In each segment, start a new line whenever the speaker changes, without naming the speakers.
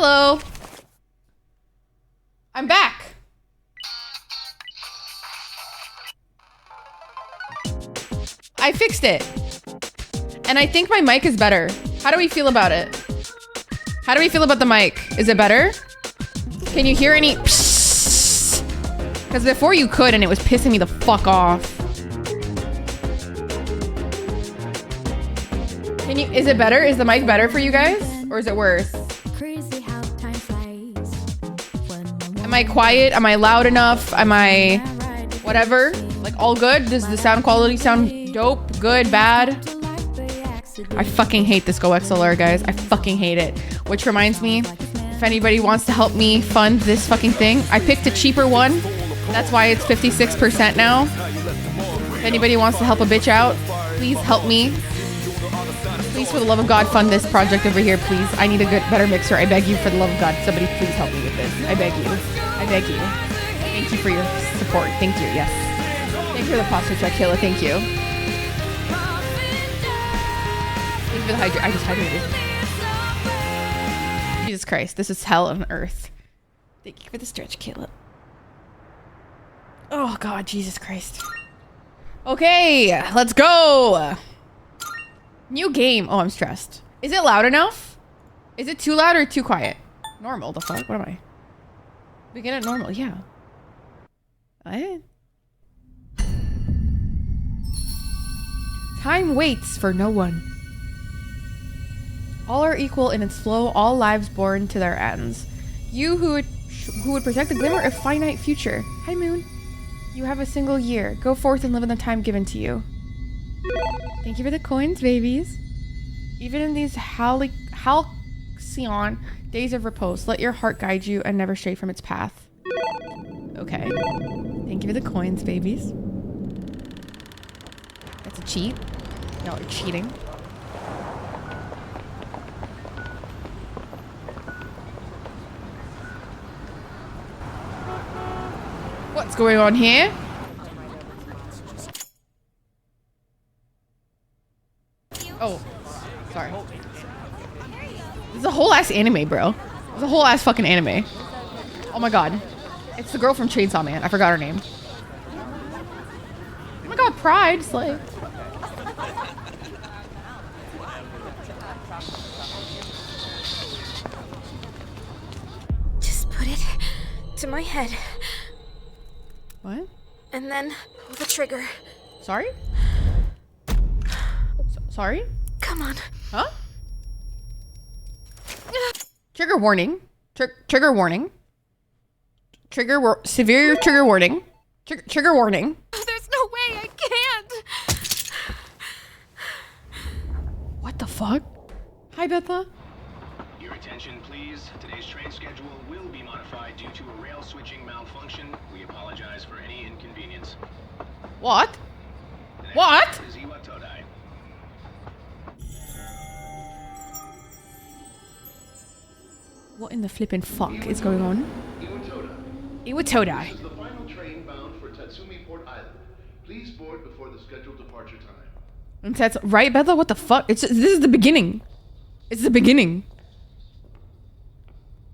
Hello. I'm back. I fixed it. And I think my mic is better. How do we feel about it? How do we feel about the mic? Is it better? Can you hear any? Because before you could and it was pissing me the fuck off. Can you, is it better? Is the mic better for you guys? Or is it worse? Am I quiet? Am I loud enough? Am I whatever? Like all good? Does the sound quality sound dope? Good? Bad? I fucking hate this Go XLR, guys. I fucking hate it. Which reminds me, if anybody wants to help me fund this fucking thing, I picked a cheaper one. That's why it's 56% now. If anybody wants to help a bitch out, please help me. Please, for the love of God, fund this project over here, please. I need a good, better mixer. I beg you, for the love of God, somebody please help me with this. I beg you. I beg you. Thank you for your support. Thank you. Yes. Thank you for the pasta check, Kayla. Thank you. Thank you for the hydrate. I just hydrated. Jesus Christ. This is hell on earth. Thank you for the stretch, Kayla. Oh, God. Jesus Christ. Okay. Let's go. New game. Oh, I'm stressed. Is it loud enough? Is it too loud or too quiet? Normal. The fuck? What am I? Begin at normal. Yeah. Time waits for no one. All are equal in its flow. All lives born to their ends. You who would protect the glimmer of finite future. Hi, Moon. You have a single year. Go forth and live in the time given to you. Thank you for the coins, babies. Even in these halcyon days of repose, let your heart guide you and never stray from its path. Okay. Thank you for the coins, babies. That's a cheat. No, you're cheating. What's going on here? Oh, sorry. This is a whole ass anime, bro. It's a whole ass fucking anime. Oh my god. It's the girl from Chainsaw Man. I forgot her name. Oh my god, Pride. Slay.
Just put it to my head.
What?
And then pull the trigger.
Sorry? Sorry?
Come on.
Huh? Trigger warning. Trigger warning. Severe trigger warning. Trigger warning.
There's no way I can't.
What the fuck? Hi, Betha.
Your attention, please. Today's train schedule will be modified due to a rail switching malfunction. We apologize for any inconvenience.
What? What?
Is Iwatodai.
What in the flippin' fuck is going on? Iwatodai.
This is the final train bound for Tatsumi Port Island. Please board before the scheduled departure time.
And that's right, Betha? What the fuck? This is the beginning. It's the beginning.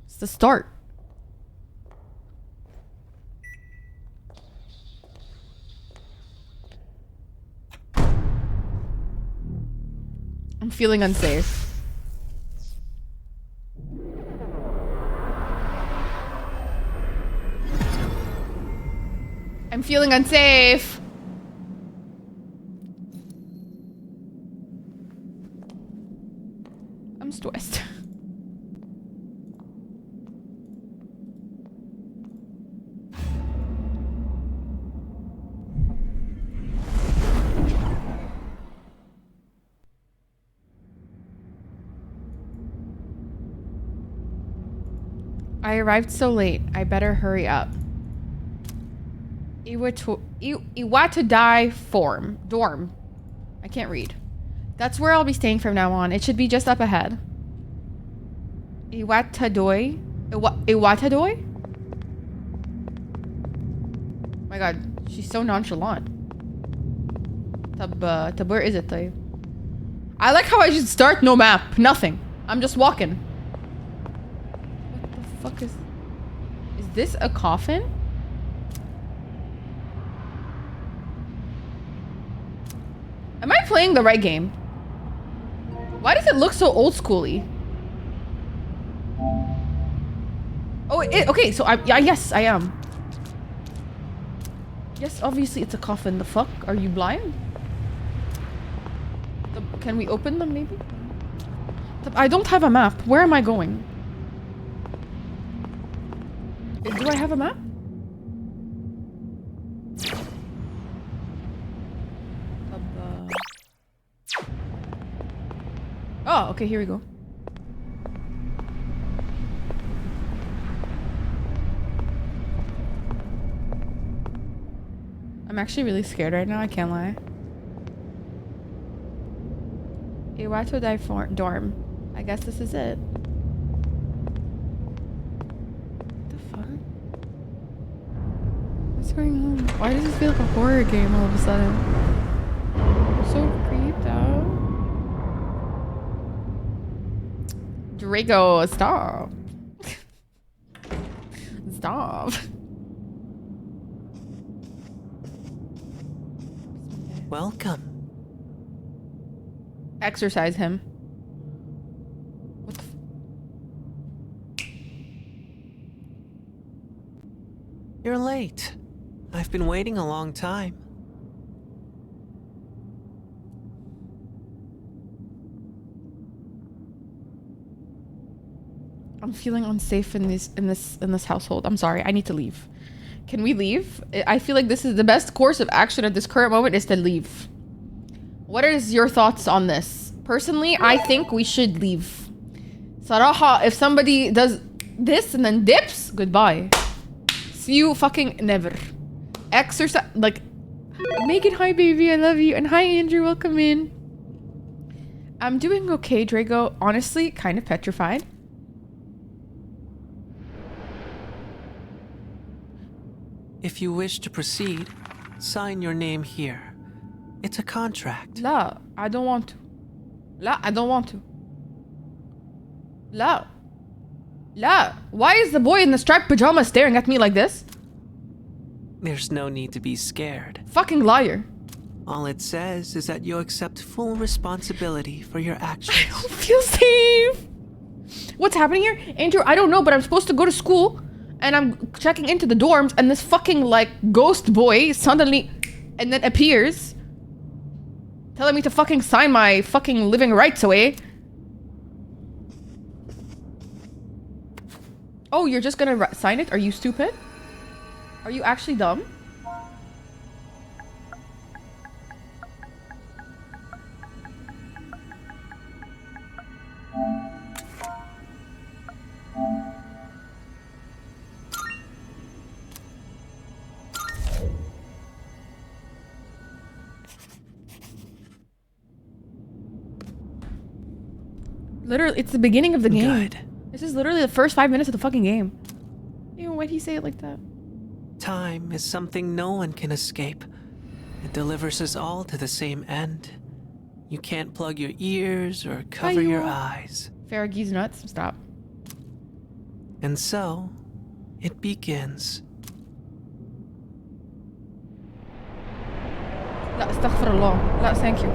It's the start. I'm feeling unsafe. I'm feeling unsafe. I'm stressed. I arrived so late. I better hurry up. Iwatodai dorm. I can't read. That's where I'll be staying from now on. It should be just up ahead. Iwatodai? Iwatodai? My god, she's so nonchalant. Where is it, though? I like how I should start no map. Nothing. I'm just walking. fuck is this a coffin? Am I playing the right game? Why does it look so old schooly? Oh, okay, so yes, I am. Yes, obviously it's a coffin. The fuck? Are you blind? Can we open them maybe? I don't have a map. Where am I going? Do I have a map? Oh, okay, here we go. I'm actually really scared right now, I can't lie. Iwato Dai dorm. I guess this is it. What the fuck? What's going on? Why does this feel like a horror game all of a sudden? I'm so creeped out. Draco, stop. Stop.
Welcome.
Exercise him. What the
You're late. I've been waiting a long time.
I'm feeling unsafe in this household. I'm sorry. I need to leave. Can we leave? I feel like this is the best course of action at this current moment is to leave. What is your thoughts on this? Personally, I think we should leave. Saraha, if somebody does this and then dips, goodbye. See you fucking never. Exercise, like, Megan, hi baby, I love you. And hi Andrew, welcome in. I'm doing okay, Draco. Honestly, kind of petrified.
If you wish to proceed, sign your name here. It's a contract.
La, I don't want to. La, I don't want to. La. La. Why is the boy in the striped pajamas staring at me like this?
There's no need to be scared.
Fucking liar.
All it says is that you accept full responsibility for your actions.
I don't feel safe. What's happening here? Andrew, I don't know, but I'm supposed to go to school and I'm checking into the dorms and this fucking like ghost boy suddenly and then appears telling me to fucking sign my fucking living rights away. Oh, you're just gonna sign it? Are you stupid? Are you actually dumb? Literally, it's the beginning of the game.
Good.
This is literally the first 5 minutes of the fucking game. Ew, why'd he say it like that?
Time is something no one can escape. It delivers us all to the same end. You can't plug your ears or cover your eyes.
Farraghee's nuts. Stop.
And so, it begins.
La, astaghfirullah. La, thank you.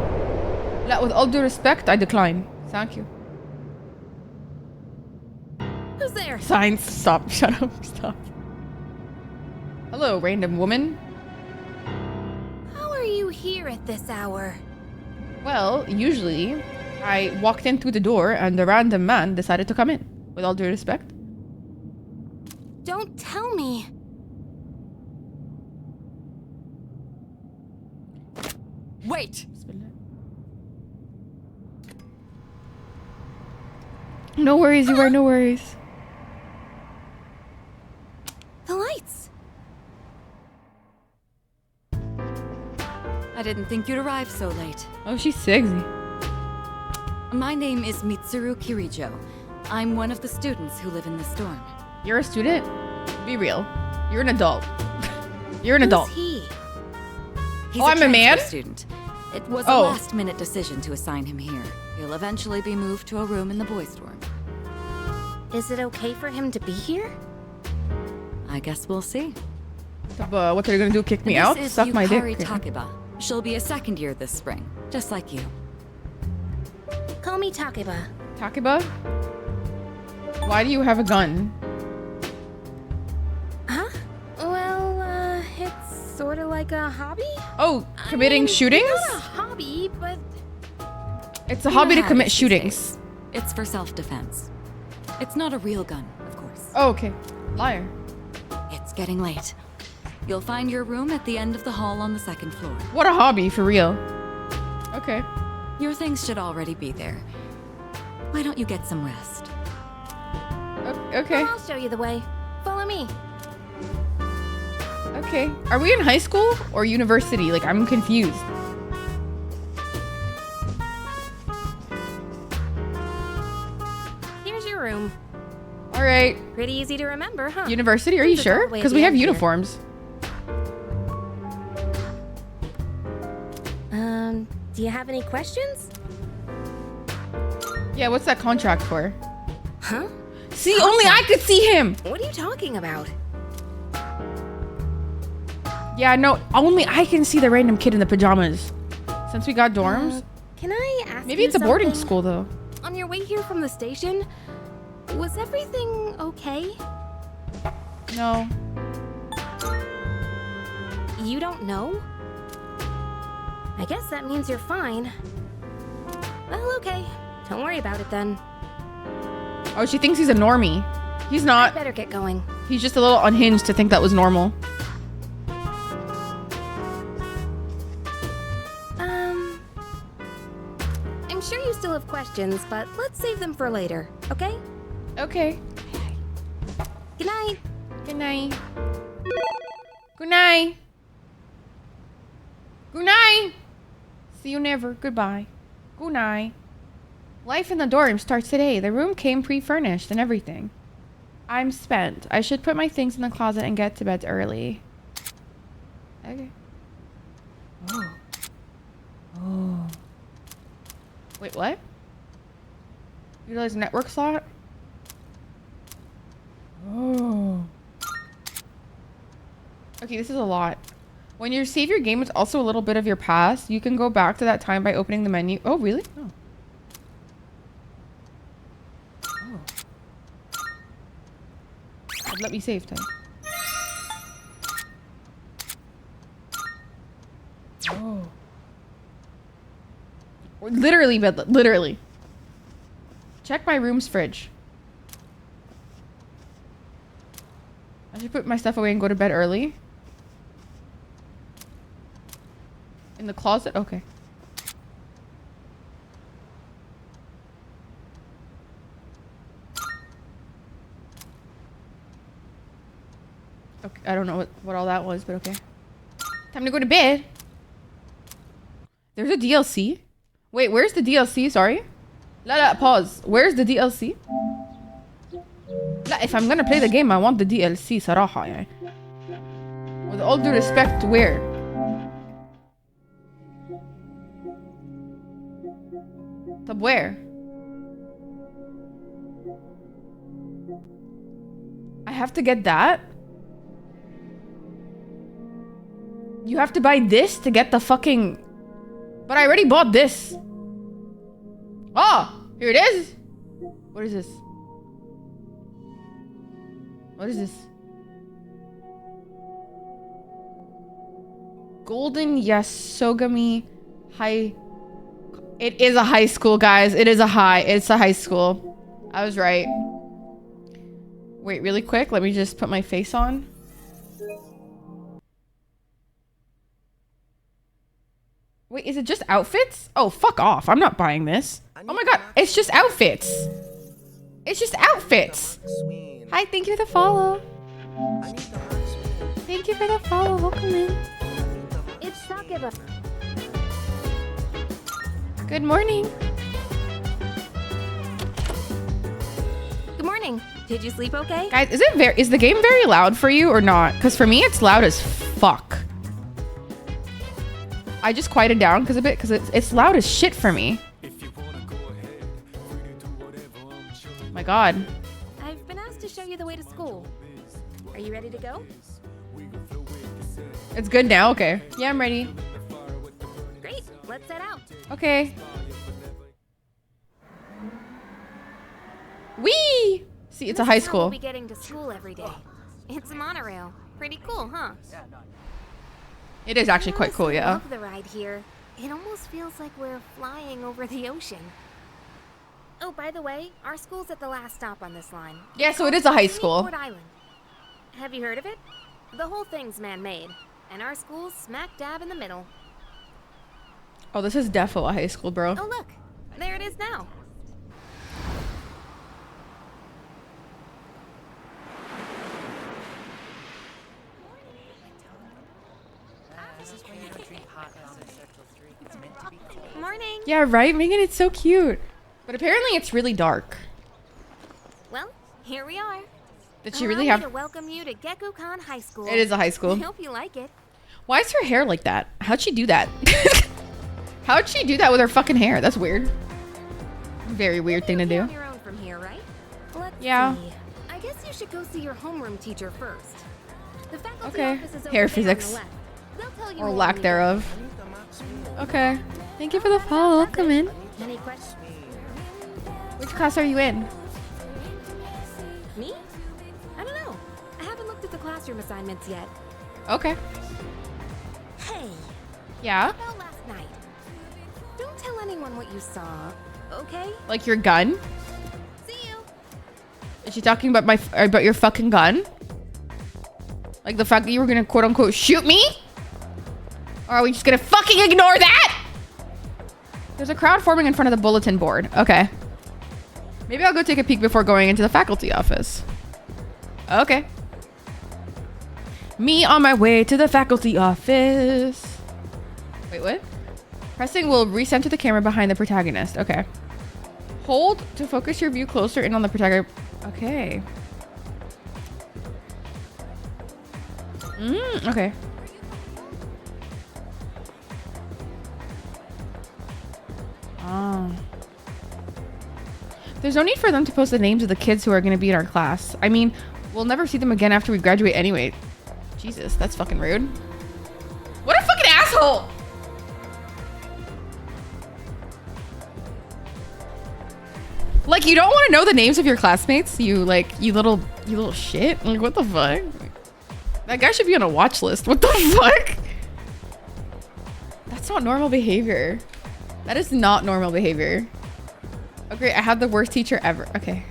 La, with all due respect, I decline. Thank you.
Who's there?
Signs. Stop. Shut up. Stop. Hello, random woman.
How are you here at this hour?
Well, usually, I walked in through the door and the random man decided to come in. With all due respect.
Don't tell me.
Wait!
No worries, you are no worries.
The lights.
I didn't think you'd arrive so late.
Oh, she's sexy.
My name is Mitsuru Kirijo. I'm one of the students who live in this dorm.
You're a student? Be real. You're an adult. You're an adult.
Who's he?
He's
Oh, I'm a man?
transfer student. It was a
Oh.
last-minute decision to assign him here. He'll eventually be moved to a room in the boys' dorm.
Is it okay for him to be here?
I guess we'll see.
What they're gonna do? Kick me out?
This is
Suck my
Yukari
dick?
Takeba. She'll be a second year this spring, just like you.
Call me Takeba.
Takeba? Why do you have a gun?
Huh? Well, it's sort of like a hobby.
Oh, committing shootings?
Not a hobby, but
It's a
You
hobby
know
to
how
commit
it is these
shootings.
days. It's for self-defense. It's not a real gun, of course.
Oh, okay. Liar.
It's getting late. You'll find your room at the end of the hall on the second floor.
What a hobby, for real. Okay.
Your things should already be there. Why don't you get some rest?
Okay.
I'll show you the way. Follow me.
Okay. Are we in high school or university? Like, I'm confused.
Here's your room.
All right.
Pretty easy to remember, huh?
University, are you
Since it's all
sure?
the way at
Because
the
we have
end here.
uniforms.
Do you have any questions?
Yeah, what's that contract for?
Huh?
See, only I could see him.
What are you talking about?
Yeah, no, only I can see the random kid in the pajamas. Since we got dorms.
Can I ask
Maybe
you
it's a boarding
something?
school, though.
On your way here from the station, was everything okay?
No.
You don't know? I guess that means you're fine. Well, okay. Don't worry about it then.
Oh, she thinks he's a normie. He's
I
not.
better get going.
He's just a little unhinged to think that was normal.
I'm sure you still have questions, but let's save them for later, okay?
Okay.
Good night.
Good night. Good night. Good night. See you never. Goodbye. Good night. Life in the dorm starts today. The room came pre-furnished and everything. I'm spent. I should put my things in the closet and get to bed early. Okay. Oh. Oh. Wait, what? Utilize network slot? Oh. Okay, this is a lot. When you save your game, it's also a little bit of your past. You can go back to that time by opening the menu. Oh, really? Oh. Let me save time. Oh. Literally, but literally. Check my room's fridge. I should put my stuff away and go to bed early. In the closet? Okay. Okay, I don't know what all that was, but okay. Time to go to bed. There's a DLC. Wait, where's the DLC? Sorry. La, pause. Where's the DLC? La, if I'm gonna play the game, I want the DLC, صراحة يعني. With all due respect, where? طب where? I have to get that? You have to buy this to get the fucking... But I already bought this. Oh, here it is. What is this? What is this? Golden Yasogami High... It is a high school, guys. It is a high. It's a high school. I was right. Wait, really quick. Let me just put my face on. Wait, is it just outfits? Oh, fuck off. I'm not buying this. Oh my god, it's just outfits. It's just outfits. Hi, thank you for the follow. Thank you for the follow. Welcome in.
It's Takeba.
Good morning.
Good morning. Did you sleep okay?
Guys, is the game very loud for you or not? Because for me, it's loud as fuck. I just quieted down because it's loud as shit for me. My god.
I've been asked to show you the way to school. Are you ready to go?
It's good now? Okay. Yeah, I'm ready.
Great, let's head out.
Okay. Whee! See, it's a high
This is how we'll
school.
be getting to school every day. It's a monorail. Pretty cool, huh?
It is actually quite cool,
I
yeah.
love the ride here. It almost feels like we're flying over the ocean. Oh, by the way, our school's at the last stop on this line.
Yeah, so it is a high school.
Port Island. Have you heard of it? The whole thing's man-made, and our school's smack dab in the middle.
Oh, this is defo a high school, bro.
Oh, look. There it is now. Morning.
Yeah, right? Megan, it's so cute. But apparently it's really dark.
Well, here we are.
Did she
Allow
really
me
have...
to welcome you to Gekukan High School.
It is a high
I
school.
hope you like it.
Why is her hair like that? How'd she do that? How'd she do that with her fucking hair? That's weird. Very weird thing to
You're
do.
on your own from here, right? Let's
Yeah.
see. I guess you should go see your homeroom teacher first. The faculty
Okay.
office is over
Hair
there on the
physics.
left. They'll tell you
Or
more
lack
when you
thereof. Okay. Thank you for the follow. Welcome in.
go. Any questions?
Which class are you in?
Me? I don't know. I haven't looked at the classroom assignments yet.
Okay.
Hey,
Yeah?
about last night. Don't tell anyone what you saw, okay?
Like your gun?
See you.
Is she talking about about your fucking gun? Like the fact that you were gonna quote unquote shoot me? Or are we just gonna fucking ignore that? There's a crowd forming in front of the bulletin board. Okay. Maybe I'll go take a peek before going into the faculty office. Okay. Me on my way to the faculty office. Wait, what? Pressing will recenter the camera behind the protagonist. Okay. Hold to focus your view closer in on the protagonist. Okay. Okay. Oh. There's no need for them to post the names of the kids who are going to be in our class. I mean, we'll never see them again after we graduate anyway. Jesus, that's fucking rude. What a fucking asshole! Like, you don't want to know the names of your classmates? You little shit? Like, what the fuck? That guy should be on a watch list. What the fuck? That's not normal behavior. That is not normal behavior. Oh, great. I had the worst teacher ever. Okay.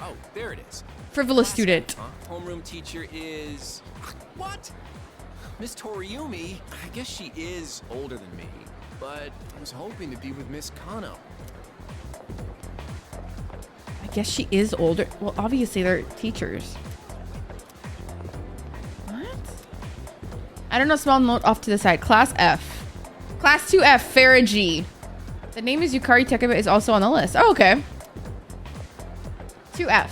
Oh, there it is.
Frivolous student.
Homeroom teacher is... What? Miss Toriumi? I guess she is older than me, but I was hoping to be with Miss Kano.
I guess she is older. Well, obviously they're teachers. What? I don't know. Small note off to the side. Class F. Class 2F, Farah G. The name is Yukari Tekeba is also on the list. Oh, okay. 2F.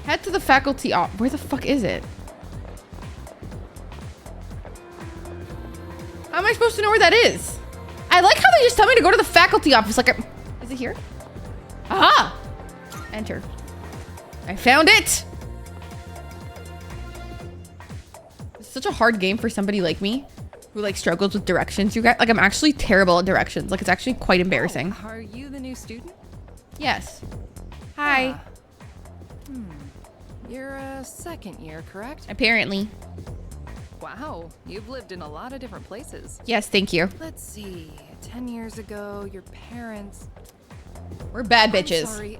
Head to the faculty op. Where the fuck is it? How am I supposed to know where that is? I like how they just tell me to go to the faculty office. Like, is it here? Aha! Enter. I found it! It's such a hard game for somebody like me who like struggles with directions. You guys, like, I'm actually terrible at directions. Like, it's actually quite embarrassing.
Oh, are you the new student?
Yes. Hi.
You're a second year, correct?
Apparently.
Wow, you've lived in a lot of different places.
Yes, thank you.
Let's see. 10 years ago, your parents...
We're bad
I'm
bitches.
sorry.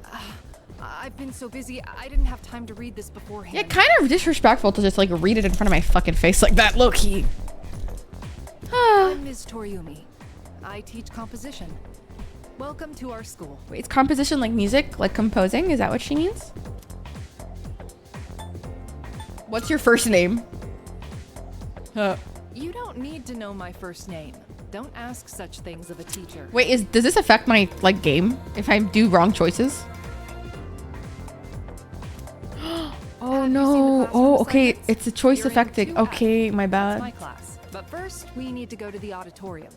I've been so busy, I didn't have time to read this beforehand.
Yeah, kind of disrespectful to just like read it in front of my fucking face like that, low key.
I'm Ms. Toriumi. I teach composition. Welcome to our school.
Wait, is composition like music? Like composing? Is that what she means? What's your first name?
You don't need to know my first name. Don't ask such things of a teacher.
Wait, does this affect my like game if I do wrong choices? Oh no. Oh, okay. It's a choice
You're in
affecting.
2F.
Okay, my
That's my
bad.
class. But first, we need to go to the auditorium.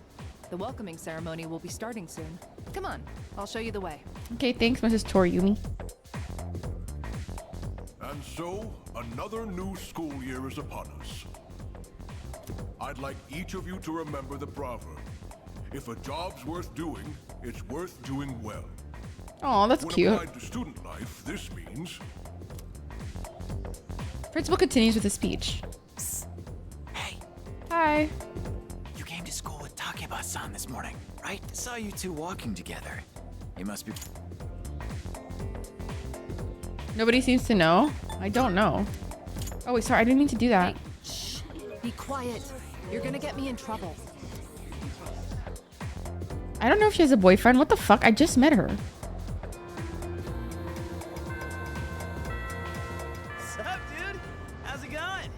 The welcoming ceremony will be starting soon. Come on, I'll show you the way.
Okay, thanks, Mrs. Toriumi.
And so, another new school year is upon us. I'd like each of you to remember the proverb. If a job's worth doing, it's worth doing well.
Oh, that's
When
cute.
applied to student life, this means
Principal continues with a speech.
Hey,
Hi.
You came to school with Takeba-san this morning, right? Saw you two walking together. You must be...
Nobody seems to know. I don't know. Oh, wait, sorry. I didn't mean to do that.
Shh. Be quiet. You're gonna get me in trouble.
I don't know if she has a boyfriend. What the fuck? I just met her.
What's up, dude? How's it going?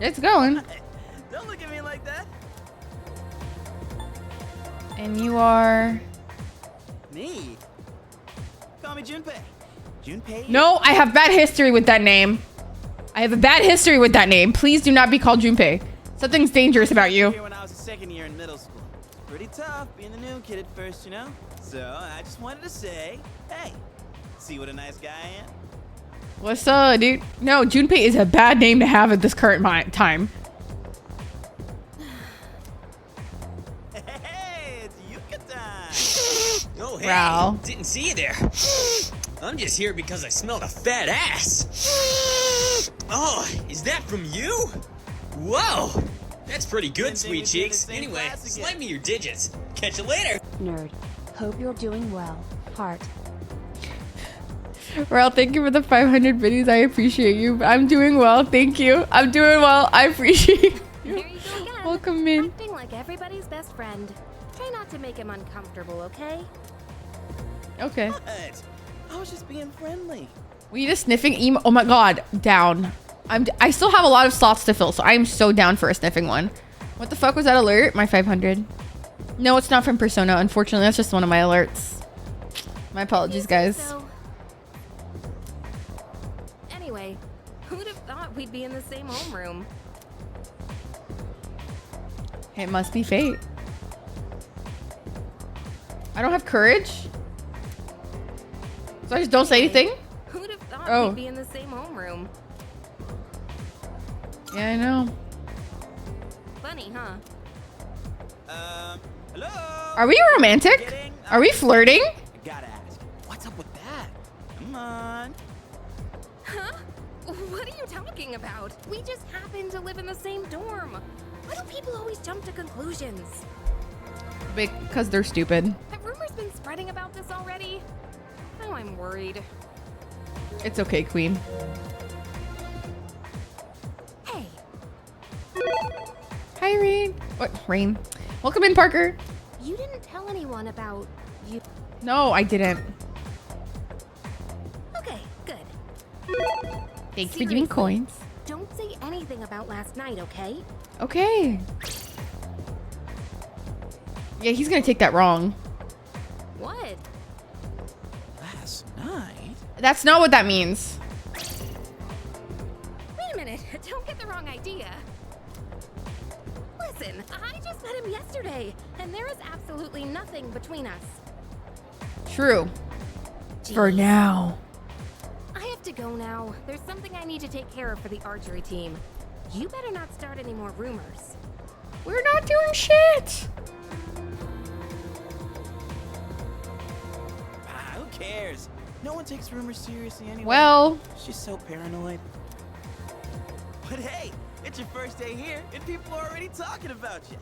It's going.
Don't look at me like that.
And you are...
Me? Call me Junpei. Junpei?
No, I have bad history with that name. I have a bad history with that name. Please do not be called Junpei. Something's dangerous about you.
Here when I was a second year in middle school. Pretty tough being the new kid at first, you know? So I just wanted to say, hey, see what a nice guy I am?
What's up, dude? No, Junpei is a bad name to have at this current time.
Hey, it's Yuka time.
Oh, hey,
Wow.
didn't see you there. I'm just here because I smelled a fat ass. Oh, is that from you? Whoa, that's pretty good, sweet cheeks. Anyway, slide me your digits. Catch you later.
Nerd. Hope you're doing well. Heart.
Ralph, thank you for the 500 videos. I appreciate you. I'm doing well. Thank you. I'm doing well. I appreciate you.
There you go again.
Welcome in.
Acting like everybody's best friend. Try not to make him uncomfortable, okay?
Okay.
What? I was just being friendly.
We need a sniffing emo. Oh my god. Down. I still have a lot of slots to fill, so I am so down for a sniffing one. What the fuck was that alert? My 500. No, it's not from Persona. Unfortunately, that's just one of my alerts. My apologies, guys.
So, anyway, who'd have thought we'd be in the same homeroom?
It must be fate. I don't have courage. So I just don't say anything?
Who'd have thought
Oh.
we'd be in the same homeroom?
Yeah, I know.
Funny, huh?
Hello?
Are we romantic? Are we flirting?
I gotta ask, what's up with that? Come on.
Huh? What are you talking about? We just happen to live in the same dorm. Why do people always jump to conclusions?
Because they're stupid.
Have rumors been spreading about this already? Now I'm worried.
It's okay, Queen.
Hey.
Hi, Rain. What? Rain. Welcome in, Parker.
You didn't tell anyone about you.
No, I didn't.
Okay, good.
Thanks for giving coins.
Don't say anything about last night, okay?
Okay. Yeah, he's gonna take that wrong.
What?
Last night?
That's not what that means.
Wait a minute. Don't get the wrong idea. Listen, I just met him yesterday, and there is absolutely nothing between us.
True. For now.
I have to go now. There's something I need to take care of for the archery team. You better not start any more rumors.
We're not doing shit.
Who cares? No one takes rumors seriously anyway.
Well.
She's so paranoid. But hey, it's your first day here, and people are already talking about you.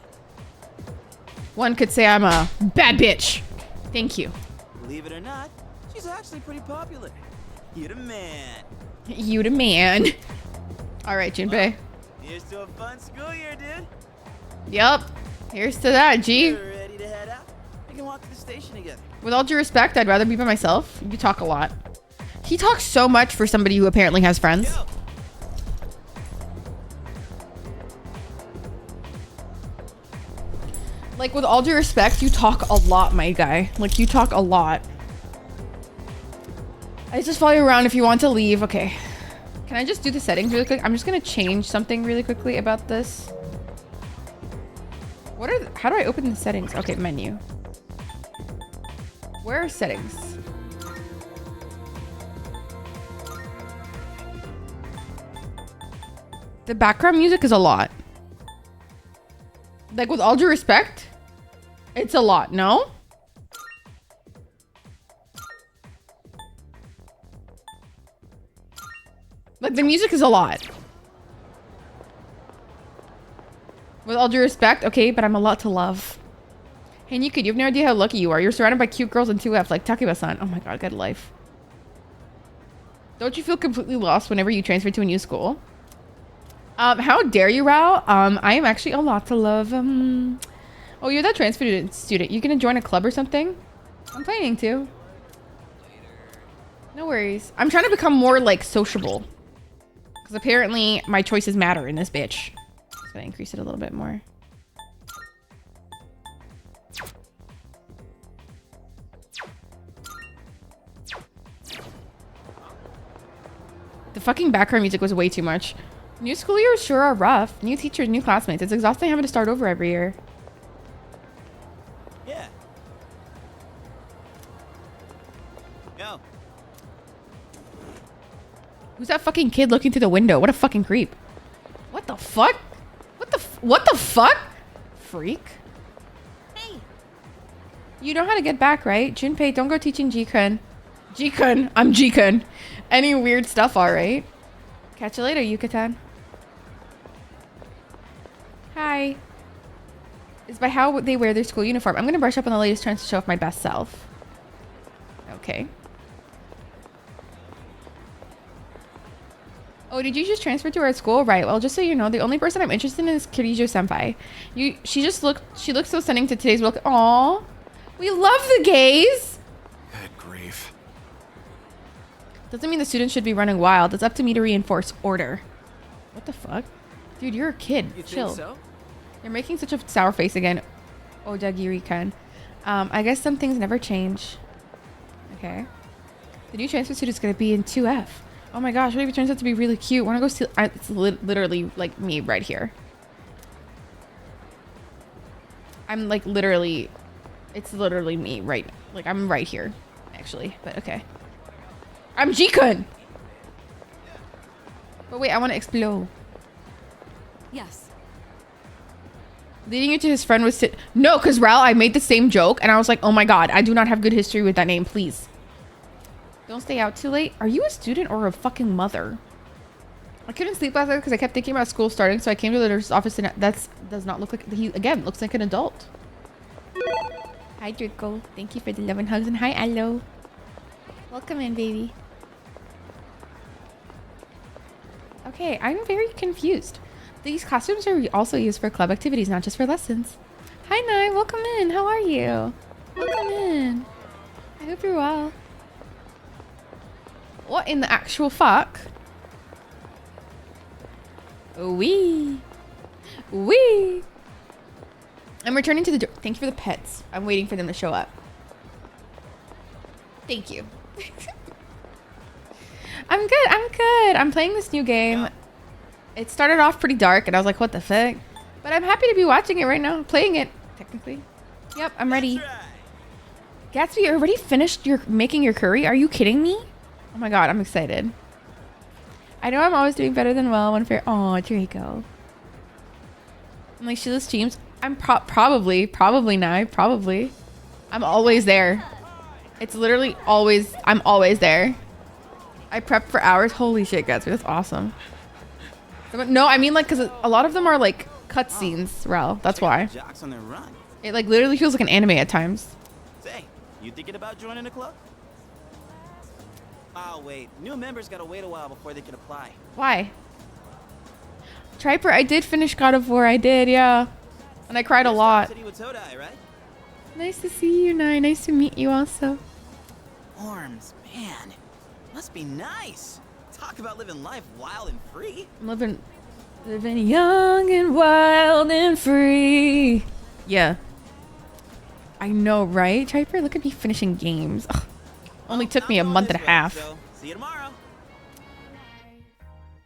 One could say I'm a bad bitch. Thank you.
Believe it or not, she's actually pretty popular. You're the man.
You the man. All right, Junpei.
Here's to a fun school year, dude.
Yep. Here's to that, G.
You're ready to head out? We can walk to the station together.
With all due respect, I'd rather be by myself. You talk a lot. He talks so much for somebody who apparently has friends.
Yo.
Like, with all due respect, you talk a lot, my guy. Like, you talk a lot. I just follow you around if you want to leave. Okay. Can I just do the settings really quick? I'm just gonna change something really quickly about this. How do I open the settings? Okay, menu. Where are settings? The background music is a lot. Like, with all due respect, it's a lot, no? Like, the music is a lot. With all due respect, okay, but I'm a lot to love. Hey, Nika, you have no idea how lucky you are. You're surrounded by cute girls in 2F, like Takiba-san. Oh my god, good life. Don't you feel completely lost whenever you transfer to a new school? How dare you, Rao? I am actually a lot to love. Oh, you're that transfer student. You gonna join a club or something? I'm planning to. No worries. I'm trying to become more, like, sociable. Because apparently my choices matter in this bitch. Just gonna increase it a little bit more. The fucking background music was way too much. New school years sure are rough. New teachers, new classmates. It's exhausting having to start over every year.
Yeah. Yo.
Who's that fucking kid looking through the window? What a fucking creep. What the fuck? What the fuck? Freak.
Hey.
You know how to get back, right? Junpei, don't go teaching Jikun. Jikun. I'm Jikun. Any weird stuff, alright? Catch you later, Yucatan. Hi. It's by how they wear their school uniform. I'm gonna brush up on the latest trends to show off my best self. Okay. Oh, did you just transfer to our school? Right. Well, just so you know, the only person I'm interested in is Kirijo Senpai. She looks so stunning to today's welcome. Aww. We love the gays.
Good grief.
Doesn't mean the students should be running wild. It's up to me to reinforce order. What the fuck? Dude, you're a kid.
You
Chill.
think so?
You're making such a sour face again. Odagiri-kan. I guess some things never change. Okay. The new transfer student's gonna be in 2F. Oh my gosh, what if it turns out to be really cute? Wanna go see? It's literally like me right here. I'm like literally, it's literally me right, like I'm right here, actually, but okay. I'm Jikun! But wait, I wanna explode.
Yes.
Leading you to his friend was no, cause Ral, I made the same joke and I was like, oh my god, I do not have good history with that name, please. Don't stay out too late. Are you a student or a fucking mother? I couldn't sleep last night because I kept thinking about school starting, so I came to the nurse's office and does not look like, he again looks like an adult. Hi Draco, thank you for the 11 hugs and hi Allo. Welcome in, baby. Okay, I'm very confused. These costumes are also used for club activities, not just for lessons. Hi Nai, welcome in. How are you? Welcome in. I hope you're well. What in the actual fuck? Wee. Wee. I'm returning to the door. Thank you for the pets. I'm waiting for them to show up. Thank you. I'm good. I'm good. I'm playing this new game. It started off pretty dark and I was like, what the fuck? But I'm happy to be watching it right now. Playing it, technically. Yep, I'm ready. Gatsby, you already finished making your curry? Are you kidding me? Oh my god, I'm excited. I know I'm always doing better than well when fair. Oh, Draco. I'm like Sheila's teams. I'm probably now. Probably. I'm always there. It's literally always. I'm always there. I prep for hours. Holy shit, Gatsby, that's awesome. No, I mean like because a lot of them are like cutscenes, Rel. That's why.
Jocks on their run.
It like literally feels like an anime at times.
Say, you thinking about joining a club? Oh wait, new members gotta wait a while before they can apply.
Why? Triper, I did finish God of War. I did, yeah. And I cried a lot.
Todai, right?
Nice to see you, Nai. Nice to meet you also.
Orms, man. Must be nice. Talk about living life wild and free.
I'm living young and wild and free. Yeah. I know, right? Triper, look at me finishing games. Ugh. Only took me a month and a half.
So, see you tomorrow.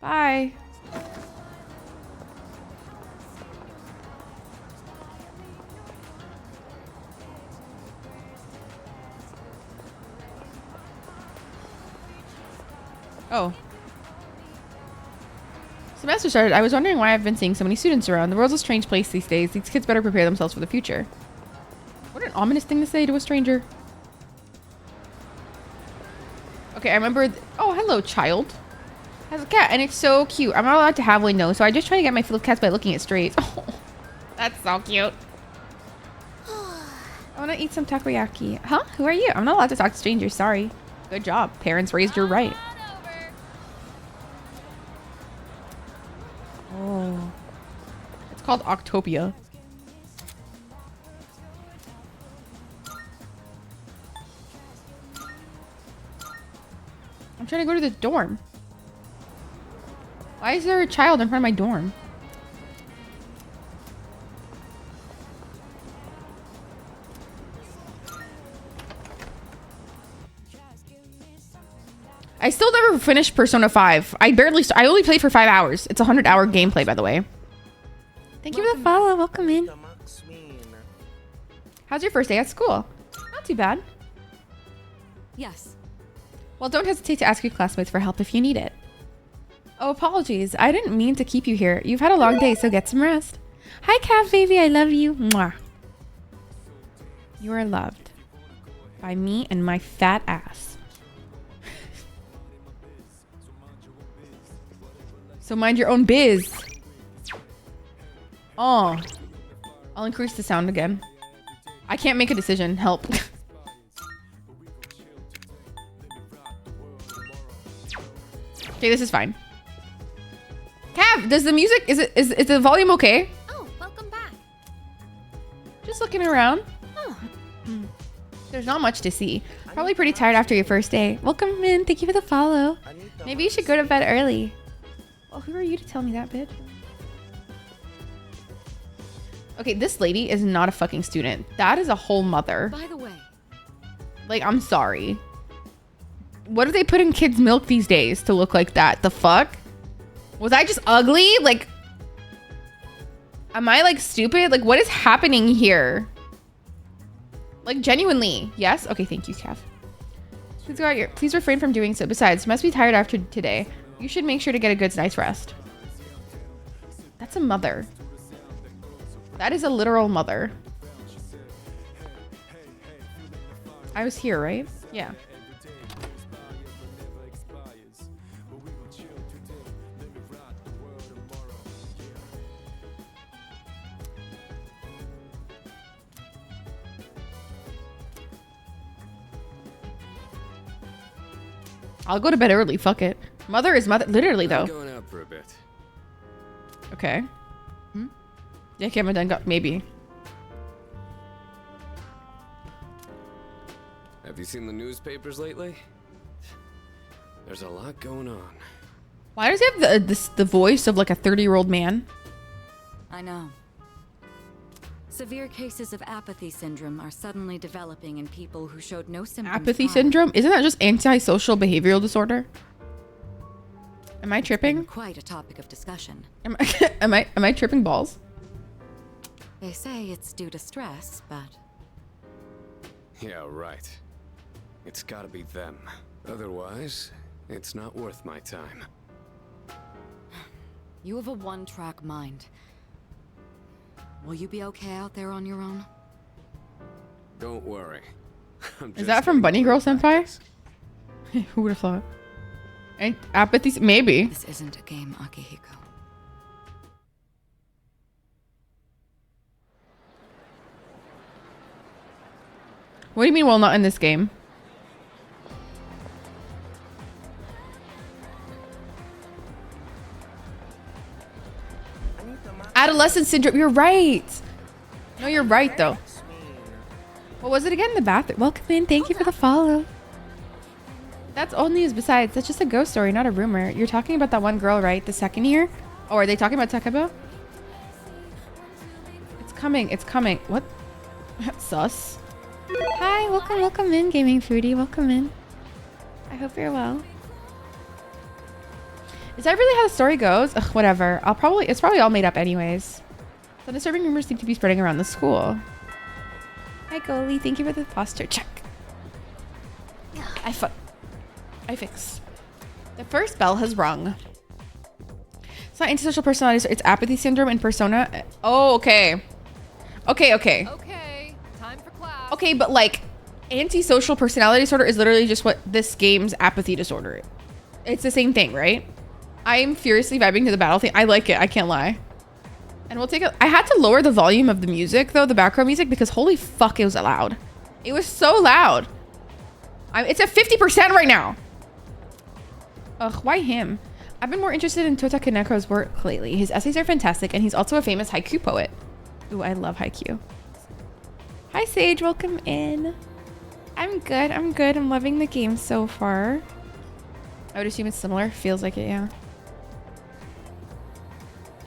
Bye. Oh. Semester started. I was wondering why I've been seeing so many students around. The world's a strange place these days. These kids better prepare themselves for the future. What an ominous thing to say to a stranger. Okay, I remember... oh, hello, child. Has a cat, and it's so cute. I'm not allowed to have one, though, so I just try to get my fill of cats by looking at strays. Oh, that's so cute. I want to eat some takoyaki. Huh? Who are you? I'm not allowed to talk to strangers. Sorry. Good job. Parents raised you right. Oh. It's called Octopia. I'm trying to go to the dorm. Why is there a child in front of my dorm? I still never finished Persona 5. I only played for 5 hours. It's a 100-hour gameplay, by the way. Thank you for the follow. Welcome in. How's your first day at school? Not too bad.
Yes.
Well, don't hesitate to ask your classmates for help if you need it. Oh, apologies. I didn't mean to keep you here. You've had a long day, so get some rest. Hi, Cav, baby. I love you. Mwah. You are loved by me and my fat ass. So mind your own biz. Oh. I'll increase the sound again. I can't make a decision. Help. Okay, this is fine. Cav, does the music... Is the volume okay?
Oh, welcome back.
Just looking around.
Oh.
There's not much to see. Probably pretty tired after your first day. Welcome in. Thank you for the follow. Maybe you should go to bed early. Well, who are you to tell me that, bitch? Okay, this lady is not a fucking student. That is a whole mother.
By the way.
Like, I'm sorry. What do they put in kids' milk these days to look like that? The fuck? Was I just ugly? Like, am I like stupid? Like, what is happening here? Like, genuinely. Yes? Okay, thank you, Cav. Please go out here. Please refrain from doing so. Besides, you must be tired after today. You should make sure to get a good night's rest. That's a mother. That is a literal mother. I was here, right? Yeah. I'll go to bed early. Fuck it. Mother is mother. Literally, though.
I'm going out for a bit.
Okay. Yeah, Cameron then got maybe.
Have you seen the newspapers lately? There's a lot going on.
Why does he have the voice of like a 30-year-old man?
I know. Severe cases of apathy syndrome are suddenly developing in people who showed no symptoms.
Apathy syndrome? Isn't that just antisocial behavioral disorder? Am I tripping?
Quite a topic of discussion.
Am I tripping balls?
They say it's due to stress, but...
Yeah, right. It's gotta be them. Otherwise, it's not worth my time.
You have a one-track mind. Will you be okay out there on your own?
Don't worry.
Is that from Bunny Girl Senpai? Who would have thought? And apathy? Maybe.
This isn't a game, Akihiko.
What do you mean, well, not in this game? Adolescent syndrome. You're right. No, you're right, though. What was it again? The bathroom. Welcome in. Thank you for the follow. That's old news. Besides, that's just a ghost story, not a rumor. You're talking about that one girl, right? The second year? Oh, are they talking about Takebo? It's coming. It's coming. What? Sus. Hi, welcome in, Gaming Foodie. Welcome in. I hope you're well. Is that really how the story goes? Ugh, whatever. It's probably all made up anyways. The disturbing rumors seem to be spreading around the school. Hi, Goalie. Thank you for the posture check. I fix. The first bell has rung. It's not antisocial personality, it's apathy syndrome in Persona. Oh, okay. Okay, okay.
Okay, time for class.
Okay, but like, antisocial personality disorder is literally just what this game's apathy disorder is. It's the same thing, right? I'm furiously vibing to the battle thing. I like it, I can't lie. And we'll take a... I had to lower the volume of the music, though, the background music, because holy fuck, it was loud. It was so loud. It's at 50% right now. Ugh, why him? I've been more interested in Tota Kaneko's work lately. His essays are fantastic, and he's also a famous haiku poet. Ooh, I love haiku. Hi, Sage. Welcome in. I'm good. I'm good. I'm loving the game so far. I would assume it's similar. Feels like it, yeah.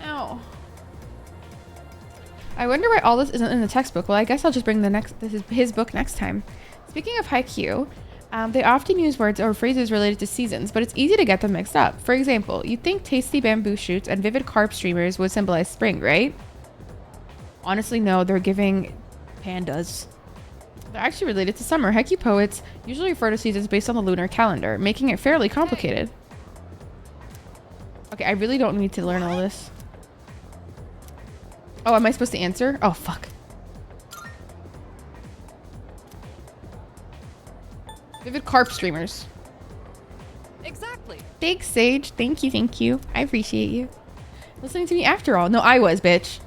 Ow. I wonder why all this isn't in the textbook. Well, I guess I'll just bring his book next time. Speaking of haiku, they often use words or phrases related to seasons, but it's easy to get them mixed up. For example, you'd think tasty bamboo shoots and vivid carp streamers would symbolize spring, right? Honestly, no, they're giving pandas. They're actually related to summer. Haiku poets usually refer to seasons based on the lunar calendar, making it fairly complicated. Okay, I really don't need to learn all this. Oh, am I supposed to answer? Oh, fuck. Vivid carp streamers.
Exactly.
Thanks, Sage. Thank you, thank you. I appreciate you. Listening to me after all. No, I was, bitch.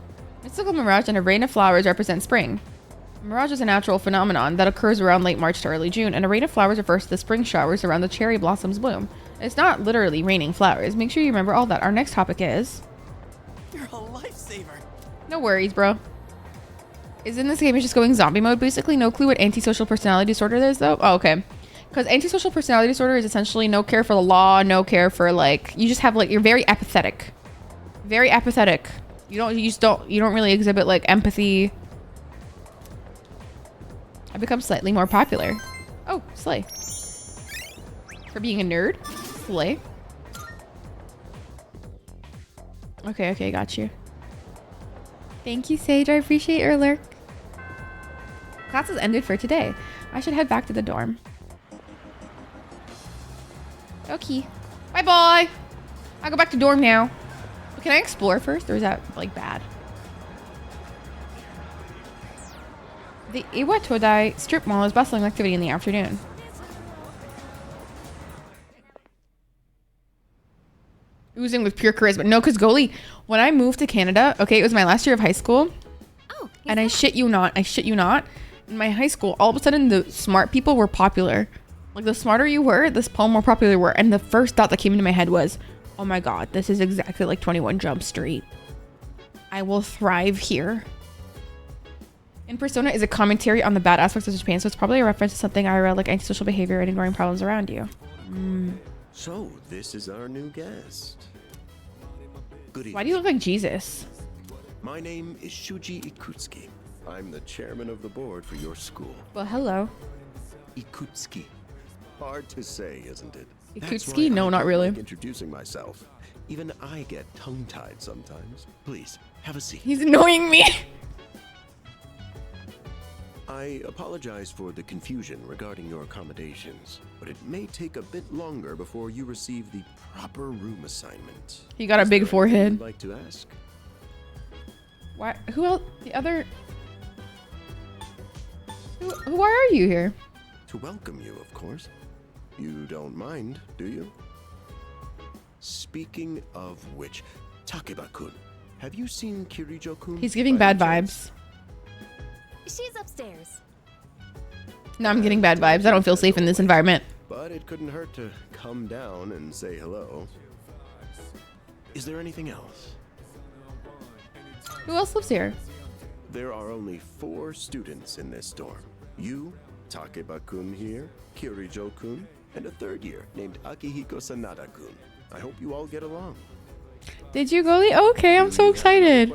Mystical mirage and a rain of flowers represent spring. A mirage is a natural phenomenon that occurs around late March to early June, and a rain of flowers refers to the spring showers around the cherry blossoms bloom. It's not literally raining flowers. Make sure you remember all that. Our next topic is...
You're a lifesaver.
No worries, bro. Is in this game is just going zombie mode, basically. No clue what antisocial personality disorder is, though. Oh, okay. Because antisocial personality disorder is essentially no care for the law, no care for, like, you just have, like, you're very apathetic. Very apathetic. You don't really exhibit, like, empathy. I become slightly more popular. Oh, slay. For being a nerd. Slay. Okay, got you. Thank you, Sage. I appreciate your lurk. Class has ended for today. I should head back to the dorm. Okay. Bye-bye. I'll go back to dorm now. But can I explore first, or is that, like, bad? The Iwatodai strip mall is bustling with activity in the afternoon. Oozing with pure charisma. No, because Goalie, when I moved to Canada, okay, it was my last year of high school. Oh, and I shit you not, in my high school, all of a sudden the smart people were popular. Like, the smarter you were, the more popular you were. And the first thought that came into my head was, oh my god, this is exactly like 21 Jump Street. I will thrive here. In Persona is a commentary on the bad aspects of Japan, so it's probably a reference to something IRL, like antisocial behavior and ignoring problems around you.
So, this is our new guest. Good evening.
Why do you look like Jesus?
My name is Shuji Ikutsuki. I'm the chairman of the board for your school.
Well, hello.
Ikutsuki. Hard to say, isn't it?
Ikutsuki? No, not really.
Like introducing myself. Even I get tongue-tied sometimes. Please, have a seat.
He's annoying me.
I apologize for the confusion regarding your accommodations, but it may take a bit longer before you receive the proper room assignment.
He got a big forehead.
You'd like to ask?
Why? Who else? The other... Why are you here?
To welcome you, of course. You don't mind, do you? Speaking of which, Takeba-kun, have you seen Kirijo-kun?
He's giving bad vibes.
She's upstairs.
No, I'm getting bad vibes. I don't feel safe in this environment.
But it couldn't hurt to come down and say hello. Is there anything else?
Who else lives here?
There are only 4 students in this dorm. You, Takeba-kun here, Kirijo-kun, and a 3rd year named Akihiko Sanada-kun. I hope you all get along.
Did you go? Okay, I'm so excited.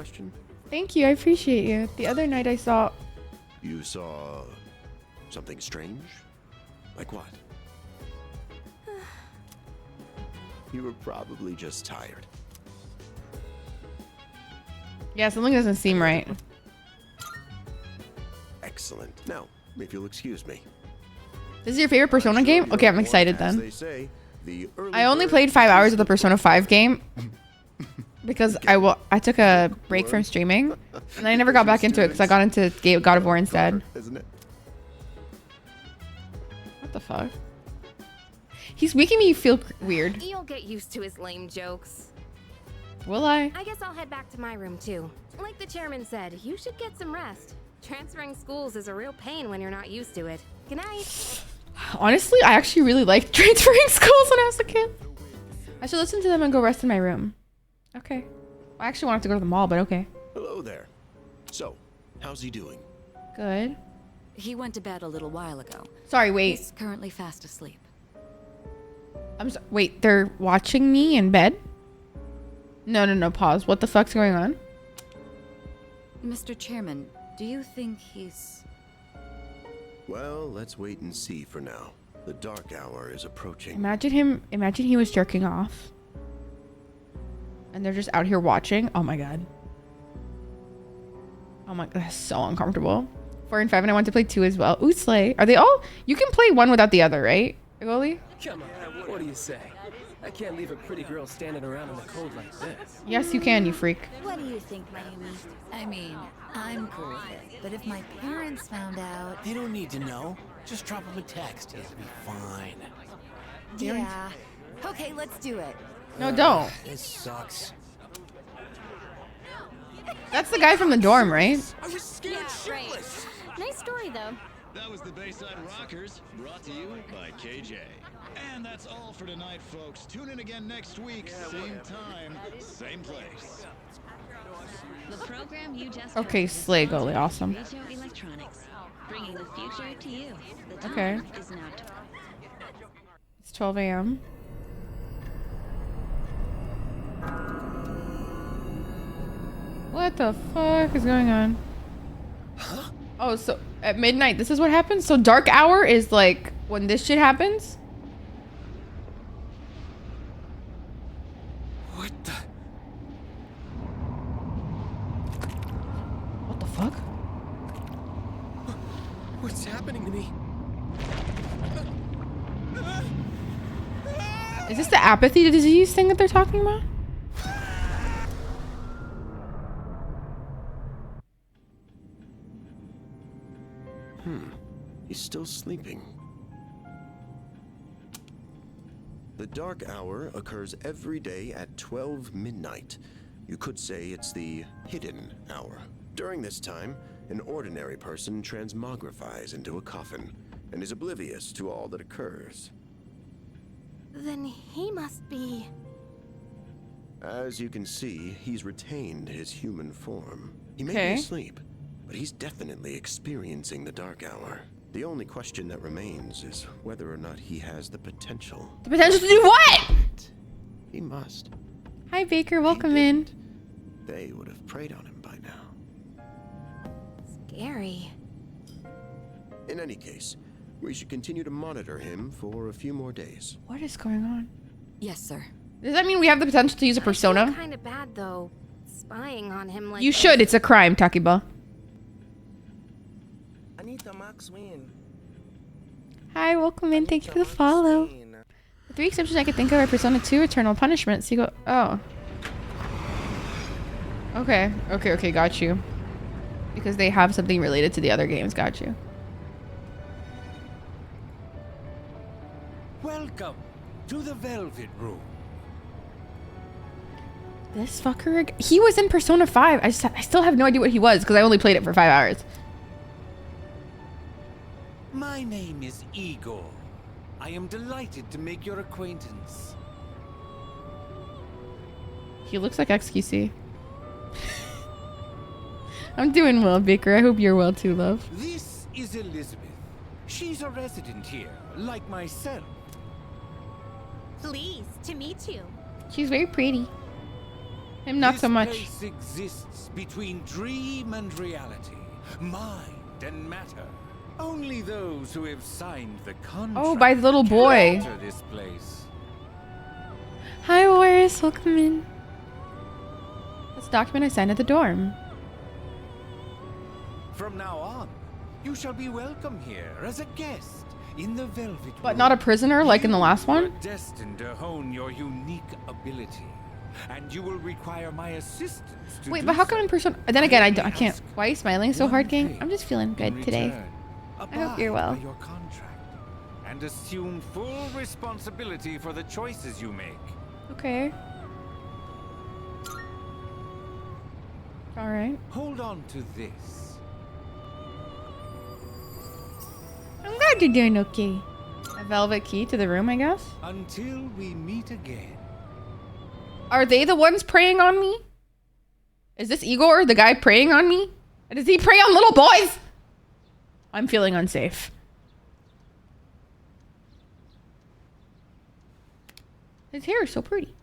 Thank you, I appreciate you. The other night I saw...
You saw... something strange? Like what? You were probably just tired.
Yeah, something doesn't seem right.
Excellent. Now, if you'll excuse me.
This is your favorite Persona game? Okay, I'm excited
As
then.
they say, The early
I only
bird
played 5 hours of the Persona 5 game because I took a break from streaming and I never got back into it because I got into God of War instead.
Isn't it?
What the fuck? He's making me feel weird.
You'll get used to his lame jokes.
Will I?
I guess I'll head back to my room too. Like the chairman said, you should get some rest. Transferring schools is a real pain when you're not used to it. Good night.
Honestly, I actually really liked transferring schools when I was a kid. I should listen to them and go rest in my room. Okay. I actually wanted to go to the mall, but okay.
Hello there. So, how's he doing?
Good.
He went to bed a little while ago.
Sorry, wait.
He's currently fast asleep.
Wait, they're watching me in bed? No, pause. What the fuck's going on?
Mr. Chairman, do you think he's...
Well, let's wait and see for now. The dark hour is approaching.
Imagine he was jerking off. And they're just out here watching. Oh my god. Oh my god, that's so uncomfortable. 4 and 5, and I want to play 2 as well. Ooh, slay. Are they all? You can play one without the other, right? Goalie?
Come on, what do you say? I can't leave a pretty girl standing around in the cold like this.
Yes, you can, you freak.
What do you think, Mayumi? I mean, I'm cool with it, but if my parents found out...
They don't need to know. Just drop them a text. It'll be fine.
Yeah. Okay, let's do it.
No, don't.
This sucks.
That's the guy from the dorm, right?
I was scared shitless. Nice story, though.
That was the Bayside Rockers, brought to you by KJ. And that's all for tonight, folks. Tune in again next week, same time, same place.
The program you just
Okay, slay, goalie. Awesome.
Regio Electronics, bringing the future to you. The time
Okay.
is now.
It's 12 a.m. What the fuck is going on? Oh, so at midnight, this is what happens? So dark hour is like when this shit happens?
What the?
What the fuck?
What's happening to me?
Is this the apathy disease thing that they're talking about?
He's still sleeping. The dark hour occurs every day at 12 midnight. You could say it's the hidden hour. During this time, an ordinary person transmogrifies into a coffin and is oblivious to all that occurs.
Then he must be...
As you can see, he's retained his human form. He may
Okay.
be asleep, but he's definitely experiencing the dark hour. The only question that remains is whether or not he has the potential.
The potential to do what?
He must.
Hi, Baker. Welcome in.
They would have preyed on him by now.
Scary.
In any case, we should continue to monitor him for a few more days.
What is going on?
Yes, sir.
Does that mean we have the potential to use a persona?
Kind of bad, though. Spying on him like
You
this.
should. It's a crime, Takiba.
Anita Max win.
Hi, welcome in. Thank you for the follow. The 3 exceptions I could think of are Persona 2, Eternal Punishment. So you go. Oh. Okay, got you. Because they have something related to the other games. Got you.
Welcome to the Velvet Room.
This fucker. He was in Persona 5. I still have no idea what he was because I only played it for 5 hours.
My name is Igor. I am delighted to make your acquaintance.
He looks like XQC. I'm doing well, Baker. I hope you're well too, love.
This is Elizabeth. She's a resident here, like myself.
Pleased to meet you.
She's very pretty. Him not so much.
This place exists between dream and reality, mind and matter. Only those who have signed the contract.
Oh, by the little boy.
Can enter this place.
Hi, Warris. Welcome in. This document I signed at the dorm.
From now on, you shall be welcome here as a guest in the Velvet Room.
But not a prisoner like in the last one?
Destined hone your unique ability, and you will require my assistance to
Wait,
do
but how come
so.
in person? Then again, I can't. Why are you smiling so hard, gang? I'm just feeling good today.
Return,
I hope you're
abide
well.
by your contract, and assume full responsibility for the choices you make.
Okay. All right.
Hold on to this.
I'm glad you're doing okay. A velvet key to the room, I guess.
Until we meet again.
Are they the ones preying on me? Is this Igor, the guy preying on me? Does he prey on little boys? I'm feeling unsafe. His hair is so pretty.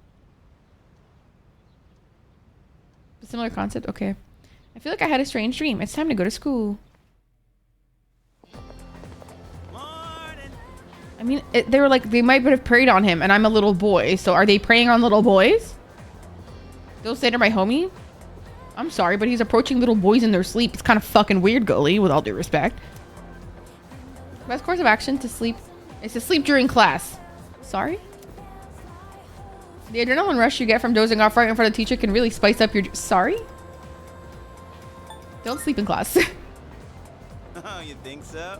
A similar concept? Okay. I feel like I had a strange dream. It's time to go to school. I mean, they were like, they might have preyed on him, and I'm a little boy. So are they preying on little boys? Don't say to my homie. I'm sorry, but he's approaching little boys in their sleep. It's kind of fucking weird, Gully, with all due respect. Best course of action to sleep is to sleep during class. Sorry? The adrenaline rush you get from dozing off right in front of the teacher can really spice up your... Sorry? Don't sleep in class.
Oh, you think so?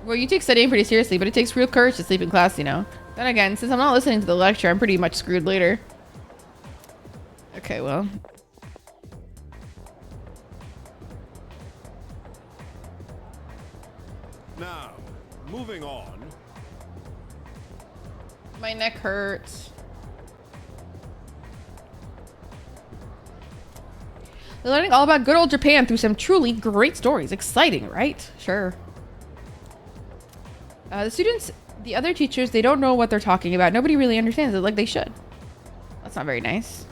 Well, you take studying pretty seriously, but it takes real courage to sleep in class, you know? Then again, since I'm not listening to the lecture, I'm pretty much screwed later. Okay, well.
Now, moving on.
My neck hurts. They're learning all about good old Japan through some truly great stories. Exciting, right? Sure. The students, the other teachers, they don't know what they're talking about. Nobody really understands it like they should. That's not very nice.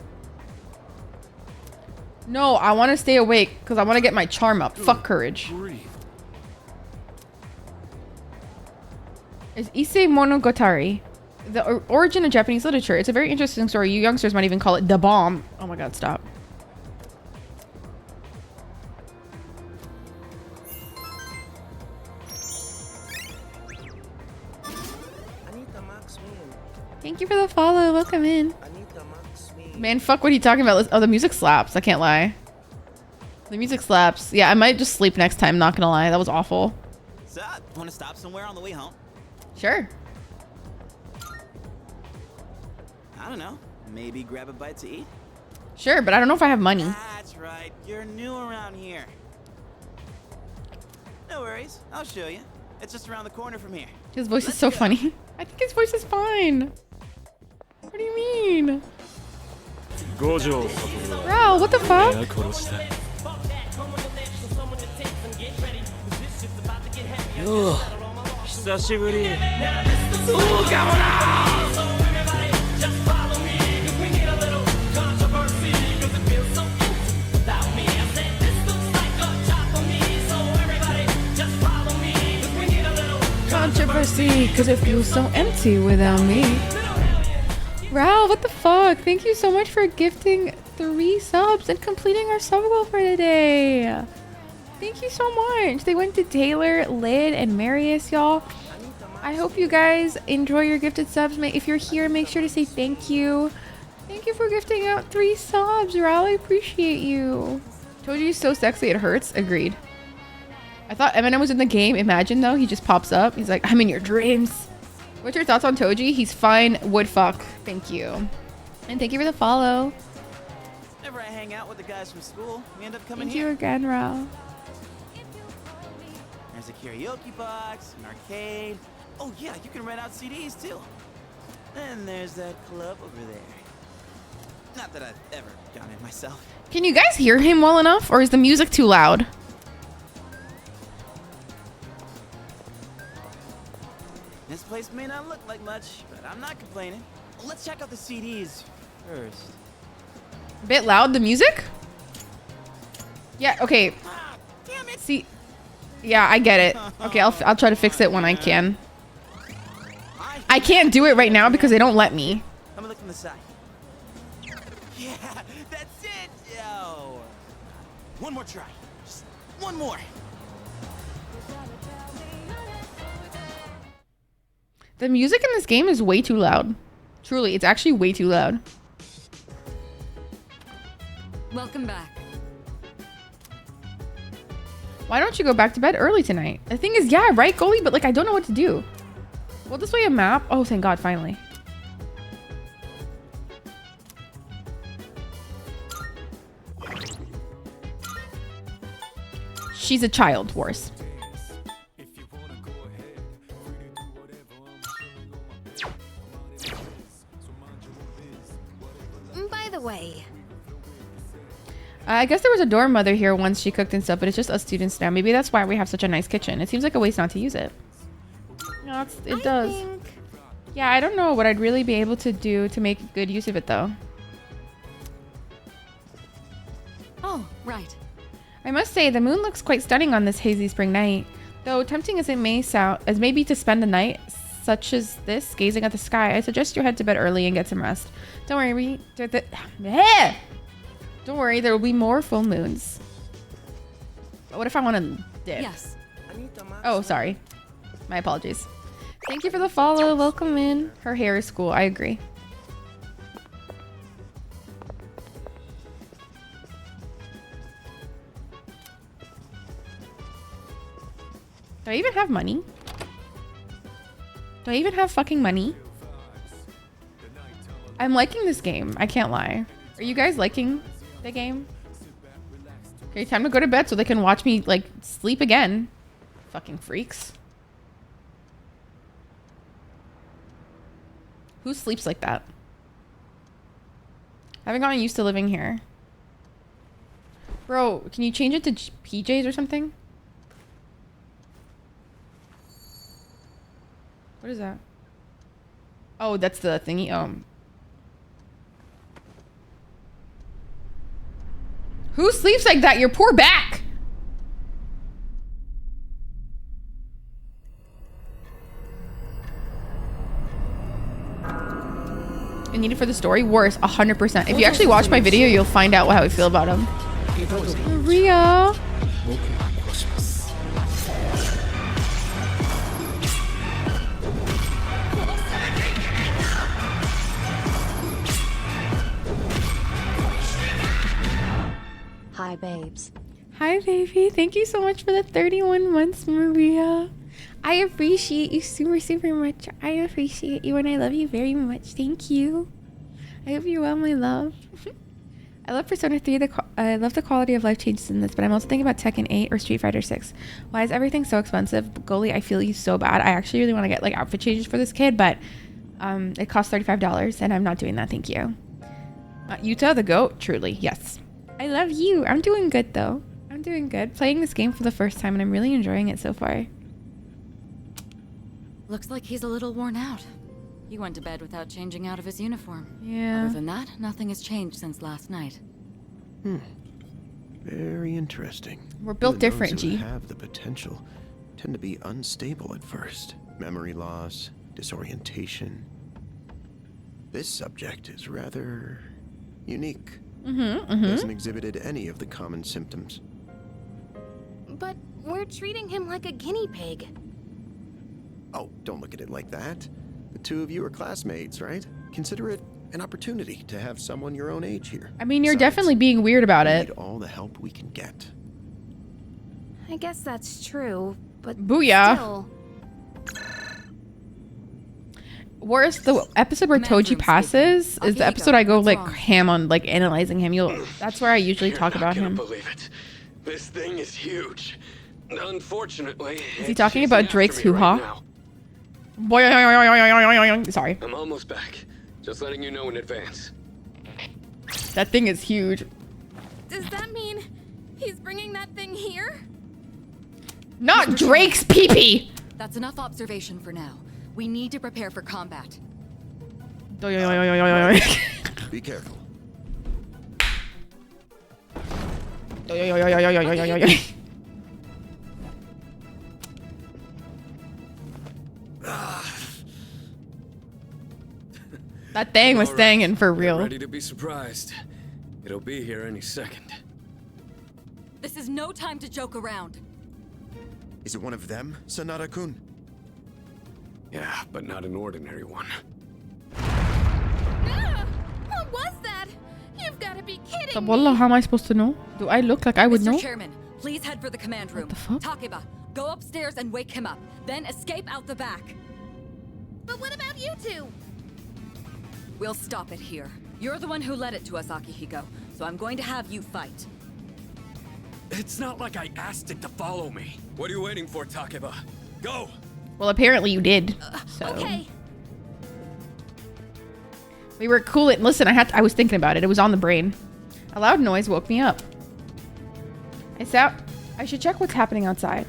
No, I want to stay awake because I want to get my charm up. Fuck courage. Is Issei Monogatari the origin of Japanese literature? It's a very interesting story. You youngsters might even call it the bomb. Oh my god, stop. Thank you for the follow. Welcome in. Man, fuck what are you talking about? Oh, the music slaps. I can't lie. The music slaps. Yeah, I might just sleep next time. Not gonna lie. That was awful.
So, want to stop somewhere on the way home?
Sure.
I don't know. Maybe grab a bite to eat?
Sure, but I don't know if I have money.
That's right. You're new around here. No worries. I'll show you. It's just around the corner from here.
His voice is so funny. I think his voice is fine. What do you mean? Bro, what the fuck? Controversy, because it feels so empty without me. Rao, what the fuck? Thank you so much for gifting 3 subs and completing our sub goal for today. Thank you so much. They went to Taylor, Lyd, and Marius, y'all. I hope you guys enjoy your gifted subs. If you're here, make sure to say thank you. Thank you for gifting out 3 subs, Rao. I appreciate you. Told you he's so sexy it hurts. Agreed. I thought Eminem was in the game. Imagine though, he just pops up. He's like, I'm in your dreams. What's your thoughts on Toji? He's fine. Would fuck. Thank you. And thank you for the follow.
Whenever I hang out with the guys from school, we end up coming
Thank
here.
you again, Rao.
There's a karaoke box, an arcade. Oh yeah, you can rent out CDs too. And there's that club over there. Not that I've ever gone in myself.
Can you guys hear him well enough? Or is the music too loud?
This place may not look like much, but I'm not complaining. Let's check out the CDs first.
A bit loud, the music? Yeah, okay. See, yeah, I get it. Okay, I'll try to fix it when I can. I can't do it right now because they don't let me.
Let me look from the side. Yeah, that's it, yo. One more try. Just one more.
The music in this game is way too loud. Truly, it's actually way too loud.
Welcome back.
Why don't you go back to bed early tonight? The thing is, yeah, right, Goalie? But like, I don't know what to do. Will display a map? Oh, thank God, finally. She's a child, worse.
By the way,
I guess there was a dorm mother here once. She cooked and stuff, but it's just us students now. Maybe that's why we have such a nice kitchen. It seems like a waste not to use it. No, it does. Yeah, I don't know what I'd really be able to do to make good use of it, though.
Oh, right.
I must say, the moon looks quite stunning on this hazy spring night. Though tempting as it may sound, as maybe to spend a night such as this, gazing at the sky, I suggest you head to bed early and get some rest. Don't worry, don't worry, there will be more full moons. But what if I want to dip?
Yes.
Oh, sorry. My apologies. Thank you for the follow. Welcome in. Her hair is cool. I agree. Do I even have money? Do I even have fucking money? I'm liking this game. I can't lie. Are you guys liking the game? Okay, time to go to bed so they can watch me, like, sleep again. Fucking freaks. Who sleeps like that? I haven't gotten used to living here. Bro, can you change it to PJs or something? What is that? Oh, that's the thingy. Who sleeps like that? Your poor back. I need it for the story. Worse, 100%. If you actually watch my video, you'll find out how I feel about him. Maria.
Hi, babes.
Hi, baby. Thank you so much for the 31 months, Maria. I appreciate you super, super much. I appreciate you and I love you very much. Thank you. I hope you're well, my love. I love Persona 3. I love the quality of life changes in this, but I'm also thinking about Tekken 8 or Street Fighter 6. Why is everything so expensive? Goalie, I feel you so bad. I actually really want to get like outfit changes for this kid, but it costs $35 and I'm not doing that. Thank you. Yuta the goat, truly. Yes. I love you. I'm doing good though. I'm doing good. Playing this game for the first time and I'm really enjoying it so far.
Looks like he's a little worn out. He went to bed without changing out of his uniform.
Yeah.
Other than that, nothing has changed since last night.
Very interesting.
We're built
Even
different,
those who
G.
have the potential tend to be unstable at first. Memory loss, disorientation. This subject is rather unique. Hasn't exhibited any of the common symptoms.
but we're treating him like a guinea pig.
Oh, don't look at it like that. The two of you are classmates, right? Consider it an opportunity to have someone your own age here.
I mean, you're definitely being weird about
We
it.
need all the help we can get.
I guess that's true, but
Booyah.
still.
Worse, the episode where Toji passes is the episode I go like ham on, like analyzing him. That's where I usually talk about him.
Believe it. This thing is huge. Unfortunately,
Is he talking about Drake's hoo-ha? Sorry.
I'm almost back. Just letting you know in advance.
That thing is huge.
Does that mean he's bringing that thing here?
Not Drake's pee-pee!
That's enough observation for now. We need to prepare for combat.
Be careful.
That thing was staying for
Get
real.
ready to be surprised. It'll be here any second.
This is no time to joke around.
Is it one of them, Sanada-kun?
Yeah, but not an ordinary one.
kidding
Wallah,
me?
how am I supposed to know? Do I look like I would
Mr.
know?
Chairman, please head for the command room.
the fuck?
Takeba, go upstairs and wake him up. Then escape out the back.
But what about you two?
We'll stop it here. You're the one who led it to us, Akihiko, so I'm going to have you fight.
It's not like I asked it to follow me. What are you waiting for, Takeba? Go!
Well, apparently you did. So.
Okay.
We were cool. Listen, I was thinking about it. It was on the brain. A loud noise woke me up. I should check what's happening outside.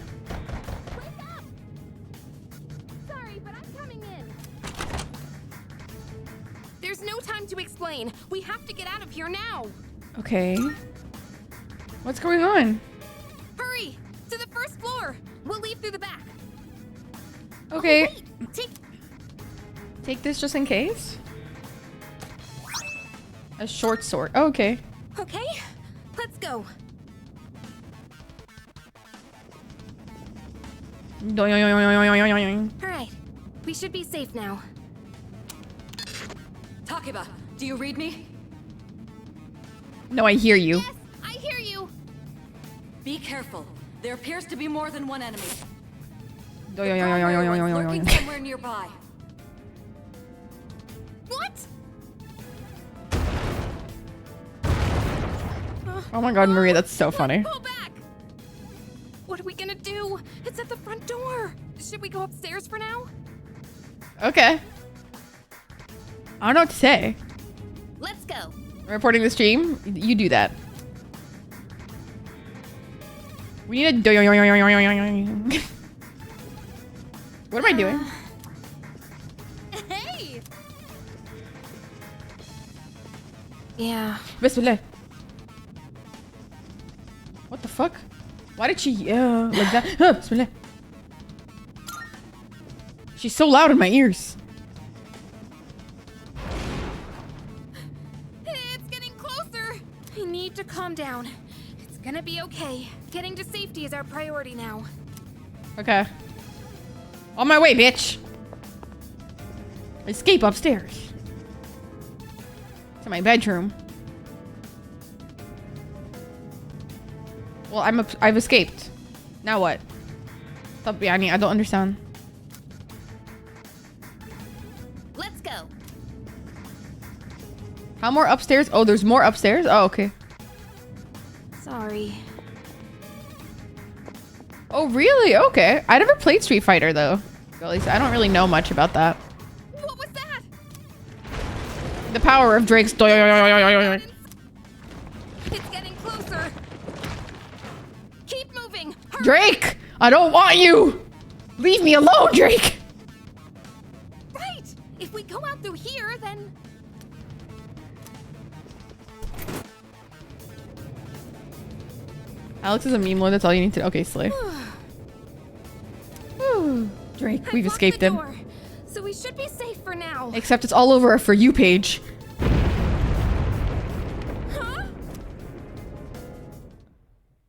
Sorry, but I'm coming in. There's no time to explain. We have to get out of here now.
Okay. What's going on?
Hurry! To the first floor. We'll leave through the back.
Okay.
Oh, wait.
Take this just in case. A short sword. Oh, okay.
Okay, let's go.
Doing.
All right, we should be safe now.
Takeba, do you read me?
No, I hear you.
Yes, I hear you.
Be careful. There appears to be more than one enemy.
Lurking
somewhere nearby.
What?
Oh my god, Maria, that's so funny.
Pull back! What are we gonna do? It's at the front door. Should we go upstairs for now?
Okay. I don't know what to say.
Let's go.
Reporting the stream? You do that. We need a What am I doing?
Hey! Yeah.
Bismillah. What the fuck? Why did she like that? Bismillah. She's so loud in my ears.
It's getting closer. I need to calm down. It's gonna be okay. Getting to safety is our priority now.
Okay. On my way, bitch. Escape upstairs. To my bedroom. Well, I've escaped. Now what? Stop, I don't understand.
Let's go.
How more upstairs? Oh, there's more upstairs? Oh, okay.
Sorry.
Oh, really? Okay. I never played Street Fighter, though. At least I don't really know much about that.
What was that?
The power of Drake's...
It's getting closer. Keep moving. Hurry.
Drake! I don't want you! Leave me alone, Drake!
Right. If we go out through here, then...
Alex is a meme lord, that's all you need to know. Okay, slay. Drake, we've escaped him.
Door, so we should be safe for now.
Except it's all over our For You page.
Huh?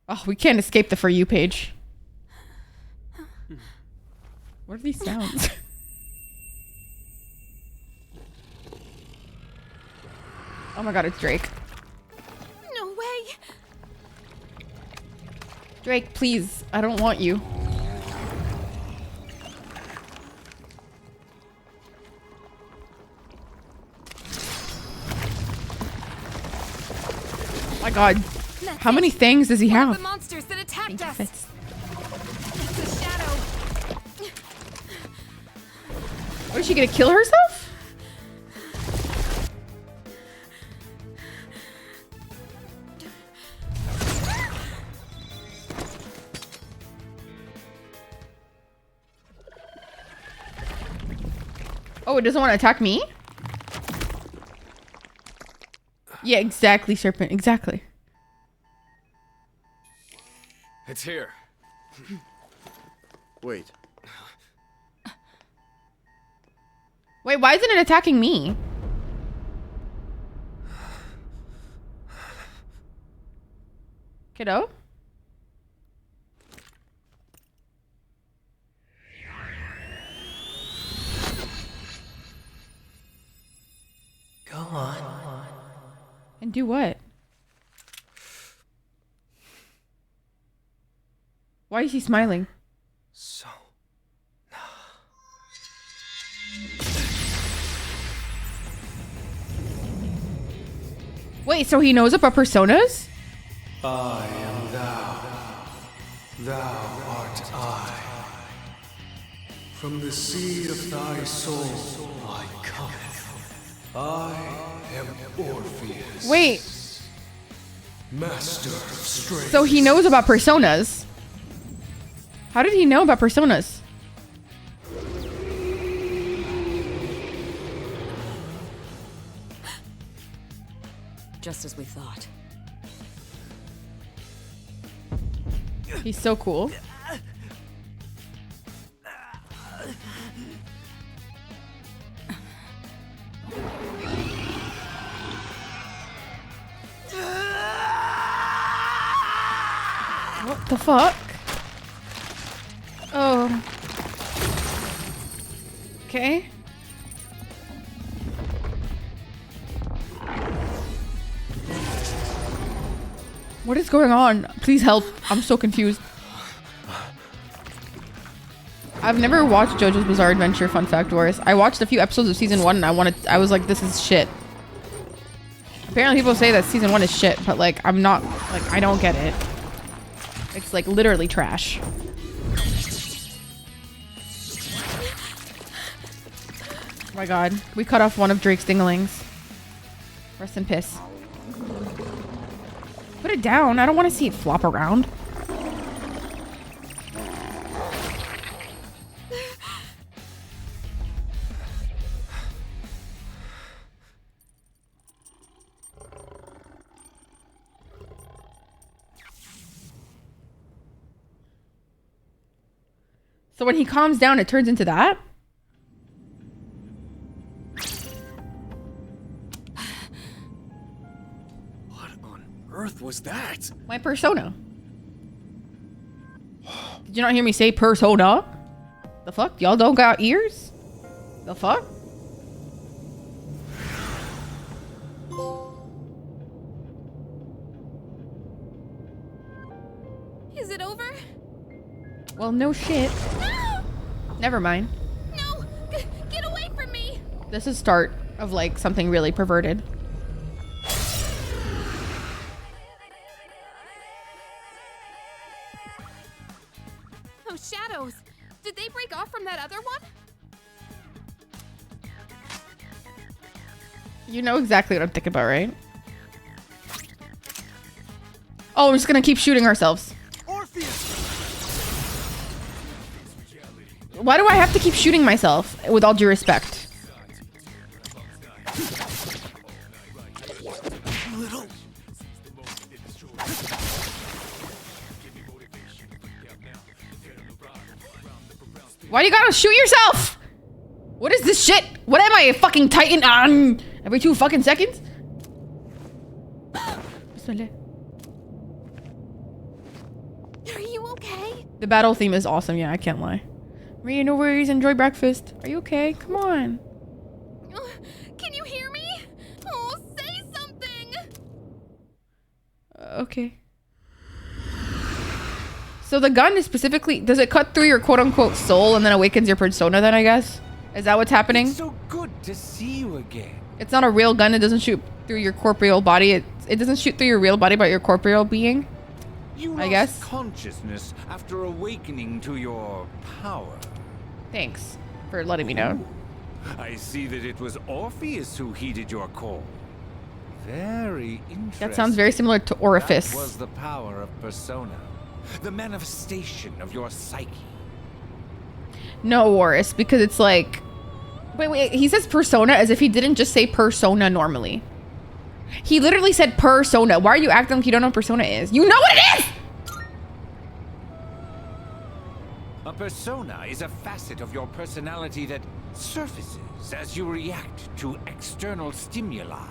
Oh, we can't escape the For You page. What are these sounds? Oh my god, it's Drake.
No way.
Drake, please. I don't want you. My god. How many things does he
One of
have?
the monsters that attacked us. It's a shadow.
What, is she gonna kill herself? Oh, it doesn't want to attack me? Yeah, exactly, Serpent. Exactly.
It's here.
Wait.
Wait, why isn't it attacking me? Kiddo?
Go on.
And do what? Why is he smiling?
So.
Wait, so he knows about personas?
I am thou. Thou art I. From the seed of thy soul I cometh. I am Orpheus.
Wait.
Master of strength.
So he knows about personas. How did he know about personas?
Just as we thought.
He's so cool. What the fuck? Oh. Okay. What is going on? Please help. I'm so confused. I've never watched JoJo's Bizarre Adventure. Fun fact, Doris. I watched a few episodes of season 1 and I was like, this is shit. Apparently people say that season 1 is shit, but like, I'm not, like, I don't get it. It's like literally trash. Oh my god. We cut off one of Drake's dinglings. Rest in piss. Put it down. I don't want to see it flop around. So when he calms down, it turns into that?
What on earth was that?
My persona. Did you not hear me say persona? The fuck? Y'all don't got ears? The fuck?
Is it over?
Well, no shit. Never mind.
No! Get away from me!
This is start of like something really perverted.
Those shadows! Did they break off from that other one?
You know exactly what I'm thinking about, right? Oh, we're just gonna keep shooting ourselves. Why do I have to keep shooting myself? With all due respect. Why do you gotta shoot yourself? What is this shit? What am I, a fucking Titan on every 2 fucking seconds?
Are you okay?
The battle theme is awesome, yeah, I can't lie. Maria, no worries, enjoy breakfast. Are you okay? Come on.
Can you hear me? Oh, say something!
Okay. So the gun is specifically, does it cut through your quote-unquote soul and then awakens your persona then, I guess? Is that what's happening?
It's so good to see you again.
It's not a real gun, it doesn't shoot through your corporeal body. It doesn't shoot through your real body, but your corporeal being?
You
I guess.
lost consciousness after awakening to your power.
Thanks for letting me know.
I see that it was Orpheus who heeded your call. Very interesting.
That sounds very similar to Orifice.
That was the power of persona, the manifestation of your psyche.
No, Warris, because it's like... Wait, he says persona as if he didn't just say persona normally. He literally said persona. Why are you acting like you don't know what persona is? You know what it is!
A persona is a facet of your personality that surfaces as you react to external stimuli.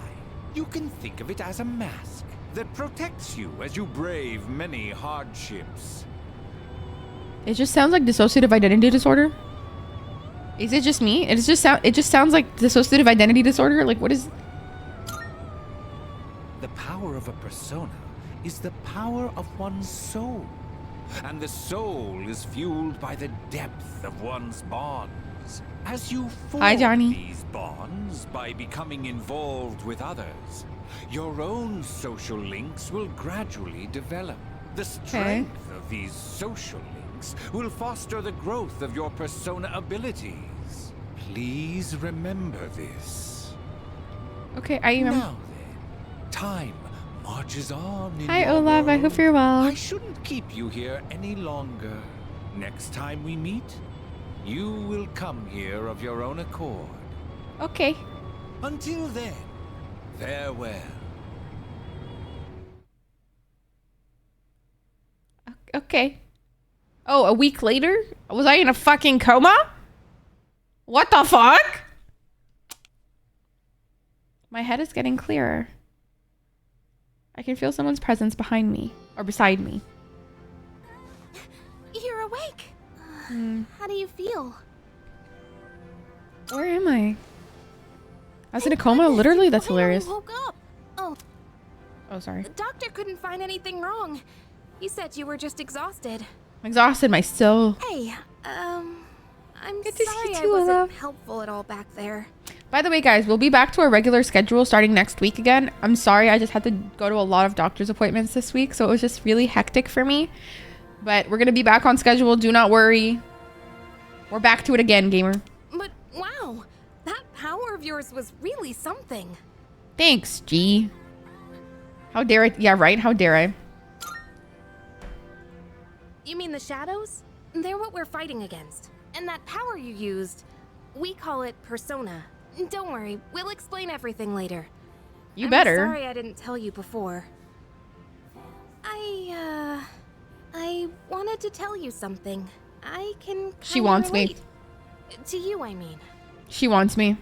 You can think of it as a mask that protects you as you brave many hardships.
It just sounds like dissociative identity disorder. Is it just me? It just sounds like dissociative identity disorder. Like, what is?
The power of a persona is the power of one's soul. and the soul is fueled by the depth of one's bonds. As you form
Hi, Johnny.
these bonds by becoming involved with others, your own social links will gradually develop. The strength of these social links will foster the growth of your persona abilities. Please remember this.
Okay, I am.
Now then, time marches on in
Hi,
your
Olaf. I
world.
hope you're well.
I shouldn't keep you here any longer. Next time we meet, you will come here of your own accord.
Okay.
Until then, farewell.
Okay. Oh, a week later? Was I in a fucking coma? What the fuck? My head is getting clearer. I can feel someone's presence behind me or beside me.
You're awake. How do you feel?
Where am I? I was in a coma? Literally? That's hilarious.
Woke up. Oh,
Oh, sorry.
the doctor couldn't find anything wrong. He said you were just exhausted.
I'm exhausted. My still.
Hey, I'm
Good to see
sorry
you
I
too,
wasn't
Olaf.
helpful at all back there.
By the way, guys, we'll be back to our regular schedule starting next week again. I'm sorry, I just had to go to a lot of doctor's appointments this week, so it was just really hectic for me. But we're going to be back on schedule. Do not worry. We're back to it again, gamer.
But wow, that power of yours was really something.
Thanks, G. How dare I? Yeah, right? How dare I?
You mean the shadows? They're what we're fighting against. And that power you used, we call it persona. Don't worry, we'll explain everything later.
You
I'm
better.
Sorry I didn't tell you before. I wanted to tell you something. I can
She
kinda
wants me.
relate. To you, I mean.
She wants me.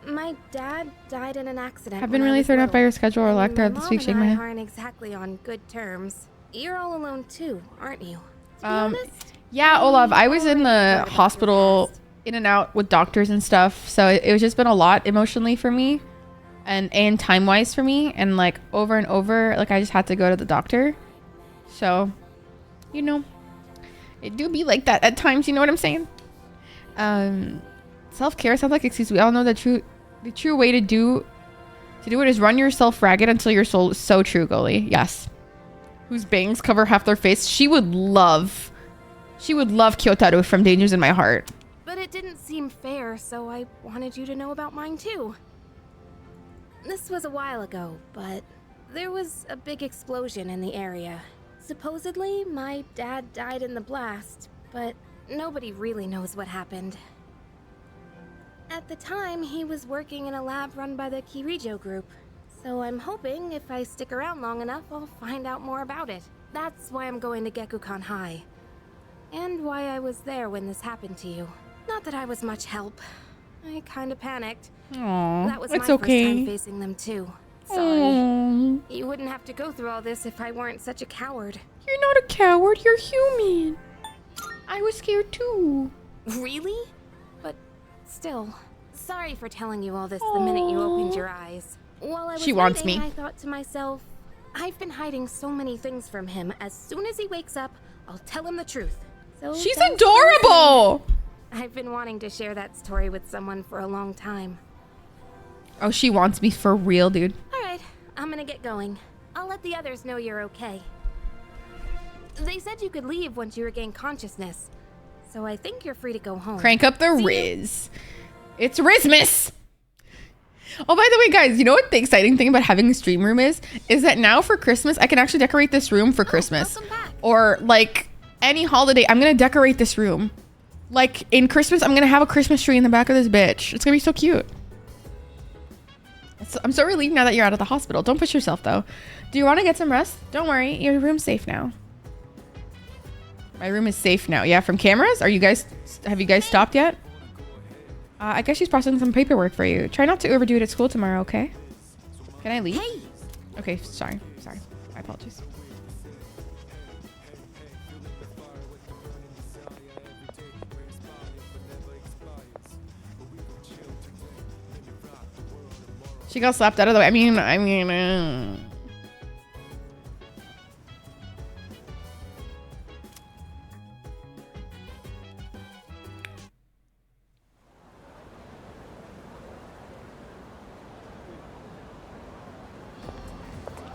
My dad died in an accident.
I've been
when I
really
was
thrown off by
little,
your schedule or lack
and
thereof
my
this week.
mom
Shake
and
my
I
head.
aren't exactly on good terms. You're all alone too, aren't you?
Yeah, Olaf, I was in the hospital in and out with doctors and stuff, so it was just been a lot emotionally for me and time-wise for me, and like over and over, like I just had to go to the doctor. So, you know, it do be like that at times, you know what I'm saying? Self-care sounds like excuse. We all know that the true way to do it is run yourself ragged until your soul is so true, Goalie. Yes. Whose bangs cover half their face. She would love Kyotaru from Dangers in My Heart.
But it didn't seem fair, so I wanted you to know about mine too. This was a while ago, but there was a big explosion in the area. Supposedly, my dad died in the blast, but nobody really knows what happened. At the time, he was working in a lab run by the Kirijo group, so I'm hoping if I stick around long enough, I'll find out more about it. That's why I'm going to Gekukan High. And why I was there when this happened to you. Not that I was much help. I kinda panicked.
Aww,
That was
it's
my
okay.
first time facing them too. Sorry.
Aww.
You wouldn't have to go through all this if I weren't such a coward.
You're not a coward, you're human. I was scared too.
Really? But still, sorry for telling you all this the minute you opened your eyes. While I was
She wants
waiting,
me.
I thought to myself, I've been hiding so many things from him. As soon as he wakes up, I'll tell him the truth. So
She's
thanks for
adorable.
listening. I've been wanting to share that story with someone for a long time.
Oh, she wants me for real, dude.
Alright, I'm gonna get going. I'll let the others know you're okay. They said you could leave once you regain consciousness, so I think you're free to go home.
Crank up the Riz. It's Rizmas. Oh, by the way, guys, you know what the exciting thing about having a stream room is that now for Christmas, I can actually decorate this room for Christmas. Or like any holiday, I'm going to decorate this room. Like in Christmas, I'm going to have a Christmas tree in the back of this bitch. It's going to be so cute. I'm so relieved now that you're out of the hospital. Don't push yourself though. Do you want to get some rest? Don't worry, your room's safe now. My room is safe now. Yeah, from cameras? Have you guys stopped yet? I guess she's processing some paperwork for you. Try not to overdo it at school tomorrow, okay? Can I leave?
Hey!
Okay, sorry. My apologies. She got slapped out of the way. I mean.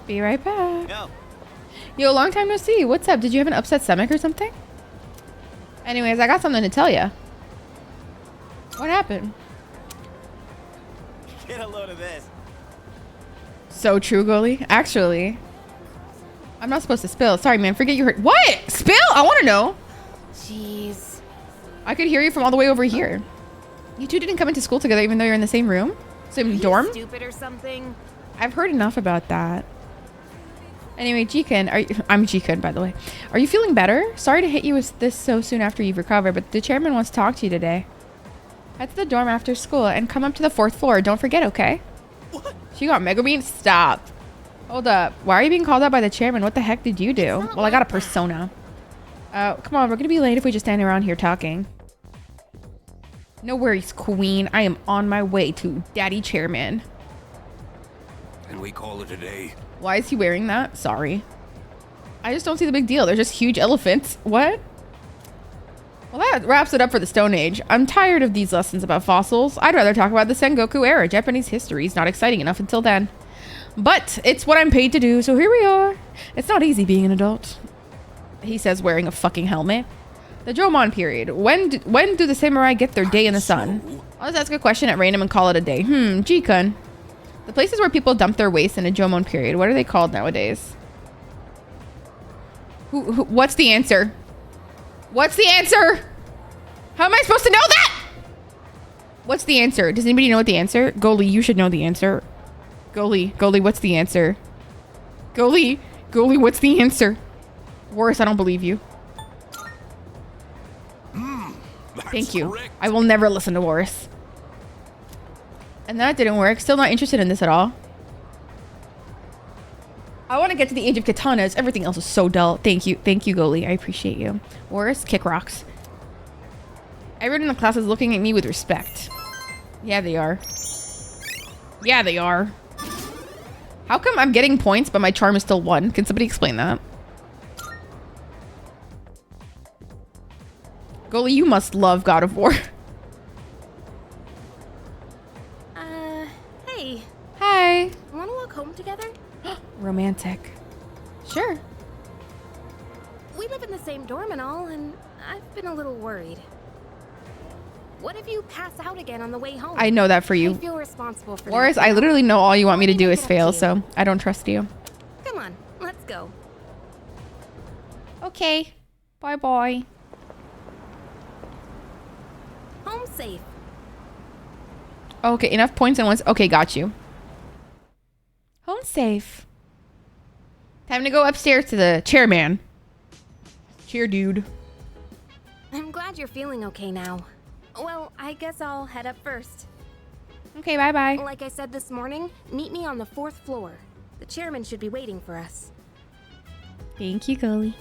Be right back. Yo, long time no see. What's up? Did you have an upset stomach or something? Anyways, I got something to tell you. What happened?
Get a load of this.
So true, goalie. Actually, I'm not supposed to spill. Sorry, man. Forget you heard. What? Spill? I want to know.
Jeez.
I could hear you from all the way over here. You two didn't come into school together even though you're in the same room? Same dorm?
Stupid or something?
I've heard enough about that. Anyway, Jikan, I'm Jikan, by the way. Are you feeling better? Sorry to hit you with this so soon after you've recovered, but the chairman wants to talk to you today. Head to the dorm after school and come up to the 4th floor. Don't forget, okay? What? She got Mega Bean? Stop. Hold up. Why are you being called out by the chairman? What the heck did you do? Well, I got a persona. Come on, we're gonna be late if we just stand around here talking. No worries, queen. I am on my way to Daddy Chairman.
And we call it a day.
Why is he wearing that? Sorry. I just don't see the big deal. They're just huge elephants. What? Well, that wraps it up for the Stone Age. I'm tired of these lessons about fossils. I'd rather talk about the Sengoku era. Japanese history is not exciting enough until then. But it's what I'm paid to do, so here we are. It's not easy being an adult. He says, wearing a fucking helmet. The Jomon period. When do the samurai get their day in the sun? I'll just ask a question at random and call it a day. Jikun. The places where people dump their waste in a Jomon period. What are they called nowadays? What's the answer? What's the answer? How am I supposed to know that? What's the answer? Does anybody know what the answer? Goalie, you should know the answer. Goalie, what's the answer? Goalie, what's the answer? Worse, I don't believe you. Thank you. Correct. I will never listen to Warris. And that didn't work. Still not interested in this at all. I want to get to the age of katanas. Everything else is so dull. Thank you, goalie. I appreciate you. Warris, kick rocks. Everyone in the class is looking at me with respect. Yeah, they are. Yeah, they are. How come I'm getting points, but my charm is still 1? Can somebody explain that? Goalie, you must love God of War.
Hey.
Hi.
Wanna walk home together?
Romantic. Sure.
We live in the same dorm and all, and I've been a little worried. What if you pass out again on the way home?
I know that for you.
I feel responsible for
Warris,
that.
I literally know all you want me to do is fail, so I don't trust you.
Come on, let's go.
Okay. Bye-bye.
Home safe.
Okay, enough points and once. Okay, got you. Home safe. Time to go upstairs to the chairman. Cheer, dude.
I'm glad you're feeling okay now. Well, I guess I'll head up first.
Okay, bye-bye.
Like I said this morning, meet me on the 4th floor. The chairman should be waiting for us.
Thank you, Gully.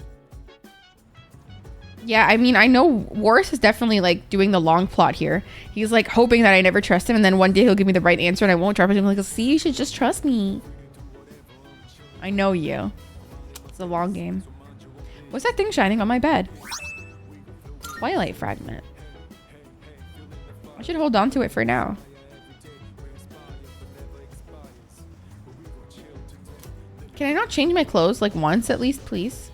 Yeah, I mean, I know Warris is definitely like doing the long plot here. He's like hoping that I never trust him, and then one day he'll give me the right answer and I won't trust him. I'm like, see, you should just trust me. I know you. It's a long game. What's that thing shining on my bed? Twilight fragment. I should hold on to it for now. Can I not change my clothes like once at least, please?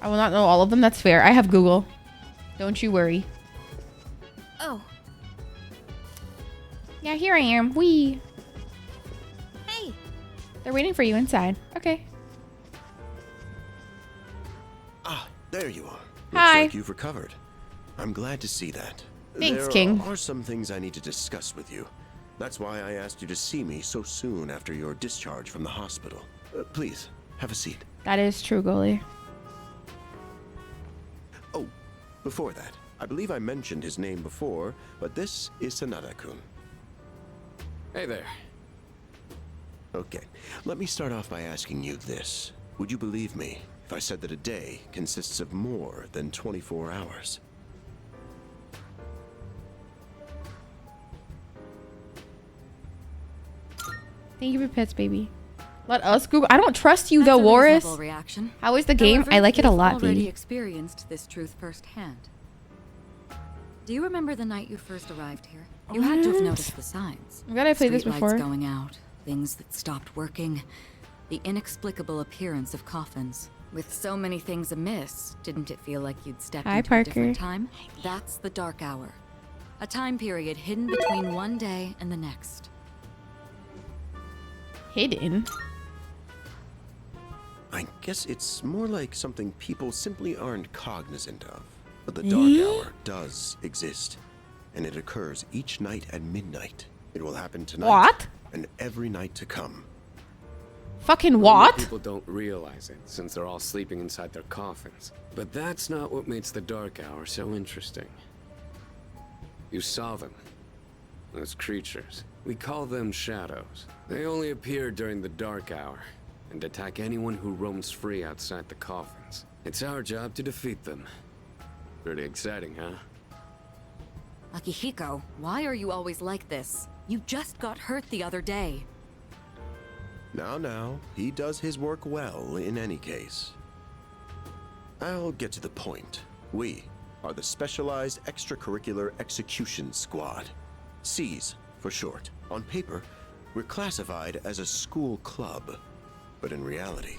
I will not know all of them. That's fair. I have Google. Don't you worry.
Oh.
Yeah, here I am. Wee.
Hey.
They're waiting for you inside. Okay.
Ah, there you are.
Hi.
Looks like you've recovered. I'm glad to see that.
Thanks, King.
There are some things I need to discuss with you. That's why I asked you to see me so soon after your discharge from the hospital. Please, have a seat.
That is true, Goalie.
Oh, before that, I believe I mentioned his name before, but this is Sanada-kun.
Hey there.
Okay, let me start off by asking you this. Would you believe me if I said that a day consists of more than 24 hours.
Thank you for pets, baby. Let us Google. I don't trust you though,
That's a
Warris.
reasonable reaction.
How is the game?
However,
I like it a
you've
lot,
already
baby.
experienced this truth firsthand. Do you remember the night you first arrived here? You had to have noticed the signs.
I'm glad I played this
Streetlights
before.
going out, things that stopped working, the inexplicable appearance of coffins. With so many things amiss, didn't it feel like you'd stepped
Hi,
into
Parker.
a different time? That's the Dark Hour. A time period hidden between one day and the next.
Hidden?
I guess it's more like something people simply aren't cognizant of. But the Dark Hour does exist, and it occurs each night at midnight. It will happen tonight.
What?
And every night to come.
Fucking what?
People don't realize it since they're all sleeping inside their coffins. But that's not what makes the Dark Hour so interesting. You saw them. Those creatures. We call them shadows. They only appear during the Dark Hour and attack anyone who roams free outside the coffins. It's our job to defeat them. Pretty exciting, huh?
Akihiko, why are you always like this? You just got hurt the other day.
Now, he does his work well in any case. I'll get to the point. We are the Specialized Extracurricular Execution Squad. SEAS for short. On paper, we're classified as a school club. But in reality,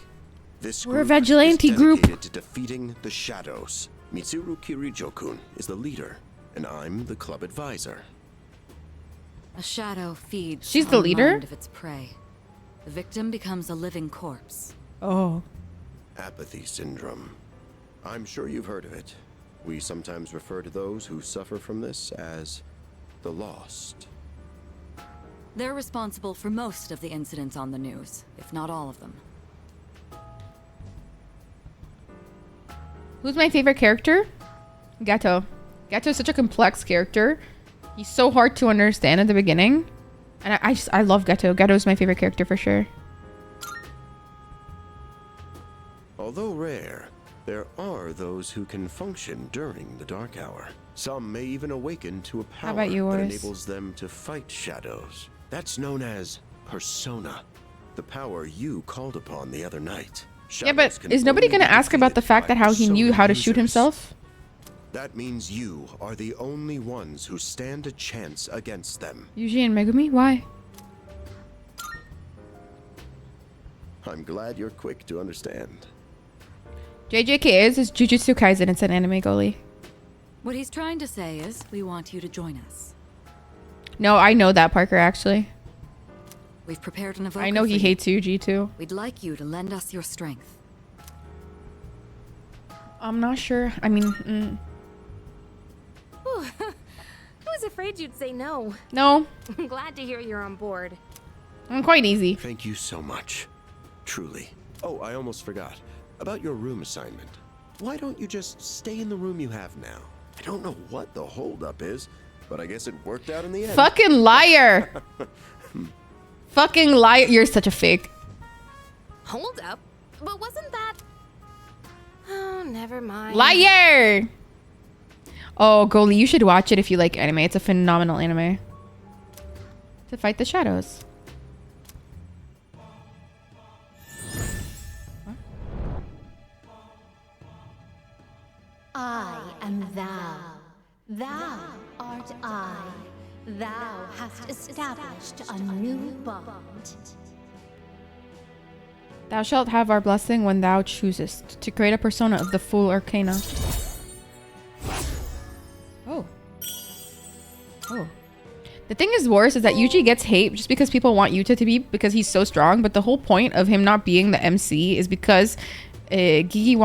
this
We're a
group
vigilante
is
group.
dedicated to defeating the shadows. Mitsuru Kirijo-kun is the leader, and I'm the club advisor.
A shadow feeds
She's
on
the leader?
mind of its prey. The victim becomes a living corpse.
Oh.
Apathy syndrome. I'm sure you've heard of it. We sometimes refer to those who suffer from this as the lost.
They're responsible for most of the incidents on the news, if not all of them.
Who's my favorite character? Gato. Gato is such a complex character. He's so hard to understand at the beginning. And I love Gato. Gato is my favorite character for sure.
Although rare, there are those who can function during the Dark Hour. Some may even awaken to a power
about
that
yours?
enables them to fight shadows. That's known as persona, the power you called upon the other night.
Yeah, but
Shadows can
is nobody
only
gonna
be
ask about the
defeated
fact
by
that how he knew
persona
how to shoot
users.
himself?
That means you are the only ones who stand a chance against them.
Yuji and Megumi? Why?
I'm glad you're quick to understand.
JJK is Jujutsu Kaisen. It's an anime goalie.
What he's trying to say is, we want you to join us.
No, I know that, Parker, actually.
We've prepared an evoker
I know he
for you.
hates Yuji, too.
We'd like you to lend us your strength.
I'm not sure. I mean,
Whew. I was afraid you'd say no.
no.
I'm glad to hear you're on board.
I'm quite easy.
Thank you so much. Truly. Oh, I almost forgot. About your room assignment. Why don't you just stay in the room you have now? I don't know what the holdup is, but I guess it worked out in the end.
Fucking liar. Fucking liar. You're such a fake.
Hold up. But wasn't that... Oh, never mind.
Liar. Oh, goalie, you should watch it if you like anime. It's a phenomenal anime. To fight the shadows.
I am thou. Thou art I. Thou hast established a new bond.
Thou shalt have our blessing when thou choosest to create a persona of the full arcana. Oh. Oh. The thing is worse is that Yuji gets hate just because people want Yuta to be because he's so strong, but the whole point of him not being the MC is because Gege,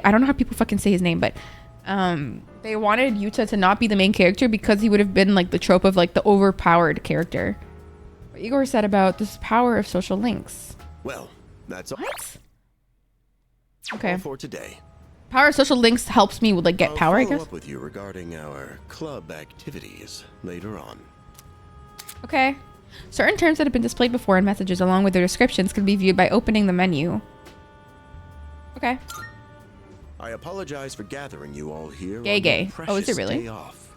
I don't know how people fucking say his name, but they wanted Yuta to not be the main character because he would have been like the trope of like the overpowered character. What Igor said about this power of social links.
Well, that's all.
Okay.
All for today.
Power of social links helps me with like get power, I
I'll follow
guess.
up with you regarding our club activities later on.
Okay. Certain terms that have been displayed before in messages along with their descriptions can be viewed by opening the menu. Okay.
I apologize for gathering you all here.
Gay
on
gay.
your
Oh, is it
precious
really?
day off.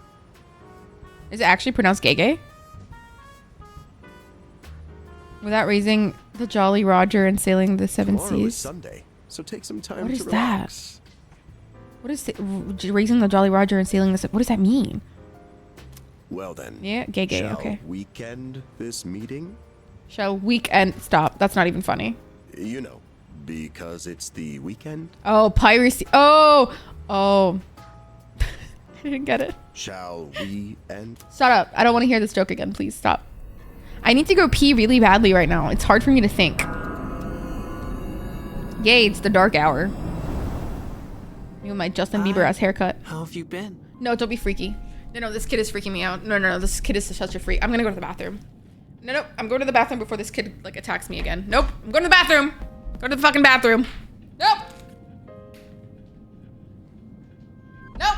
Is it actually pronounced gay gay? Without raising the Jolly Roger and sailing the seven
Tomorrow is
seas.
Sunday, so take some time
What
to
is
relax.
that? What is raising the Jolly Roger and sailing the? What does that mean?
Well then.
Yeah, gay gay.
Shall
Okay.
weekend this meeting?
Shall weekend stop? That's not even funny.
You know, because it's the weekend.
Oh, piracy. Oh, oh. I didn't get it.
Shall we end?
Shut up. I don't want to hear this joke again. Please stop. I need to go pee really badly right now. It's hard for me to think. Yay, it's the dark hour. Me with my Justin Bieber ass haircut.
How have you been?
No, don't be freaky. No, this kid is freaking me out. No, this kid is such a freak. I'm gonna go to the bathroom. No, I'm going to the bathroom before this kid like attacks me again. Nope, I'm going to the bathroom. Go to the fucking bathroom. Nope. Nope.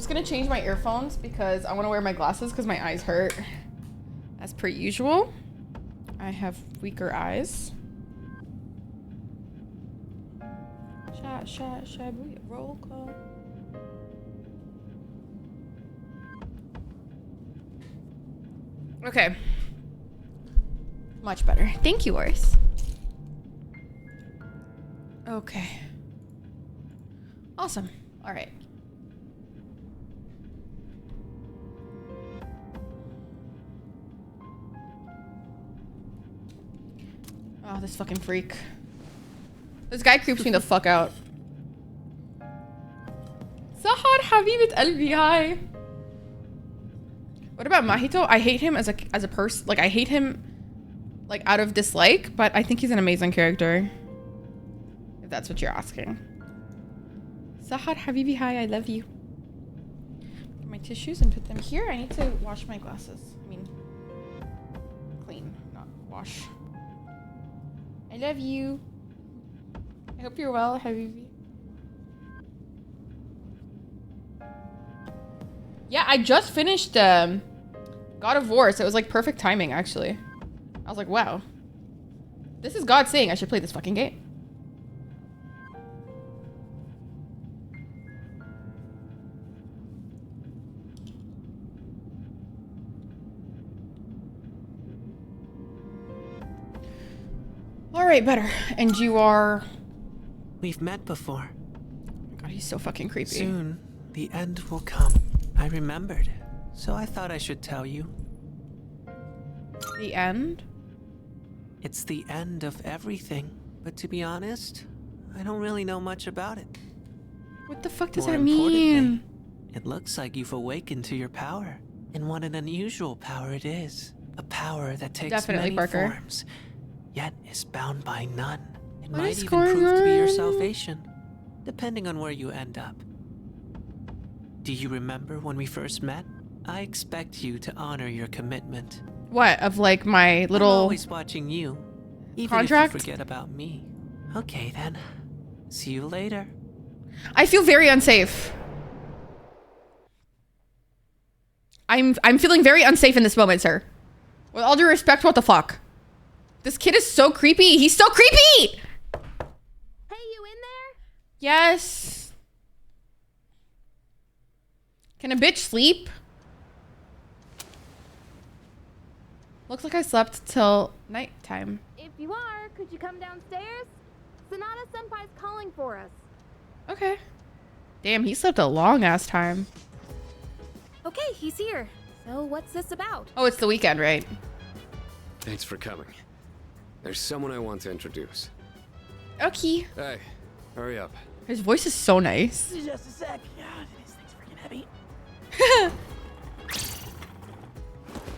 just gonna change my earphones because I want to wear my glasses because my eyes hurt. As per usual, I have weaker eyes. Roll call. Okay. Much better. Thank you, Oris. Okay. Awesome. All right. Oh, this fucking freak. This guy creeps me the fuck out. Sahar Habibit Albi, hi. What about Mahito? I hate him as a person. Like, I hate him, like, out of dislike, but I think he's an amazing character. If that's what you're asking. Sahar Habibi, hi, I love you. Get my tissues and put them here. I need to wash my glasses. I mean, clean, not wash. I love you. I hope you're well, Habibi. Yeah, I just finished God of War, so it was like perfect timing, actually. I was like, wow. This is God saying I should play this fucking game. All right, better. And you are...
We've met before.
Oh my God, he's so fucking creepy.
Soon, the end will come. I remembered, so I thought I should tell you.
The end?
It's the end of everything, but to be honest, I don't really know much about it.
What the fuck does
More
that mean?
importantly, it looks like you've awakened to your power. And what an unusual power it is. A power that takes
Definitely,
many
Parker.
forms, yet is bound by none. It
What
might
is
even
going
prove to be your
on?
salvation, depending on where you end up. Do you remember when we first met? I expect you to honor your commitment.
What, of like my
I'm
little
always watching you, even
contract?
if you forget about me. Okay then. See you later.
I feel very unsafe. I'm feeling very unsafe in this moment, sir. With all due respect, what the fuck? This kid is so creepy. He's so creepy!
Hey, you in there?
Yes. Can a bitch sleep? Looks like I slept till nighttime.
If you are, could you come downstairs? Sonata Senpai's calling for us.
Okay. Damn, he slept a long ass time.
Okay, he's here. So what's this about?
Oh, it's the weekend, right?
Thanks for coming. There's someone I want to introduce.
Okay.
Hey, hurry up.
His voice is so nice.
Just a sec. God, this thing's freaking heavy.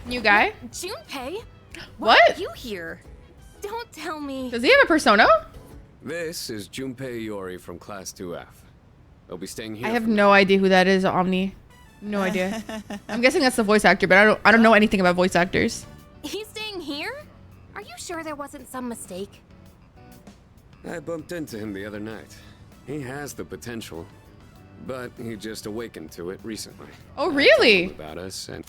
New guy?
Junpei?
What?
Are you here? Don't tell me.
Does he have a persona?
This is Junpei Iori from Class 2F. They'll be staying here.
I have no idea who that is, Omni. No idea. I'm guessing that's the voice actor, but I don't know anything about voice actors.
He's staying here? Are you sure there wasn't some mistake?
I bumped into him the other night. He has the potential, but he just awakened to it recently.
Oh, really?
I told him about us and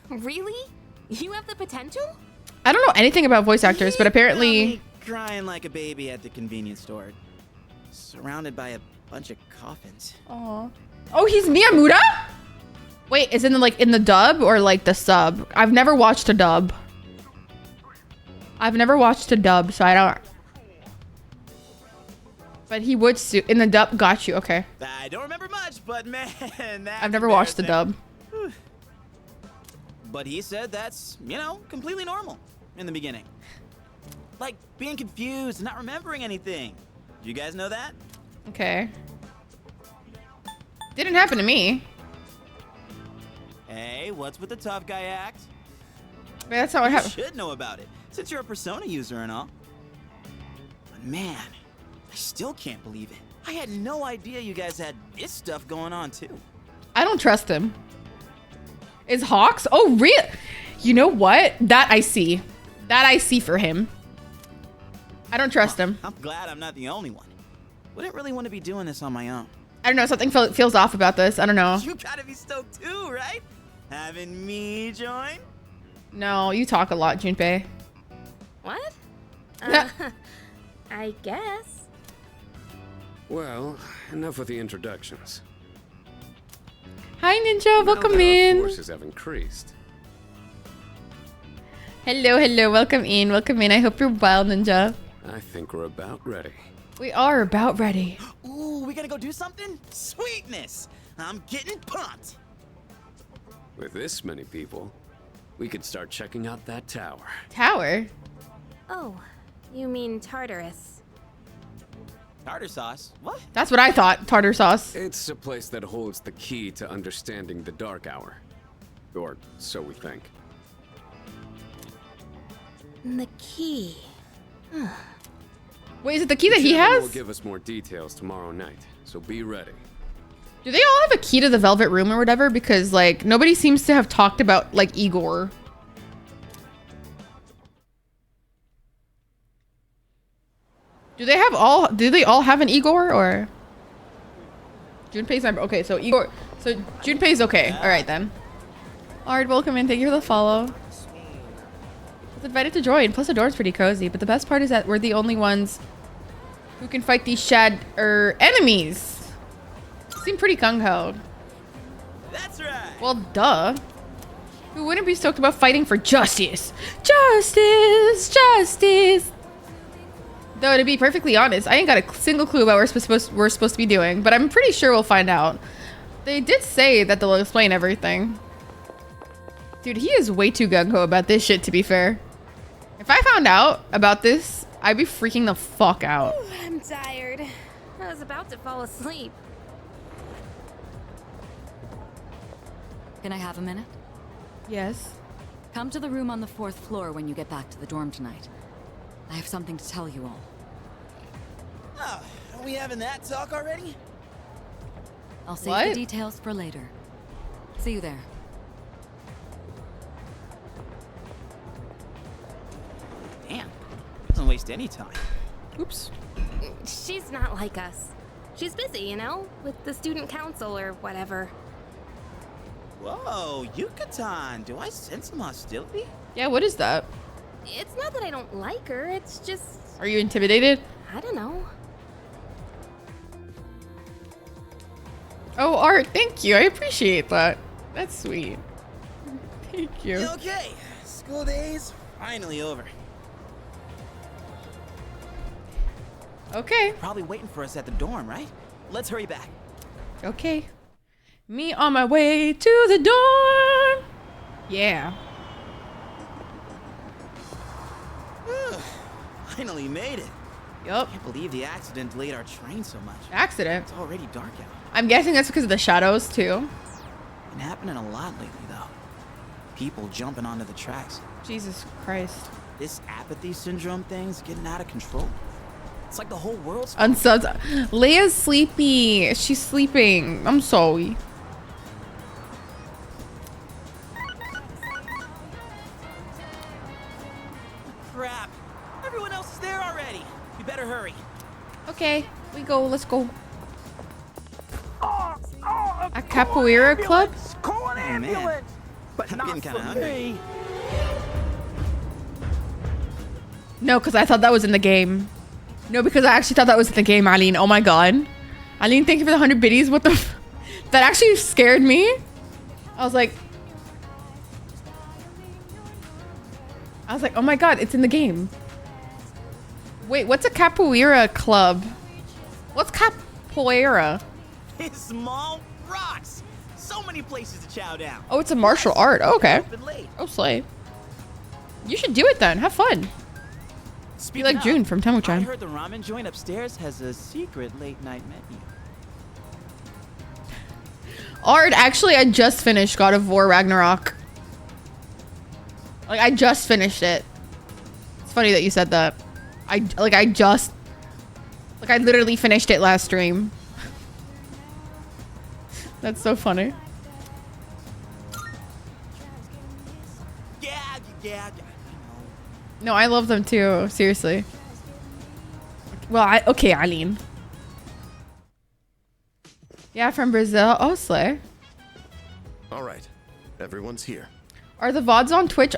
Really? You have the potential?
I don't know anything about voice actors, but apparently...
Crying like a baby at the convenience store. Surrounded by a bunch of coffins.
Aw. Oh, he's Miyamura? Wait, is it in the dub or like the sub? I've never watched a dub. I've never watched a dub, so I don't... But he would in the dub. Got you. Okay.
I don't remember much, but man, that's
I've never watched the dub.
Whew. But he said that's, you know, completely normal in the beginning. Like being confused and not remembering anything. Do you guys know that?
Okay. Didn't happen to me.
Hey, what's with the tough guy act?
But that's not what
You
happened.
should know about it, since you're a Persona user and all. But man, I still can't believe it. I had no idea you guys had this stuff going on too.
I don't trust him. Is Hawks? Oh, real? You know what? That I see. That I see for him. I don't trust him.
I'm glad I'm not the only one. Wouldn't really want to be doing this on my own.
I don't know. Something feels off about this. I don't know.
You gotta be stoked too, right? Having me join?
No, you talk a lot, Junpei.
What? I guess.
Well, enough with the introductions.
Hi, Ninja. Welcome
Now that our
in.
forces have increased.
Hello, hello. Welcome in. Welcome in. I hope you're well, Ninja.
I think we're about ready.
We are about ready.
Ooh, we gotta go do something? Sweetness! I'm getting pumped.
With this many people, we could start checking out that tower.
Tower?
Oh, you mean Tartarus.
Tartar sauce? What?
That's what I thought. Tartar sauce.
It's a place that holds the key to understanding the Dark Hour. Or so we think.
The key.
Wait, is it the key that he
Chairman
has?
will give us more details tomorrow night, so be ready.
Do they all have a key to the Velvet Room or whatever? Because, like, nobody seems to have talked about, like, Igor. Do they all have an Igor, or? Junpei's member. Okay, so Igor. So Junpei's okay. Alright then. Alright, welcome in. Thank you for the follow. I was invited to join. Plus the door's pretty cozy. But the best part is that we're the only ones who can fight these enemies. Seem pretty gung-ho.
That's right.
Well, duh. Who wouldn't be stoked about fighting for justice? Justice! Justice! Though, to be perfectly honest, I ain't got a single clue about what we're supposed to be doing, but I'm pretty sure we'll find out. They did say that they'll explain everything. Dude, he is way too gung-ho about this shit, to be fair. If I found out about this, I'd be freaking the fuck out.
Ooh, I'm tired. I was about to fall asleep.
Can I have a minute?
Yes.
Come to the room on the 4th floor when you get back to the dorm tonight. I have something to tell you all.
Oh, are we having that talk already?
I'll save the details for later. See you there.
Damn. Doesn't waste any time.
Oops.
She's not like us. She's busy, you know, with the student council or whatever.
Whoa, Yucatan. Do I sense some hostility?
Yeah, what is that?
It's not that I don't like her, it's just...
Are you intimidated?
I don't know.
Oh, Art, thank you. I appreciate that. That's sweet. Thank you.
Okay, school day's finally over.
Okay.
Probably waiting for us at the dorm, right? Let's hurry back.
Okay. Me on my way to the dorm. Yeah.
Finally made it.
Yup.
Can't believe the accident delayed our train so much.
Accident?
It's already dark out.
I'm guessing that's because of the shadows, too.
Been happening a lot lately, though. People jumping onto the tracks.
Jesus Christ.
This apathy syndrome thing's getting out of control. It's like the whole world's...
Unsubbed. Leia's sleepy. She's sleeping. I'm sorry.
Crap. Everyone else is there already. We better hurry.
Okay, we go. Let's go. A capoeira club?
Call an ambulance. But I'm getting kind of hungry.
No, because I thought that was in the game. No, because I actually thought that was in the game, Aline. Oh my god. Aline, thank you for the 100 biddies. What the that actually scared me. I was like, oh my god, it's in the game. Wait, what's a capoeira club? What's capoeira?
Small rocks. So many places to chow down.
Oh, it's a martial art. Oh, okay.
Open late.
Oh, slay. You should do it then. Have fun. Be like June from
I
Temu-chan.
heard the ramen joint upstairs has a secret late night menu.
Art, actually, I just finished God of War Ragnarok. Like, I just finished it. It's funny that you said that. I literally finished it last stream. That's so funny.
Yeah.
No, I love them too. Seriously. Well, okay, Aline. Yeah, from Brazil. Oh, slay.
All right, everyone's here.
Are the VODs on Twitch?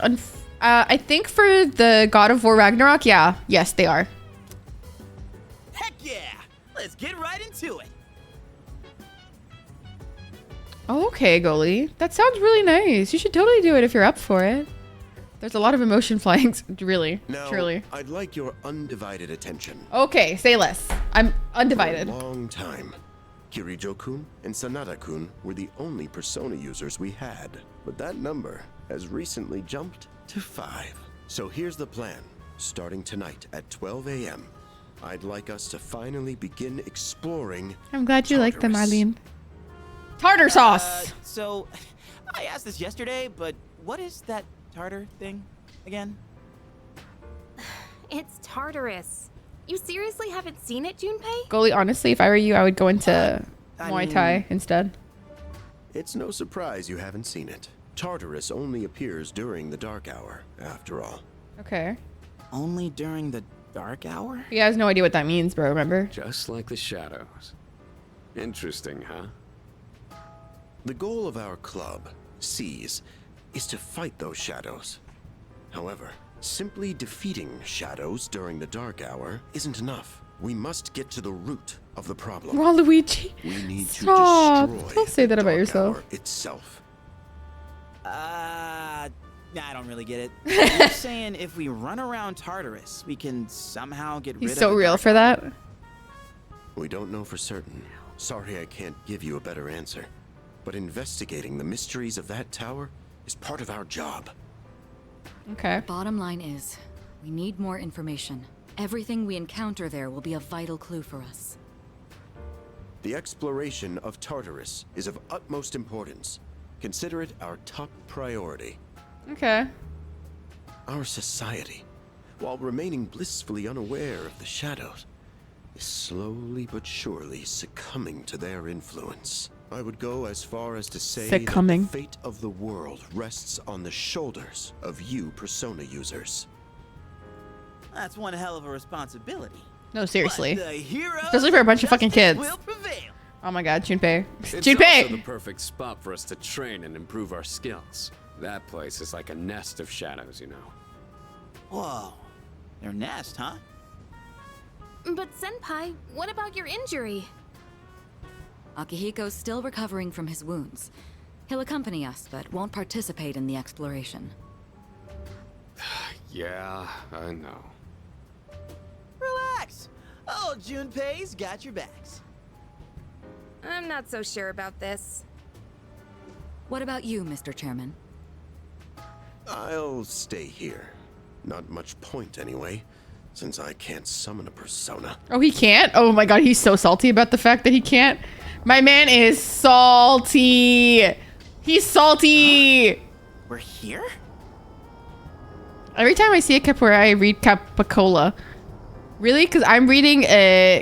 I think for the God of War Ragnarok, yeah. Yes, they are.
Heck yeah! Let's get right into it.
Oh, okay, goalie. That sounds really nice. You should totally do it if you're up for it. There's a lot of emotion flying, really,
Now,
truly.
I'd like your undivided attention.
Okay, say less. I'm undivided.
For a long time, Kirijo-kun and Sanada-kun were the only Persona users we had. But that number has recently jumped to 5. So here's the plan. Starting tonight at 12 a.m., I'd like us to finally begin exploring
I'm glad you like them,
Tartarus.
Eileen. Tartar sauce!
So, I asked this yesterday, but what is that tartar thing again?
It's Tartarus. You seriously haven't seen it, Junpei?
Goalie, honestly, if I were you, I would go into
I
Muay
mean-
Thai instead.
It's no surprise you haven't seen it. Tartarus only appears during the dark hour, after all.
Okay.
Only during the dark hour?
He has no idea what that means, bro, remember?
Just like the shadows. Interesting, huh?
The goal of our club, Seize, is to fight those shadows. However, simply defeating shadows during the dark hour isn't enough. We must get to the root of the problem.
Waluigi.
We need
Stop.
to destroy
Don't say that about
the dark
yourself.
hour itself.
Nah, I don't really get it. You're saying if we run around Tartarus, we can somehow get rid
He's
of
so
the
real
dark
for that.
We don't know for certain. Sorry I can't give you a better answer. But investigating the mysteries of that tower is part of our job.
Okay.
Bottom line is, we need more information. Everything we encounter there will be a vital clue for us.
The exploration of Tartarus is of utmost importance. Consider it our top priority.
Okay.
Our society, while remaining blissfully unaware of the shadows, is slowly but surely succumbing to their influence. I would go as far as to say
Succumbing.
that the fate of the world rests on the shoulders of you Persona users.
That's one hell of a responsibility.
No, seriously.
But the heroes
Especially for a bunch of fucking kids.
will prevail.
Oh my god, Junpei.
It's also
Junpei!
the perfect spot for us to train and improve our skills. That place is like a nest of shadows, you know.
Whoa. Their nest, huh?
But Senpai, what about your injury?
Akihiko's still recovering from his wounds. He'll accompany us, but won't participate in the exploration.
Yeah, I know.
Relax. Oh, Junpei's got your backs.
I'm not so sure about this.
What about you, Mr. Chairman?
I'll stay here. Not much point anyway, since I can't summon a persona.
Oh, he can't? Oh my god, he's so salty about the fact that he can't. My man is salty. He's salty.
We're here?
Every time I see a capoeira, I read Capicola. Really? Because I'm reading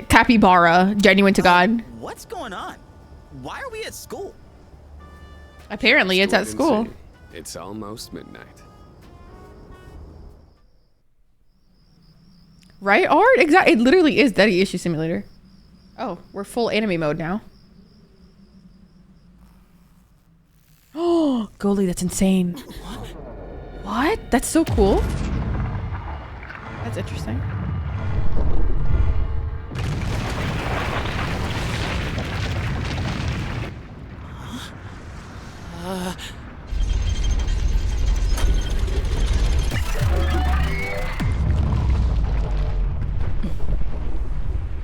Capybara, Genuine to God.
What's going on? Why are we at school?
Apparently, it's
Just
at
wait
school.
and see. It's almost midnight.
Right, Art? Exactly. It literally is Daddy Issue Simulator. Oh, we're full anime mode now. Oh, Goalie, that's insane. What? That's so cool. That's interesting.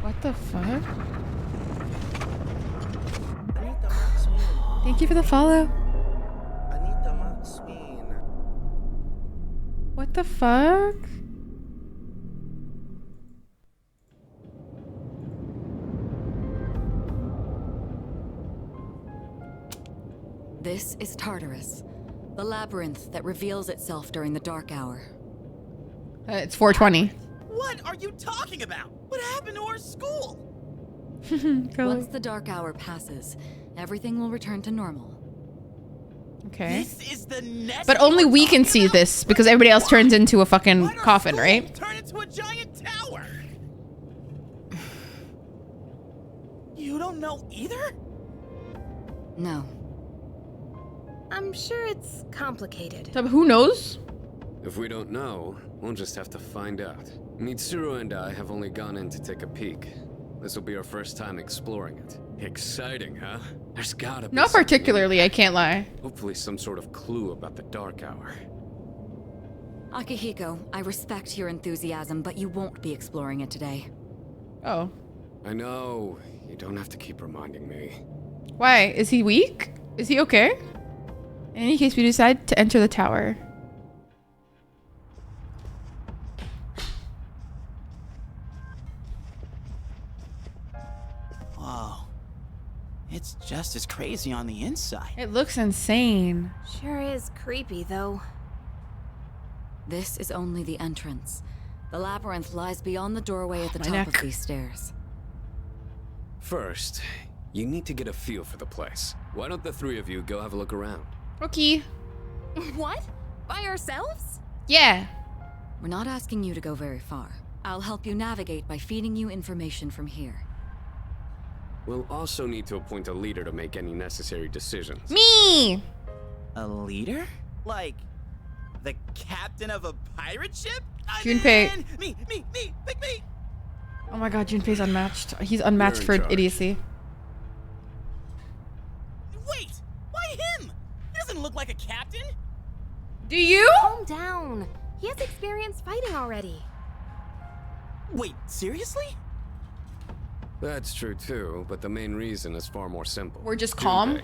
What the fuck? Thank you for the follow.
Anita Maxwin.
What the fuck?
This is Tartarus, the labyrinth that reveals itself during the dark hour.
It's 420.
What are you talking about? What happened to our school?
Once the dark hour passes, everything will return to normal.
Okay.
This is the nest.
But only we can see this because everybody else turns into a fucking coffin, right?
Turn into a giant tower. You don't know either?
No.
I'm sure it's complicated.
So who knows?
If we don't know, we'll just have to find out. Mitsuru and I have only gone in to take a peek. This will be our first time exploring it. Exciting, huh? There's gotta be
Not
something.
particularly, I can't lie.
Hopefully some sort of clue about the Dark Hour.
Akihiko, I respect your enthusiasm, but you won't be exploring it today.
Oh.
I know. You don't have to keep reminding me.
Why? Is he weak? Is he okay? In any case, we decide to enter the tower.
Whoa. It's just as crazy on the inside.
It looks insane.
Sure is creepy, though.
This is only the entrance. The labyrinth lies beyond the doorway at the top of these stairs.
First, you need to get a feel for the place. Why don't the three of you go have a look around?
Okay.
What? By ourselves?
Yeah.
We're not asking you to go very far. I'll help you navigate by feeding you information from here.
We'll also need to appoint a leader to make any necessary decisions.
Me!
A leader? Like, the captain of a pirate ship?
Junpei.
Me, pick me!
Oh my god, Junpei's unmatched. He's unmatched for idiocy.
Wait! Why him? He doesn't look like a captain.
Do you?
Calm down. He has experience fighting already.
Wait, seriously?
That's true too, but the main reason is far more simple.
We're just calm?
Junpei.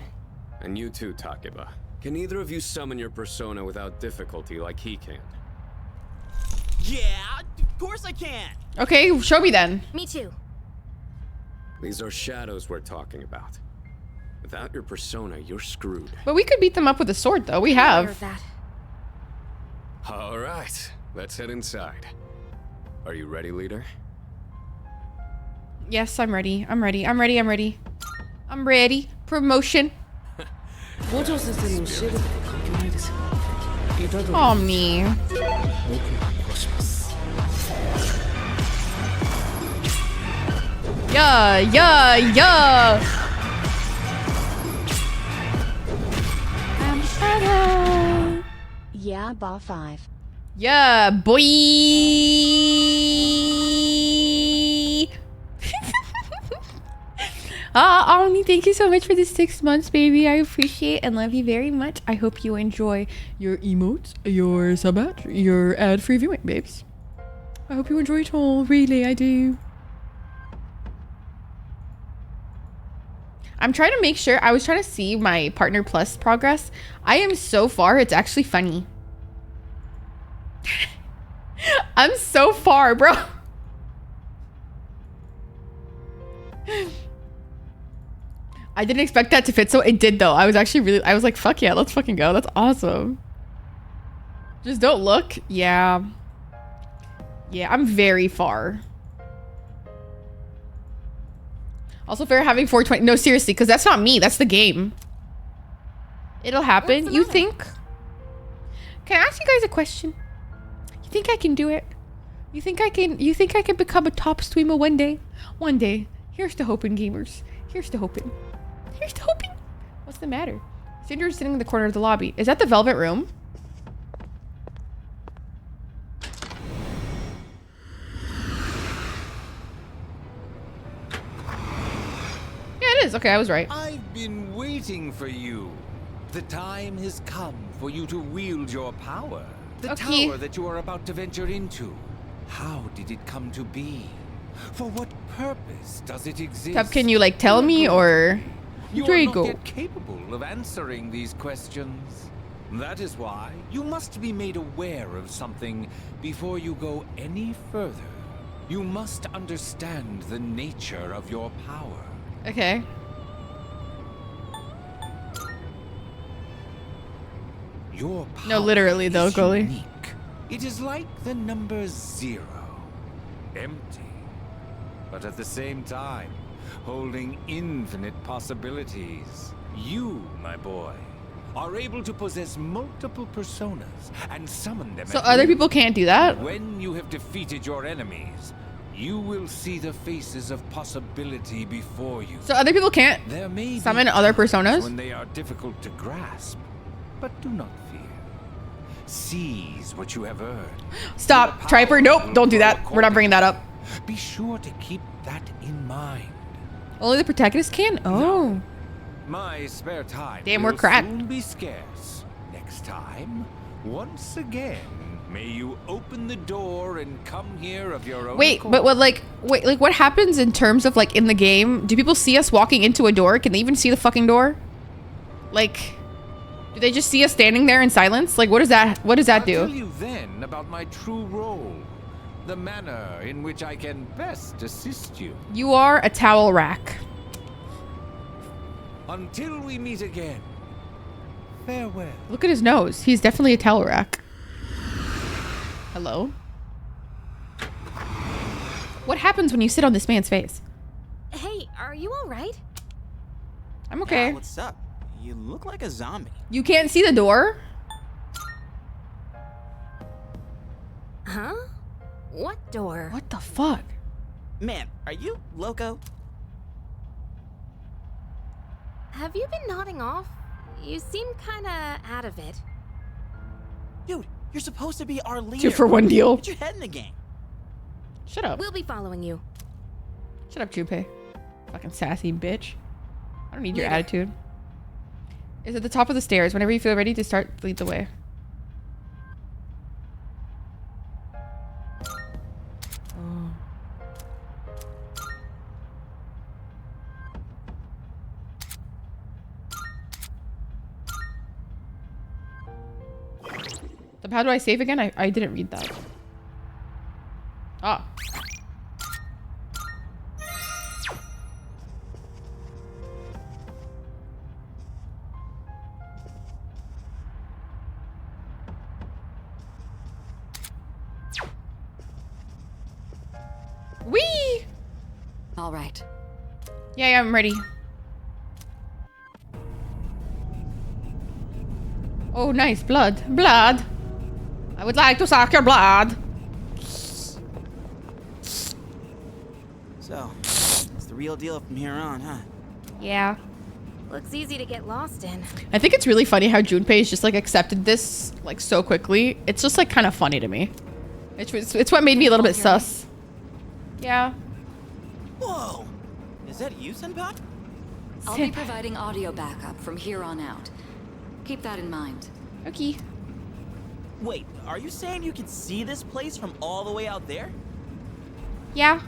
And you too, Takeba. Can either of you summon your persona without difficulty like he can?
Yeah, of course I can.
Okay, show me then.
Me too.
These are shadows we're talking about. Without your persona, you're screwed.
But we could beat them up with a sword, though. We have.
All right, let's head inside. Are you ready, leader?
Yes, I'm ready. I'm ready. I'm ready. I'm ready. I'm ready. Promotion. Oh, me. Yeah.
Yeah, Ba 5.
Yeah, boy. Omni, thank you so much for the 6 months, baby. I appreciate and love you very much. I hope you enjoy your emotes, your sub-ad, your ad-free viewing, babes. I hope you enjoy it all. Really, I do. I'm trying to make sure. I was trying to see my Partner Plus progress. I am so far. It's actually funny. I'm so far, bro. I didn't expect that to fit, so it did though. I was like, fuck yeah, let's fucking go. That's awesome. Just don't look. Yeah. Yeah, I'm very far. Also, fair having 420. No, seriously, because that's not me. That's the game. It'll happen. You think? Can I ask you guys a question? You think I can do it? You think I can become a top streamer one day? One day. Here's to hoping, gamers. Here's to hoping. Here's to hoping. What's the matter? Cinder's sitting in the corner of the lobby. Is that the Velvet Room? Yeah, it is. Okay, I was right.
I've been waiting for you. The time has come for you to wield your power. The tower that you are about to venture into. How did it come to be? For what purpose does it exist?
Tab, can you like tell me or
You are
Drago?
not yet capable of answering these questions. That is why you must be made aware of something before you go any further. You must understand the nature of your power.
Okay.
Your power
No, literally though,
is
Goalie.
unique. It is like the number 0. Empty. But at the same time, holding infinite possibilities. You, my boy, are able to possess multiple personas and summon them
So
at
other
will.
people can't do that?
When you have defeated your enemies, you will see the faces of possibility before you.
So other people can't
There may be
summon other
times
personas?
when they are difficult to grasp, but do not fear. Seize what you have earned.
Stop, Triper. Nope, don't do that. We're not bringing that up.
Be sure to keep that in mind.
Only the protagonist can? Oh.
My spare time
Damn,
will
we're cracked.
soon be scarce. Next time, once again, may you open the door and come here of your own
Wait,
accord.
but what, like, wait, like, what happens in terms of, like, in the game? Do people see us walking into a door? Can they even see the fucking door? Like, do they just see us standing there in silence? Like, what does that
I'll
do?
tell you then about my true role, the manner in which I can best assist you.
You are a towel rack.
Until we meet again, farewell.
Look at his nose. He's definitely a towel rack. Hello? What happens when you sit on this man's face?
Hey, are you all right?
I'm okay.
Yeah, what's up? You look like a zombie.
You can't see the door?
Huh? What door?
What the fuck?
Man, are you loco?
Have you been nodding off? You seem kinda out of it.
Dude, you're supposed to be our leader.
2 for 1 deal.
Get your head in the game.
Shut up.
We'll be following you.
Shut up, Junpei. Fucking sassy bitch. I don't need your
Leader.
attitude. It's at the top of the stairs. Whenever you feel ready to start, lead the way. Oh. So how do I save again? I didn't read that. Ah. Whee!
All right.
Yeah, I'm ready. Oh, nice. Blood. Blood. I would like to suck your blood.
So, it's the real deal from here on, huh?
Yeah.
Looks easy to get lost in.
I think it's really funny how Junpei's just like accepted this like so quickly. It's just like kind of funny to me. It's what made me a little bit sus. Yeah.
Whoa! Is that you, Senpai?
I'll be providing audio backup from here on out. Keep that in mind.
Okay.
Wait, are you saying you can see this place from all the way out there?
Yeah.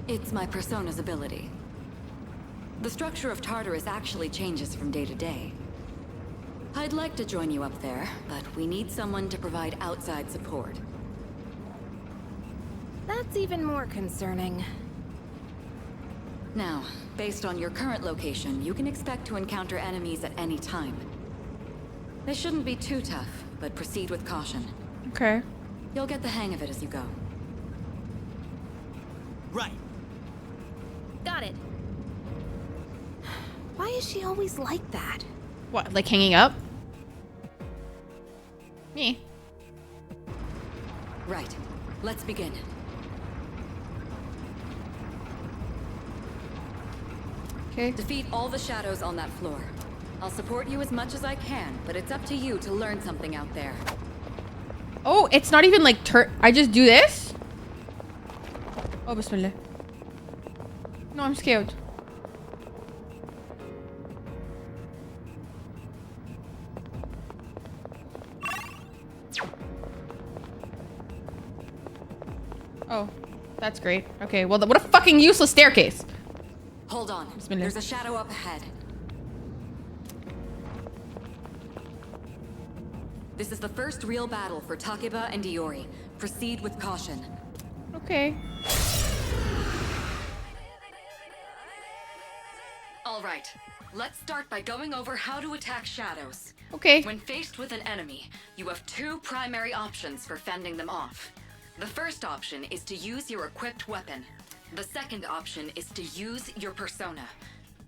It's my persona's ability. The structure of Tartarus actually changes from day to day. I'd like to join you up there, but we need someone to provide outside support.
That's even more concerning.
Now, based on your current location, you can expect to encounter enemies at any time. They shouldn't be too tough, but proceed with caution.
Okay.
You'll get the hang of it as you go.
Right.
Got it. Why is she always like that?
What, like hanging up? Me.
Right. Let's begin.
Okay.
Defeat all the shadows on that floor. I'll support you as much as I can, but it's up to you to learn something out there.
Oh, it's not even like I just do this? Oh, bismillah. No, I'm scared. Oh, that's great. Okay, well, what a fucking useless staircase.
Hold on.
Bismillah.
There's a shadow up ahead. This is the first real battle for Takeba and Iori. Proceed with caution.
Okay.
All right. Let's start by going over how to attack shadows.
Okay.
When faced with an enemy, you have two primary options for fending them off. The first option is to use your equipped weapon. The second option is to use your persona.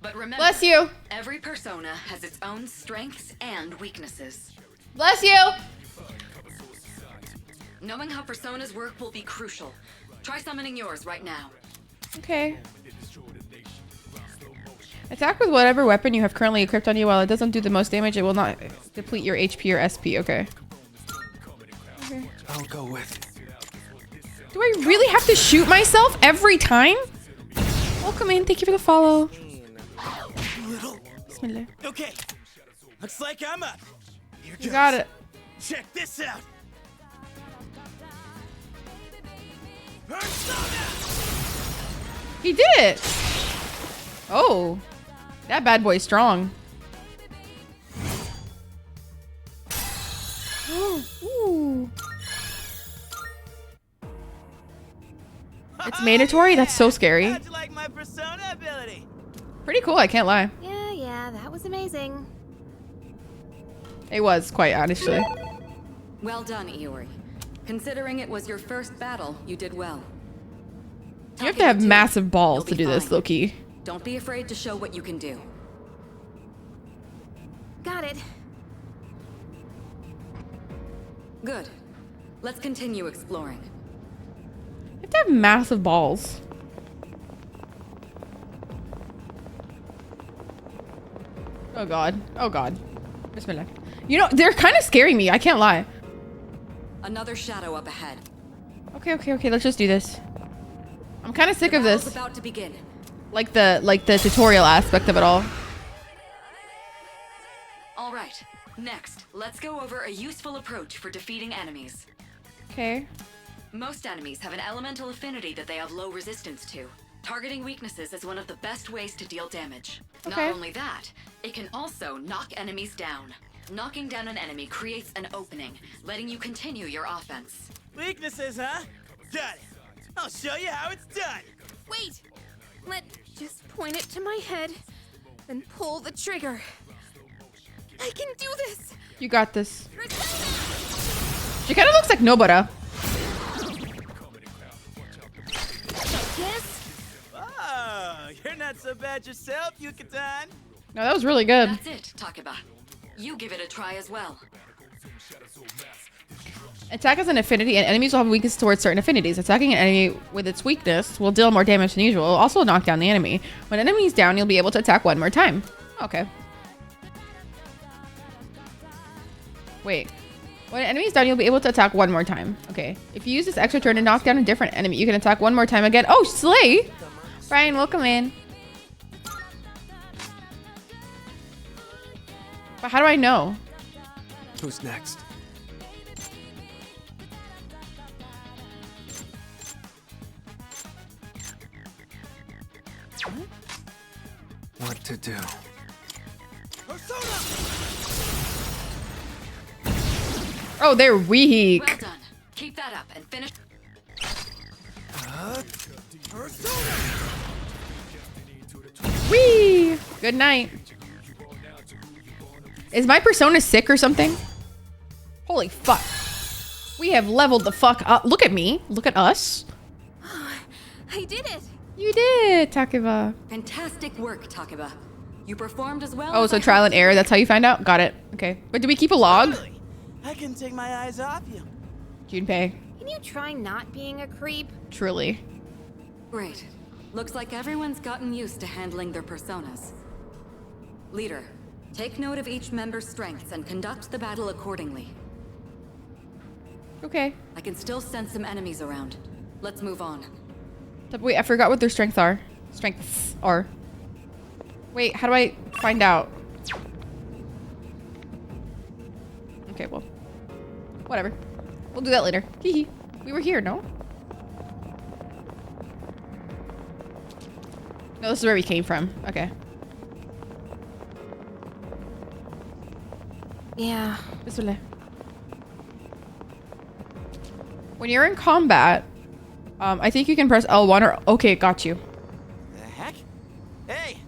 But remember,
Bless you.
Every persona has its own strengths and weaknesses.
Bless you.
Knowing how personas work will be crucial. Try summoning yours right now.
Okay. Attack with whatever weapon you have currently equipped on you. While it doesn't do the most damage, it will not deplete your HP or SP. Okay.
I'll go with.
Do I really have to shoot myself every time? Welcome in. Thank you for the follow. Bismillah.
Okay. Looks like I'm up. Here
You got it.
Check this out.
He did it. Oh. That bad boy's strong. Ooh. It's mandatory? That's so scary.
How'd you like my persona ability?
Pretty cool, I can't lie.
Yeah, that was amazing.
It was quite, honestly.
Well done, Iori. Considering it was your first battle, you did well.
You have to have massive balls to do this, Loki.
Don't be afraid to show what you can do.
Got it.
Good. Let's continue exploring.
You have to have massive balls. Oh god. Oh god. Bismillah. You know, they're kind of scaring me. I can't lie.
Another shadow up ahead.
Okay. Let's just do this. I'm kind of sick of this.
About to begin.
Like the tutorial aspect of it all.
All right. Next, let's go over a useful approach for defeating enemies.
Okay.
Most enemies have an elemental affinity that they have low resistance to. Targeting weaknesses is one of the best ways to deal damage.
Okay.
Not only that, it can also knock enemies down. Knocking down an enemy creates an opening, letting you continue your offense.
Weaknesses, huh? Got it. I'll show you how it's done.
Wait! Just point it to my head, then pull the trigger. I can do this!
You got this. She kind of looks like Nobara.
Yes? Oh, you're not so bad yourself, Yucatan.
No, that was really good.
That's it, Takeba. You give it a try as well.
Attack has an affinity, and enemies will have weakness towards certain affinities. Attacking an enemy with its weakness will deal more damage than usual. It will also knock down the enemy. When an enemy is down, you'll be able to attack one more time. Okay. Wait. When an enemy is down, you'll be able to attack one more time. Okay. If you use this extra turn to knock down a different enemy, you can attack one more time again. Oh, slay! Brian, welcome in. But how do I know?
Who's next? What to do?
Oh, they're weak.
Well done. Keep that up and finish.
Whee! Good night. Is my persona sick or something? Holy fuck. We have leveled the fuck up. Look at me. Look at us.
I did it!
You did, Takeba.
Fantastic work, Takeba. You performed as well.
Oh, so trial and error. That's how you find out? Got it. Okay. But do we keep a log?
I can take my eyes off you.
Junpei.
Can you try not being a creep?
Truly.
Great. Looks like everyone's gotten used to handling their personas. Leader, take note of each member's strengths and conduct the battle accordingly.
Okay.
I can still sense some enemies around. Let's move on.
Wait, I forgot what their strengths are. Wait, how do I find out? Okay, well. Whatever. We'll do that later. Hee. We were here, no? No, this is where we came from. Okay.
Yeah.
Bismillah. When you're in combat, I think you can press L1 or... Okay, got you.
The heck? Hey,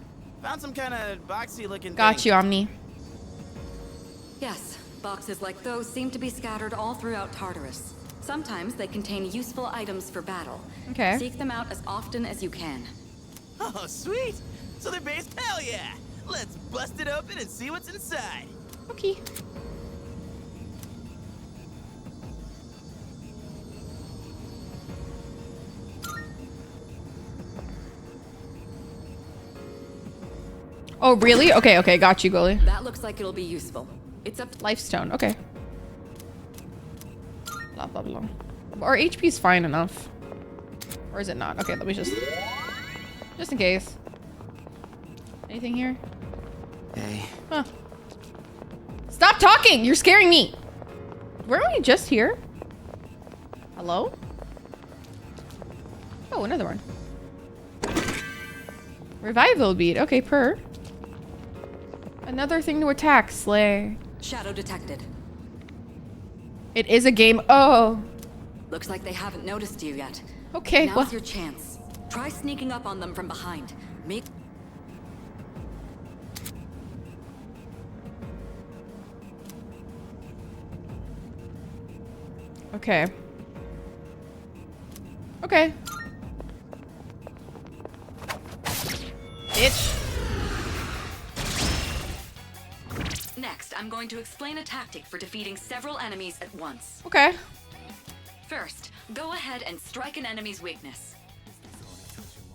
found some kind of boxy looking
Got you, Omni.
Yes, boxes like those seem to be scattered all throughout Tartarus. Sometimes they contain useful items for battle.
Okay.
Seek them out as often as you can.
Oh, sweet! So they're based? Hell yeah! Let's bust it open and see what's inside.
Okay. Oh, really? Okay, okay. Got you, Gully.
That looks like it'll be useful. It's up to
Lifestone. Okay. Blah, blah, blah. Our HP is fine enough. Or is it not? Okay, let me just in case. Anything here?
Hey.
Huh. Stop talking! You're scaring me! Weren't we just here? Hello? Oh, another one. Revival bead. Okay, per. Another thing to attack. Slay.
shadow detected.
It is a game. Oh.
Looks like they haven't noticed you yet.
Okay,
Now's
well.
your chance. Try sneaking up on them from behind. Make...
Okay. Okay. Bitch.
Next, I'm going to explain a tactic for defeating several enemies at once.
Okay.
First, go ahead and strike an enemy's weakness.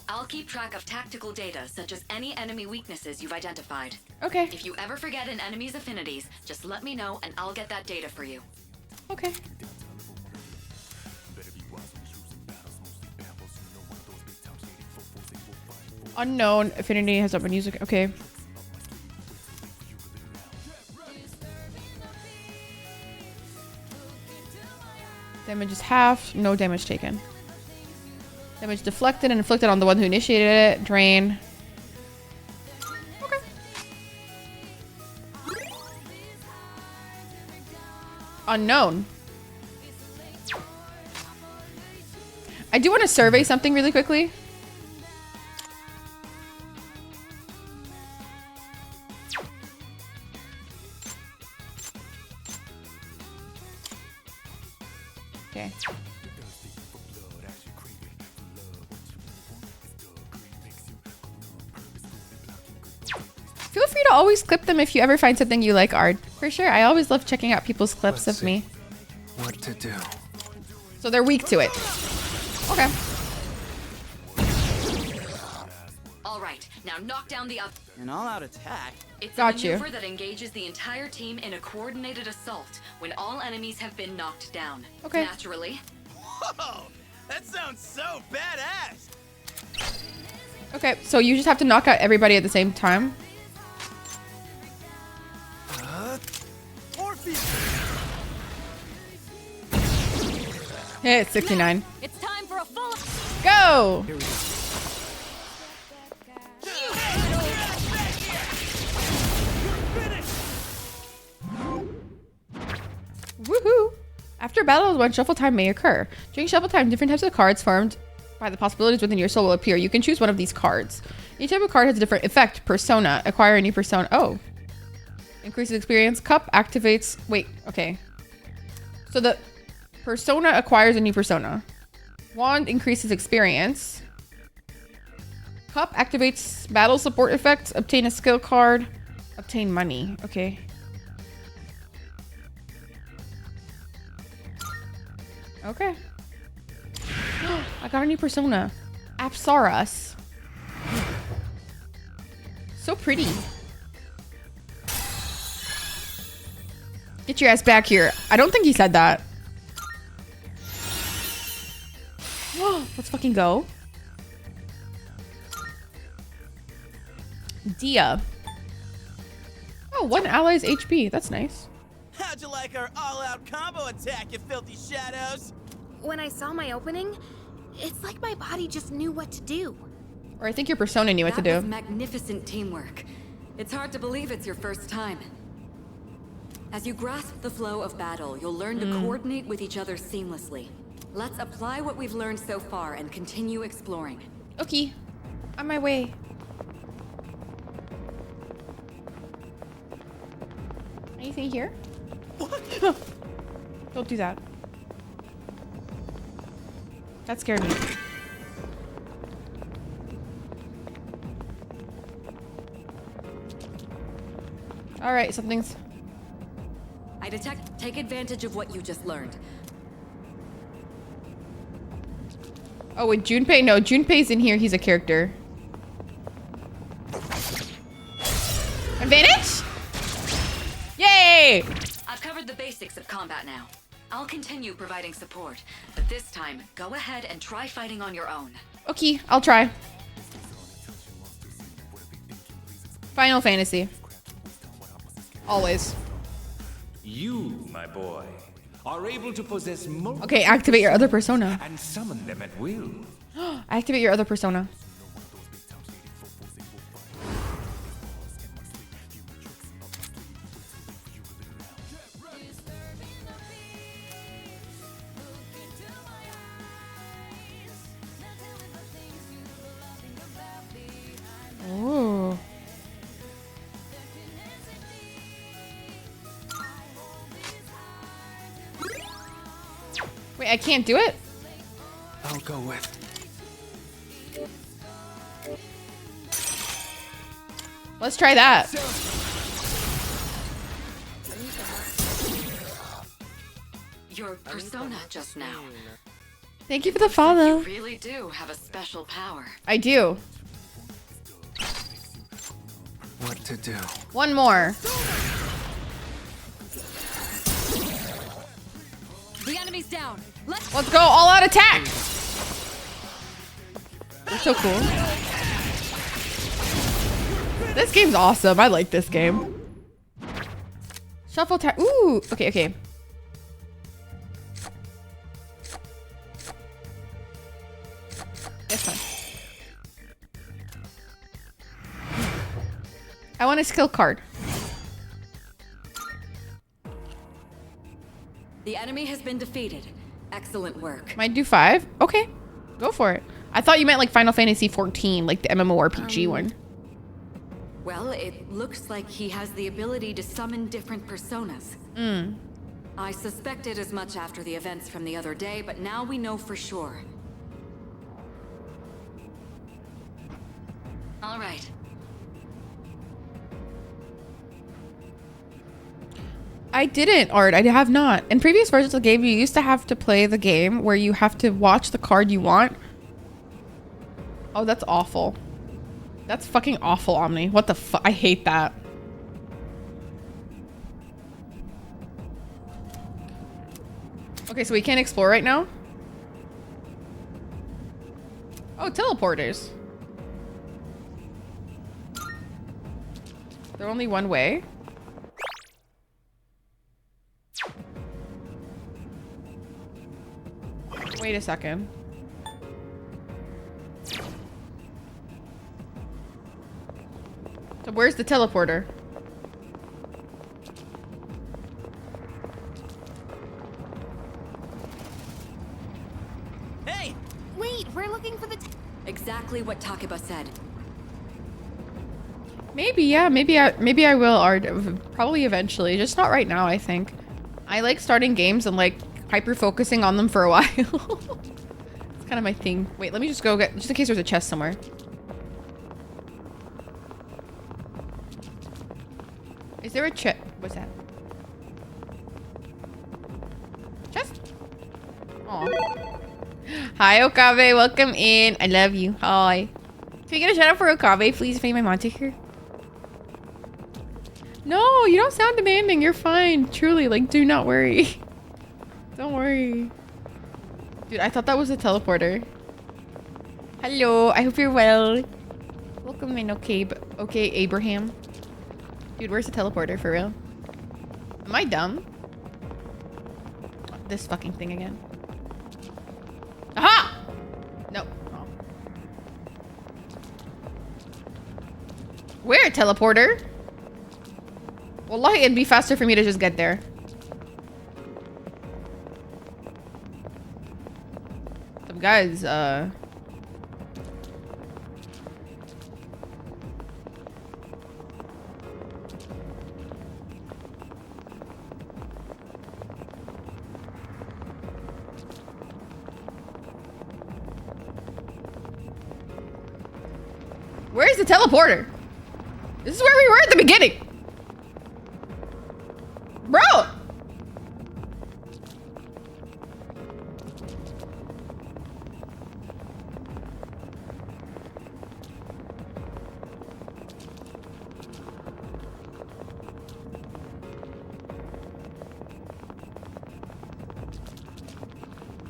I'll keep track of tactical data, such as any enemy weaknesses you've identified.
Okay.
If you ever forget an enemy's affinities, just let me know and I'll get that data for you.
Okay. Unknown affinity has not been used. Okay. Damage is half. No damage taken. Damage deflected and inflicted on the one who initiated it. Drain. Okay. Unknown. I do want to survey something really quickly. Okay. Feel free to always clip them if you ever find something you like, Ard. For sure, I always love checking out people's clips of me.
What to do?
So they're weak to it. Okay.
All right, now knock down the up.
An all-out attack?
It's
Got
a
you.
maneuver that engages the entire team in a coordinated assault when all enemies have been knocked down.
Okay.
Naturally.
Whoa! That sounds so badass!
Okay, so you just have to knock out everybody at the same time. Hit 69.
It's time for a full...
Go! Woohoo! After battle, one shuffle time may occur. During shuffle time, different types of cards formed by the possibilities within your soul will appear. You can choose one of these cards. Each type of card has a different effect. Persona. Acquire a new persona. Oh. Increases experience. Cup activates... Wait, okay. So the persona acquires a new persona. Wand increases experience. Cup activates battle support effects. Obtain a skill card. Obtain money. Okay. Okay. I got a new persona. Apsaras. So pretty. Get your ass back here. I don't think he said that. Let's fucking go. Dia. Oh, one ally's HP. That's nice.
How'd you like our all-out combo attack, you filthy shadows?
When I saw my opening, it's like my body just knew what to do.
Or I think your persona knew what to
That was
do.
magnificent teamwork. It's hard to believe it's your first time. As you grasp the flow of battle, you'll learn to coordinate with each other seamlessly. Let's apply what we've learned so far and continue exploring.
Okay. On my way. Anything here? What? Don't do that. That scared me. All right, something's...
I detect. Take advantage of what you just learned.
Oh, with Junpei? No, Junpei's in here. He's a character.
the basics of combat now. I'll continue providing support, but this time, go ahead and try fighting on your own.
Okay, I'll try. Final Fantasy. Always.
You, my boy, are able to possess multiple
Okay, activate your other persona.
and summon them at will.
Activate your other persona. Oh. Wait, I can't do it?
I'll go with.
Let's try that.
Your persona just now.
Thank you for the follow.
You really do have a special power.
I do.
What to do?
One more.
The enemy's down.
Let's go all out attack. That's so cool. This game's awesome. I like this game. Shuffle tap. Ooh. Okay, okay. This one. I want a skill card.
The enemy has been defeated. Excellent work.
Might do 5. Okay. Go for it. I thought you meant like Final Fantasy 14, like the MMORPG one.
Well, it looks like he has the ability to summon different personas. I suspected as much after the events from the other day, but now we know for sure. All right.
I didn't, Art. I have not. In previous versions of the game, you used to have to play the game where you have to watch the card you want. Oh, that's awful. That's fucking awful, Omni. What the fuck? I hate that. Okay, so we can't explore right now? Oh, teleporters. They're only one way? Wait a second. So where's the teleporter?
Hey!
Wait, we're looking for the...
Exactly what Takeba said.
Maybe, yeah. Maybe I will, Art. Probably eventually. Just not right now, I think. I like starting games and like hyper-focusing on them for a while. It's kind of my thing. Wait, let me just go get... Just in case there's a chest somewhere. Is there a chest? What's that? Chest? Aw. Hi, Okabe. Welcome in. I love you. Hi. Can we get a shout out for Okabe, please, if any of my mods are here? No, you don't sound demanding. You're fine. Truly, like, do not worry. Don't worry. Dude, I thought that was a teleporter. Hello. I hope you're well. Welcome in, okay, Abraham. Dude, where's the teleporter for real? Am I dumb? This fucking thing again. Aha! No. Oh. Where, teleporter? Wallahi, it'd be faster for me to just get there. Some guys, Where's the teleporter? This is where we were at the beginning. Bro!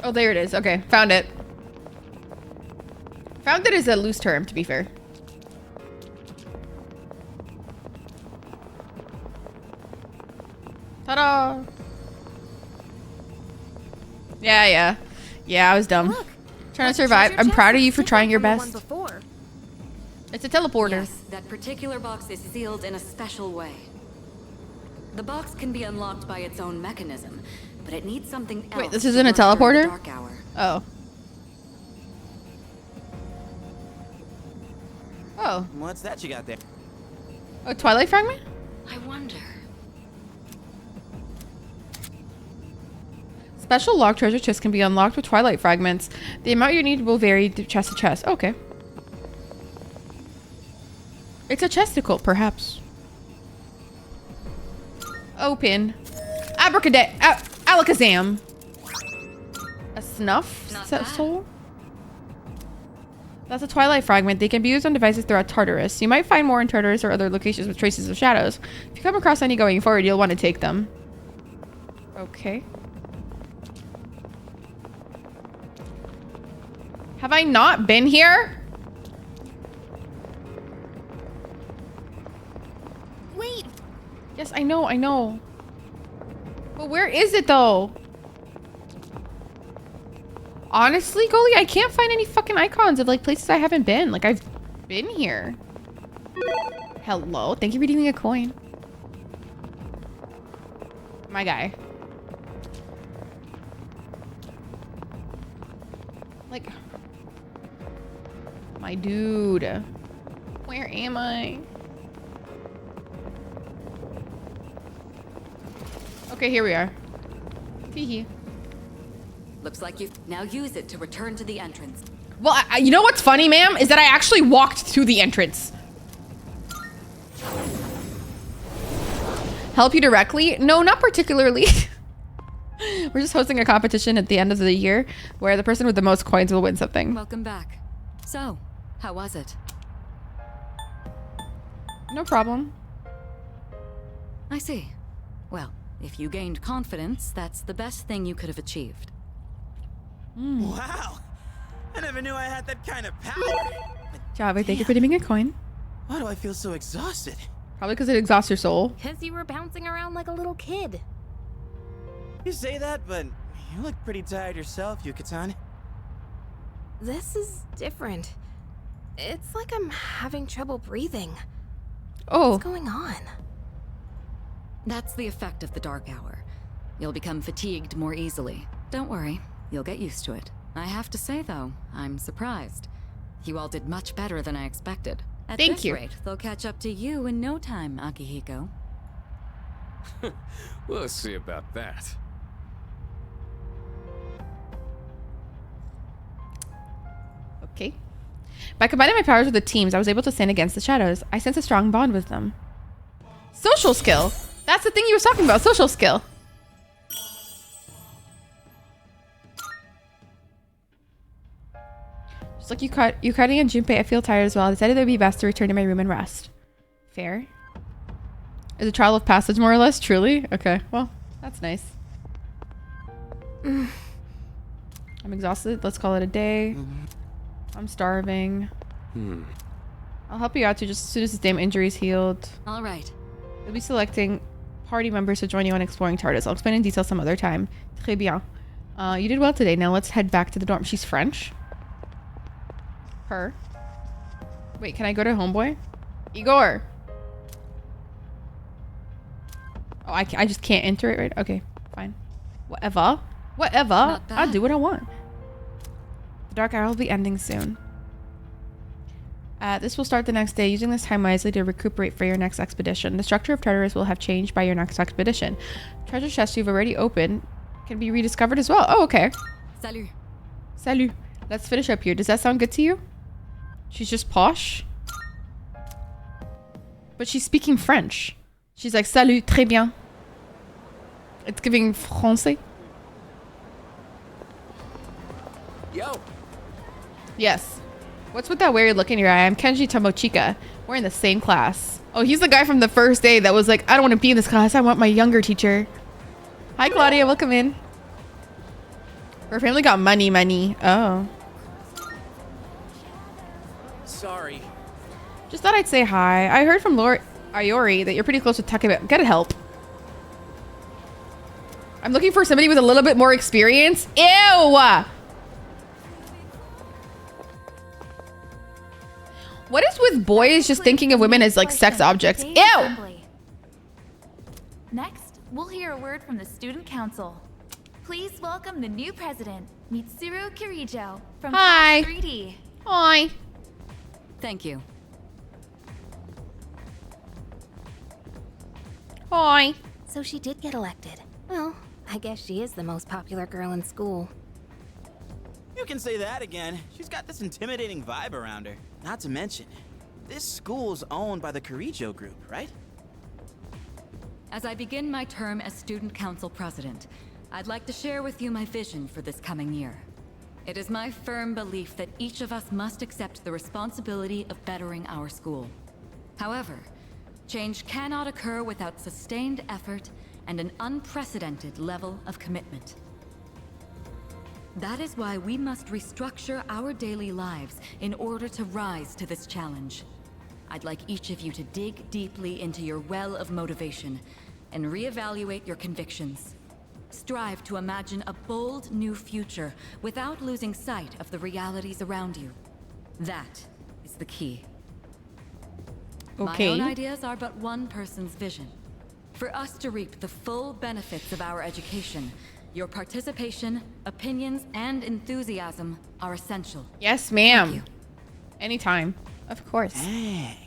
Oh, there it is. Okay, found it. Found it is a loose term, to be fair. Ta-da! Yeah. Yeah, I was dumb.
Look,
trying to survive. I'm proud of you for trying your best. It's a teleporter.
Yes, that particular box is sealed in a special way. The box can be unlocked by its own mechanism, but it needs something else.
Wait, this isn't a teleporter?
Dark hour.
Oh. Oh.
What's that you got there?
Oh, Twilight fragment?
I wonder.
Special locked treasure chests can be unlocked with Twilight fragments. The amount you need will vary chest to chest. Okay. It's a chesticle, perhaps. Open. Alakazam. A snuff soul? That's a Twilight fragment. They can be used on devices throughout Tartarus. You might find more in Tartarus or other locations with traces of shadows. If you come across any going forward, you'll want to take them. Okay. Have I not been here?
Wait.
Yes, I know. But where is it though? Honestly, Goalie, I can't find any fucking icons of like places I haven't been. Like I've been here. Hello, thank you for redeeming a coin. My guy. Like, my dude. Where am I? Okay, here we are. Teehee.
Looks like you now use it to return to the entrance.
Well, you know what's funny, ma'am? Is that I actually walked to the entrance. Help you directly? No, not particularly. We're just hosting a competition at the end of the year where the person with the most coins will win something.
Welcome back. So, how was it?
No problem.
I see. Well, if you gained confidence, that's the best thing you could have achieved.
Wow! I never knew I had that kind of power.
Java, thank you for redeeming a coin.
Why do I feel so exhausted?
Probably because it exhausts your soul.
Because you were bouncing around like a little kid.
You say that, but you look pretty tired yourself, Yuka-tan.
This is different. It's like I'm having trouble breathing.
Oh.
What's going on?
That's the effect of the dark hour. You'll become fatigued more easily. Don't worry, you'll get used to it. I have to say, though, I'm surprised. You all did much better than I expected. At
Thank
this
you.
rate, they'll catch up to you in no time, Akihiko.
We'll see about that.
Okay. By combining my powers with the teams, I was able to stand against the shadows. I sense a strong bond with them. Social skill. That's the thing you were talking about. Social skill. Just like Yukari and Junpei, I feel tired as well. I decided it would be best to return to my room and rest. Fair. Is a trial of passage, more or less? Truly? Okay. Well, that's nice. I'm exhausted. Let's call it a day. I'm starving. I'll help you out too, just as soon as his damn injury's healed.
All right.
We'll be selecting party members to join you on exploring TARDIS. I'll explain in detail some other time. Très bien. You did well today. Now let's head back to the dorm. She's French. Her. Wait, can I go to Homeboy? Igor! Oh, I just can't enter it, right? Okay, fine. Whatever. Whatever. I'll do what I want. The Dark Hour will be ending soon. This will start the next day. Using this time wisely to recuperate for your next expedition. The structure of Tartarus will have changed by your next expedition. Treasure chests you've already opened can be rediscovered as well. Oh, okay.
Salut.
Salut. Let's finish up here. Does that sound good to you? She's just posh. But she's speaking French. She's like, salut, très bien. It's giving français.
Yo.
Yes. What's with that weird look in your eye? I'm Kenji Tomochika. We're in the same class. Oh, he's the guy from the first day that was like, I don't want to be in this class. I want my younger teacher. Hi, Claudia. Welcome in. Her family got money. Oh.
Sorry.
Just thought I'd say hi. I heard from Lord Iori that you're pretty close with Takeba. Gotta help. I'm looking for somebody with a little bit more experience. Ew! What is with boys just thinking of women as like sex objects? Ew!
Next, we'll hear a word from the student council. Please welcome the new president, Mitsuru Kirijo from
Hi.
Class 3D.
Hi.
Thank you.
Hi.
So she did get elected. Well, I guess she is the most popular girl in school.
You can say that again. She's got this intimidating vibe around her. Not to mention, this school's owned by the Kirijo group, right?
As I begin my term as student council president, I'd like to share with you my vision for this coming year. It is my firm belief that each of us must accept the responsibility of bettering our school. However, change cannot occur without sustained effort and an unprecedented level of commitment. That is why we must restructure our daily lives in order to rise to this challenge. I'd like each of you to dig deeply into your well of motivation and reevaluate your convictions. Strive to imagine a bold new future without losing sight of the realities around you. That is the key.
Okay.
My own ideas are but one person's vision. For us to reap the full benefits of our education, your participation, opinions, and enthusiasm are essential.
Yes, ma'am. Anytime. Of course.
Dang.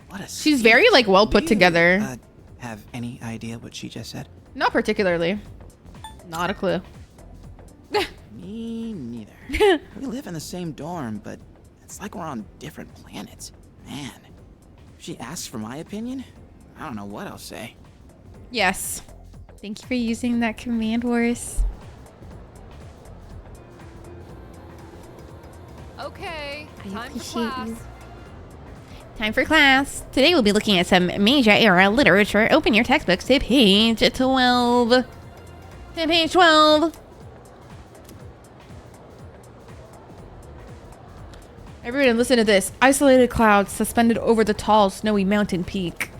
What a
She's very like well put together.
Have any idea what she just said?
Not particularly. Not a clue.
Me neither. We live in the same dorm, but it's like we're on different planets. Man, if she asks for my opinion, I don't know what I'll say.
Yes. Thank you for using that command, Horse.
Okay, time for
appreciate
class.
you. Time for class. Today we'll be looking at some Meiji era literature. Open your textbooks to page 12. To page 12. Everyone listen to this. Isolated clouds suspended over the tall, snowy mountain peak.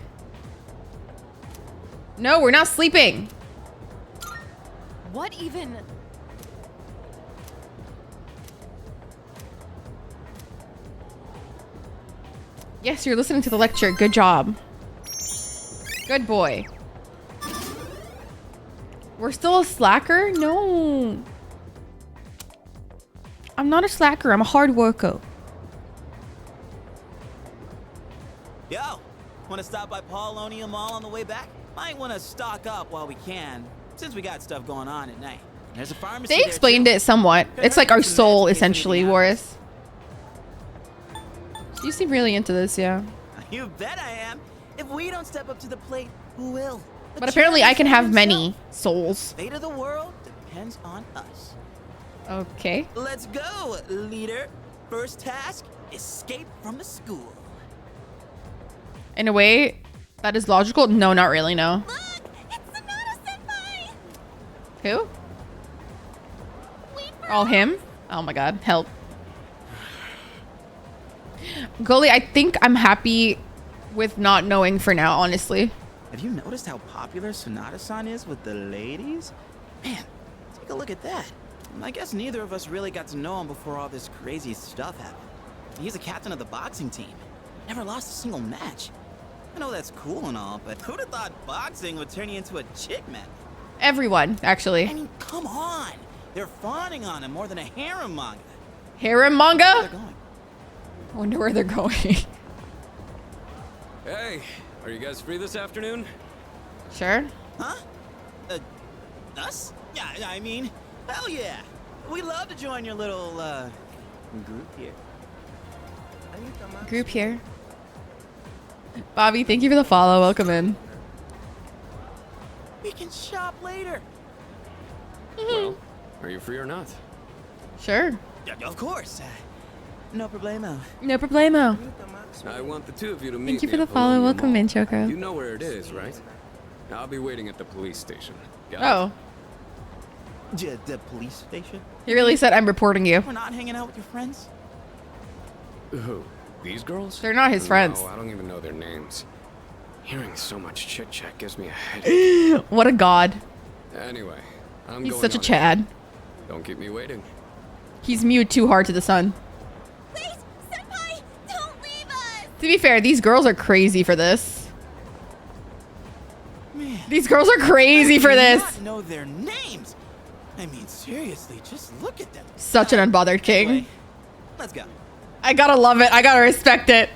No, we're not sleeping.
What even?
Yes, you're listening to the lecture. Good job. Good boy. We're still a slacker? No. I'm not a slacker. I'm a hard worker.
Yo, want to stop by Paulonia Mall on the way back? Might want to stock up while we can, since we got stuff going on at night. There's a pharmacy.
They explained it somewhat. It's like our soul, essentially, Boris. You seem really into this, yeah.
You bet I am. If we don't step up to the plate, who will?
But apparently I can have many souls.
Fate of the world depends on us.
Okay.
Let's go, leader. First task, escape from the school.
In a way, that is logical. No, not really, no.
Look, it's Sonata-senpai!
Who? Oh, him? Oh my god, help. Gully, I think I'm happy with not knowing for now, honestly.
Have you noticed how popular Sonata-san is with the ladies? Man, take a look at that. I guess neither of us really got to know him before all this crazy stuff happened. He's a captain of the boxing team. Never lost a single match. I know that's cool and all, but who'd have thought boxing would turn you into a chick man?
Everyone, actually.
I mean, come on. They're fawning on him more than a harem manga.
Harem manga?
Where they're going.
I wonder where they're going.
Hey, are you guys free this afternoon?
Sure.
Huh? Us? Yeah, I mean, hell yeah. We'd love to join your little, group here.
Group here. Bobby, thank you for the follow. Welcome in.
We can shop later.
Well, are you free or not?
Sure.
Yeah, of course. No problemo.
No problemo.
I want the two of you to meet
Thank you
me
for the
at
follow.
Bologna
Welcome
Mall.
in, Choco.
You know where it is, right? I'll be waiting at the police station. Got it?
Oh.
The police station?
He really said, I'm reporting you.
We're not hanging out with your friends?
Who? These girls?
They're not his friends.
No, I don't even know their names. Hearing so much chit-chat gives me a headache.
What a god.
Anyway, I'm
He's
going
such a
on
Chad.
Don't keep me waiting.
He's mewed too hard to the sun. To be fair, these girls are crazy for this.
Man,
these girls are crazy for this.
I do not know their names. I mean, seriously, just look at them.
Such an unbothered king.
Anyway, let's go.
I gotta love it. I gotta respect it.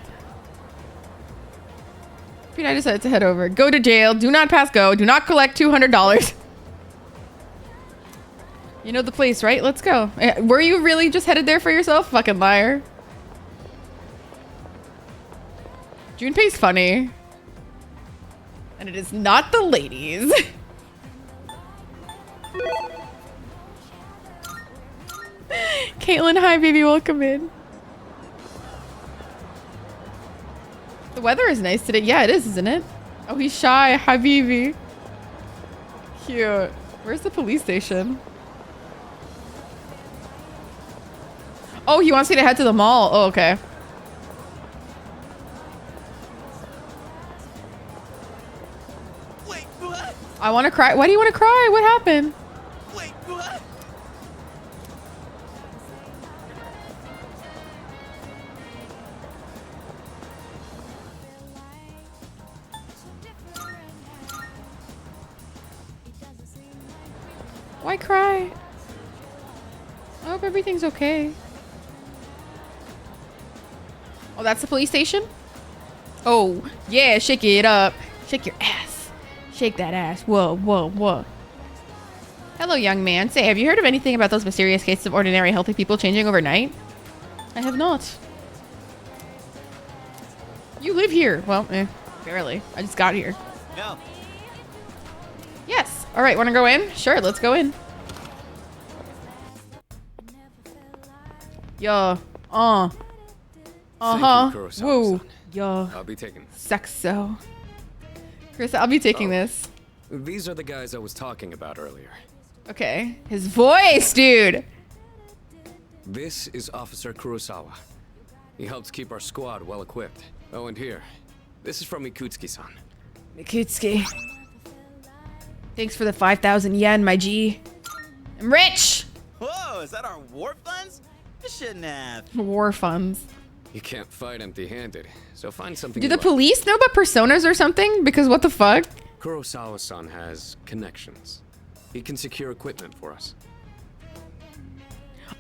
Pete, I decided to head over. Go to jail. Do not pass go. Do not collect $200. You know the place, right? Let's go. Were you really just headed there for yourself? Fucking liar. Junpei's funny. And it is not the ladies. Caitlin, hi baby, welcome in. The weather is nice today. Yeah, it is, isn't it? Oh, he's shy. Habibi. Cute. Where's the police station? Oh, he wants me to head to the mall. Oh, okay.
Wait, what?
I want to cry. Why do you want to cry? What happened?
Wait, what?
Why cry? I hope everything's okay. Oh, that's the police station? Oh, yeah, shake it up. Shake your ass. Shake that ass. Whoa, whoa, whoa. Hello, young man. Say, have you heard of anything about those mysterious cases of ordinary healthy people changing overnight? I have not. You live here. Well, barely. I just got here.
No.
Yes. All right, want to go in? Sure, let's go in. Yo. Uh-huh. Woo. Yo.
I'll be taking this.
Sexo. Chris, I'll be taking this.
These are the guys I was talking about earlier.
Okay. His voice, dude.
This is Officer Kurosawa. He helps keep our squad well equipped. Oh, and here. This is from Mikutsuki-san.
Mikutsuki. Thanks for the 5,000 yen, my G. I'm rich!
Whoa, is that our war funds? You shouldn't have.
War funds.
You can't fight empty-handed, so find something.
Do the police know about personas or something? Because what the fuck?
Kurosawa-san has connections. He can secure equipment for us.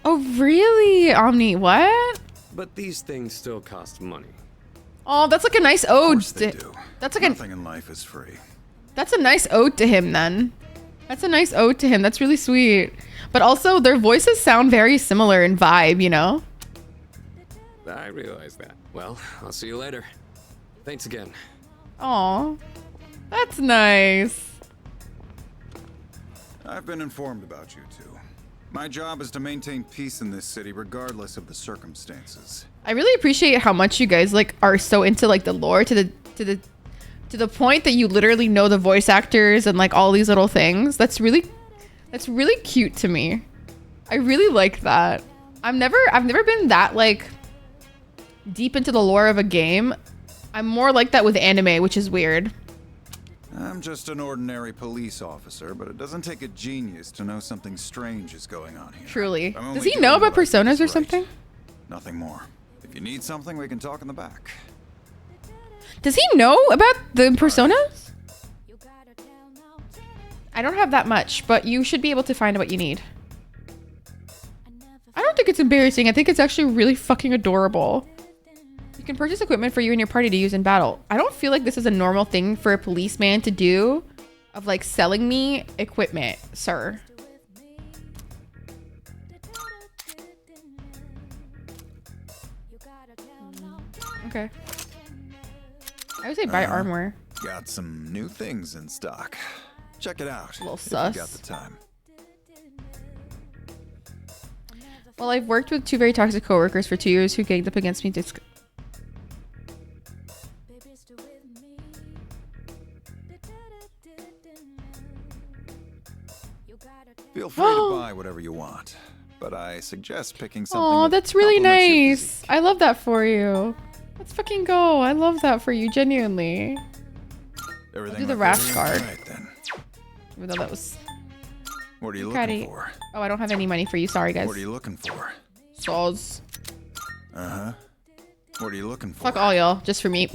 Oh, really? Omni, what?
But these things still cost money.
Oh, that's like a nice ode.
They do.
That's like
Nothing in life is free.
That's a nice ode to him then. That's a nice ode to him. That's really sweet. But also their voices sound very similar in vibe, you know?
I realize that. Well, I'll see you later. Thanks again.
Aw, that's nice.
I've been informed about you two. My job is to maintain peace in this city regardless of the circumstances.
I really appreciate how much you guys like are so into like the lore to the point that you literally know the voice actors and like all these little things. That's really cute to me. I really like that. I've never been that like deep into the lore of a game. I'm more like that with anime, which is weird.
I'm just an ordinary police officer, but it doesn't take a genius to know something strange is going on here.
Truly.
I'm only
Does he
doing
know about
what I think
personas
is
or
right.
something?
Nothing more. If you need something, we can talk in the back.
Does he know about the personas? I don't have that much, but you should be able to find what you need. I don't think it's embarrassing. I think it's actually really fucking adorable. You can purchase equipment for you and your party to use in battle. I don't feel like this is a normal thing for a policeman to do, of like selling me equipment, sir. Okay. I would say buy armor.
Got some new things in stock. Check it out.
A little
if
sus.
you got the time.
Well, I've worked with two very toxic coworkers for 2 years who ganged up against me.
Feel free to buy whatever you want, but I suggest picking something.
Oh, that's really nice. I love that for you. Let's fucking go. I love that for you, genuinely. I'll do the raft guard.
Right, then.
Even though that was...
What are you looking for?
Oh, I don't have any money for you. Sorry, guys.
What are you looking for?
Souls.
Uh-huh. What are you looking for?
Fuck all y'all. Just for me.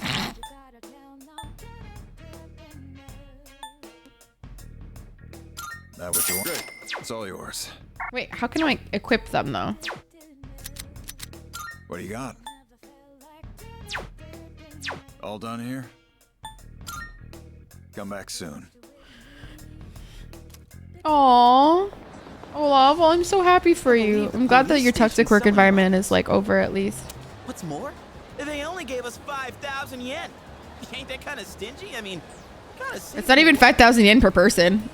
That what you want? Good. It's all yours.
Wait, how can I equip them, though?
What do you got? All done here? Come back soon.
Aww. Olaf, well, I'm so happy for you. I'm glad that your toxic work environment is, like, over at least.
What's more, they only gave us 5,000 yen. Ain't that kind of stingy? I mean,
It's not even 5,000 yen per person.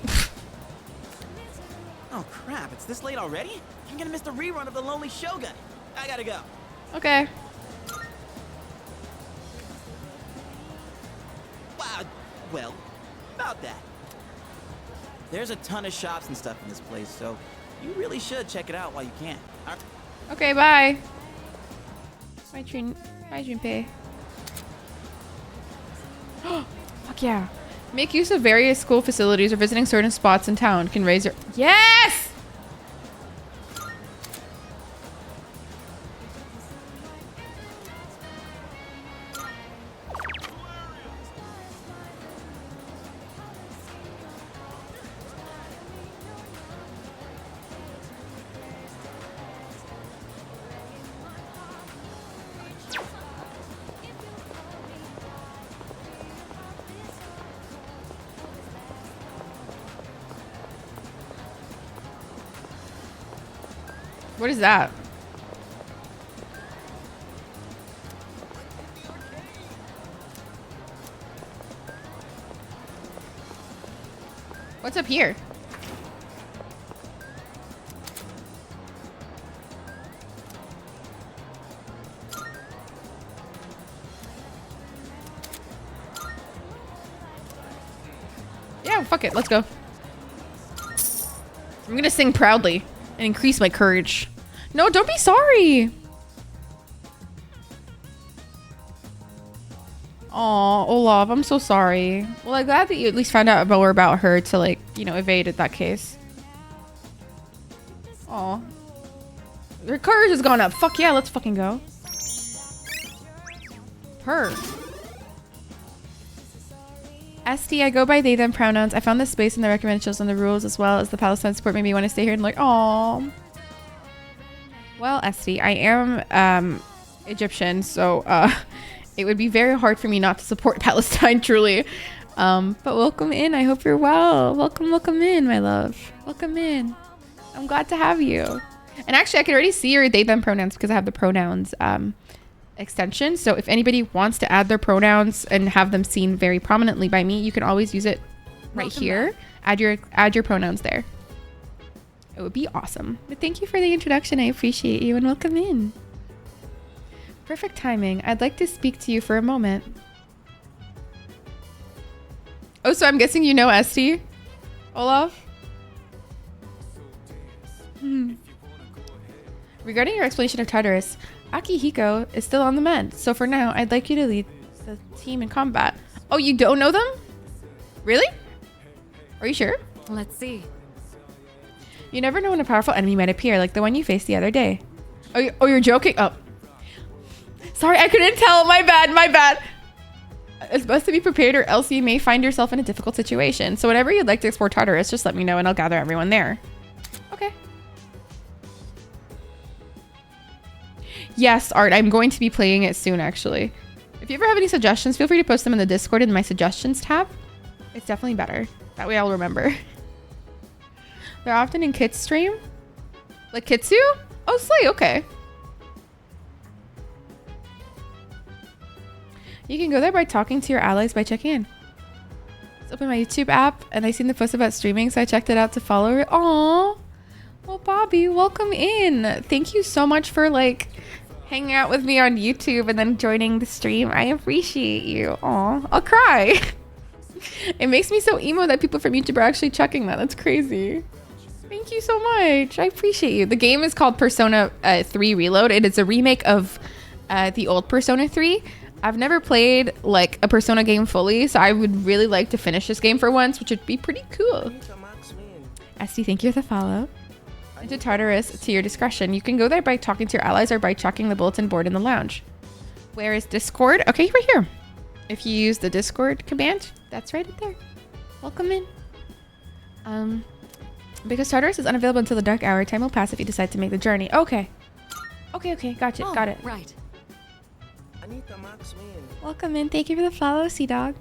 Oh crap, it's this late already? I'm gonna miss the rerun of The Lonely Shogun. I gotta go.
Okay.
Wow, well, about that. There's a ton of shops and stuff in this place, so you really should check it out while you can.
Okay, bye. Bye, Junpei. Fuck yeah. Make use of various school facilities or visiting certain spots in town can raise your... Yes! What is that? What's up here? Yeah, fuck it. Let's go. I'm gonna sing proudly and increase my courage. No, don't be sorry. Aw, Olaf, I'm so sorry. Well, I'm glad that you at least found out more about her to, like, you know, evade that case. Aw. Her courage has gone up. Fuck yeah, let's fucking go. Her. ST, I go by they, them pronouns. I found this space in the recommendations and the rules as well as the Palestine support made me want to stay here and like, aw. Well, ST, I am Egyptian, so it would be very hard for me not to support Palestine, truly. But welcome in. I hope you're well. Welcome in, my love. Welcome in. I'm glad to have you. And actually, I can already see your they, them pronouns because I have the pronouns extension. So if anybody wants to add their pronouns and have them seen very prominently by me, you can always use it right here. Add your pronouns there. It would be awesome. But thank you for the introduction. I appreciate you and welcome in. Perfect timing. I'd like to speak to you for a moment. Oh, so I'm guessing you know ST, Olaf? Regarding your explanation of Tartarus, Akihiko is still on the mend. So for now, I'd like you to lead the team in combat. Oh, you don't know them? Really? Are you sure?
Let's see.
You never know when a powerful enemy might appear, like the one you faced the other day. Oh, you're joking? Oh. Sorry, I couldn't tell. My bad. It's best to be prepared or else you may find yourself in a difficult situation. So whenever you'd like to explore Tartarus, just let me know and I'll gather everyone there. Okay. Yes, Art, I'm going to be playing it soon, actually. If you ever have any suggestions, feel free to post them in the Discord in my suggestions tab. It's definitely better. That way I'll remember. They're often in Kit's stream? Like Kitsu? Oh, Slay, okay. You can go there by talking to your allies by checking in. Let's open my YouTube app and I seen the post about streaming, so I checked it out to follow it. Aww. Well, Bobby, welcome in. Thank you so much for like hanging out with me on YouTube and then joining the stream. I appreciate you. Aw, I'll cry. It makes me so emo that people from YouTube are actually checking that. That's crazy. Thank you so much. I appreciate you. The game is called Persona 3 Reload. It is a remake of the old Persona 3. I've never played like a Persona game fully, so I would really like to finish this game for once, which would be pretty cool. SD, thank you for the follow. Into Tartarus to your discretion. You can go there by talking to your allies or by checking the bulletin board in the lounge. Where is Discord? Okay, right here. If you use the Discord command, that's right there. Welcome in. Because Tartarus is unavailable until the dark hour, time will pass if you decide to make the journey. Okay. Okay, gotcha.
Oh,
got it.
Right.
Welcome in. Thank you for the follow, Sea Dog.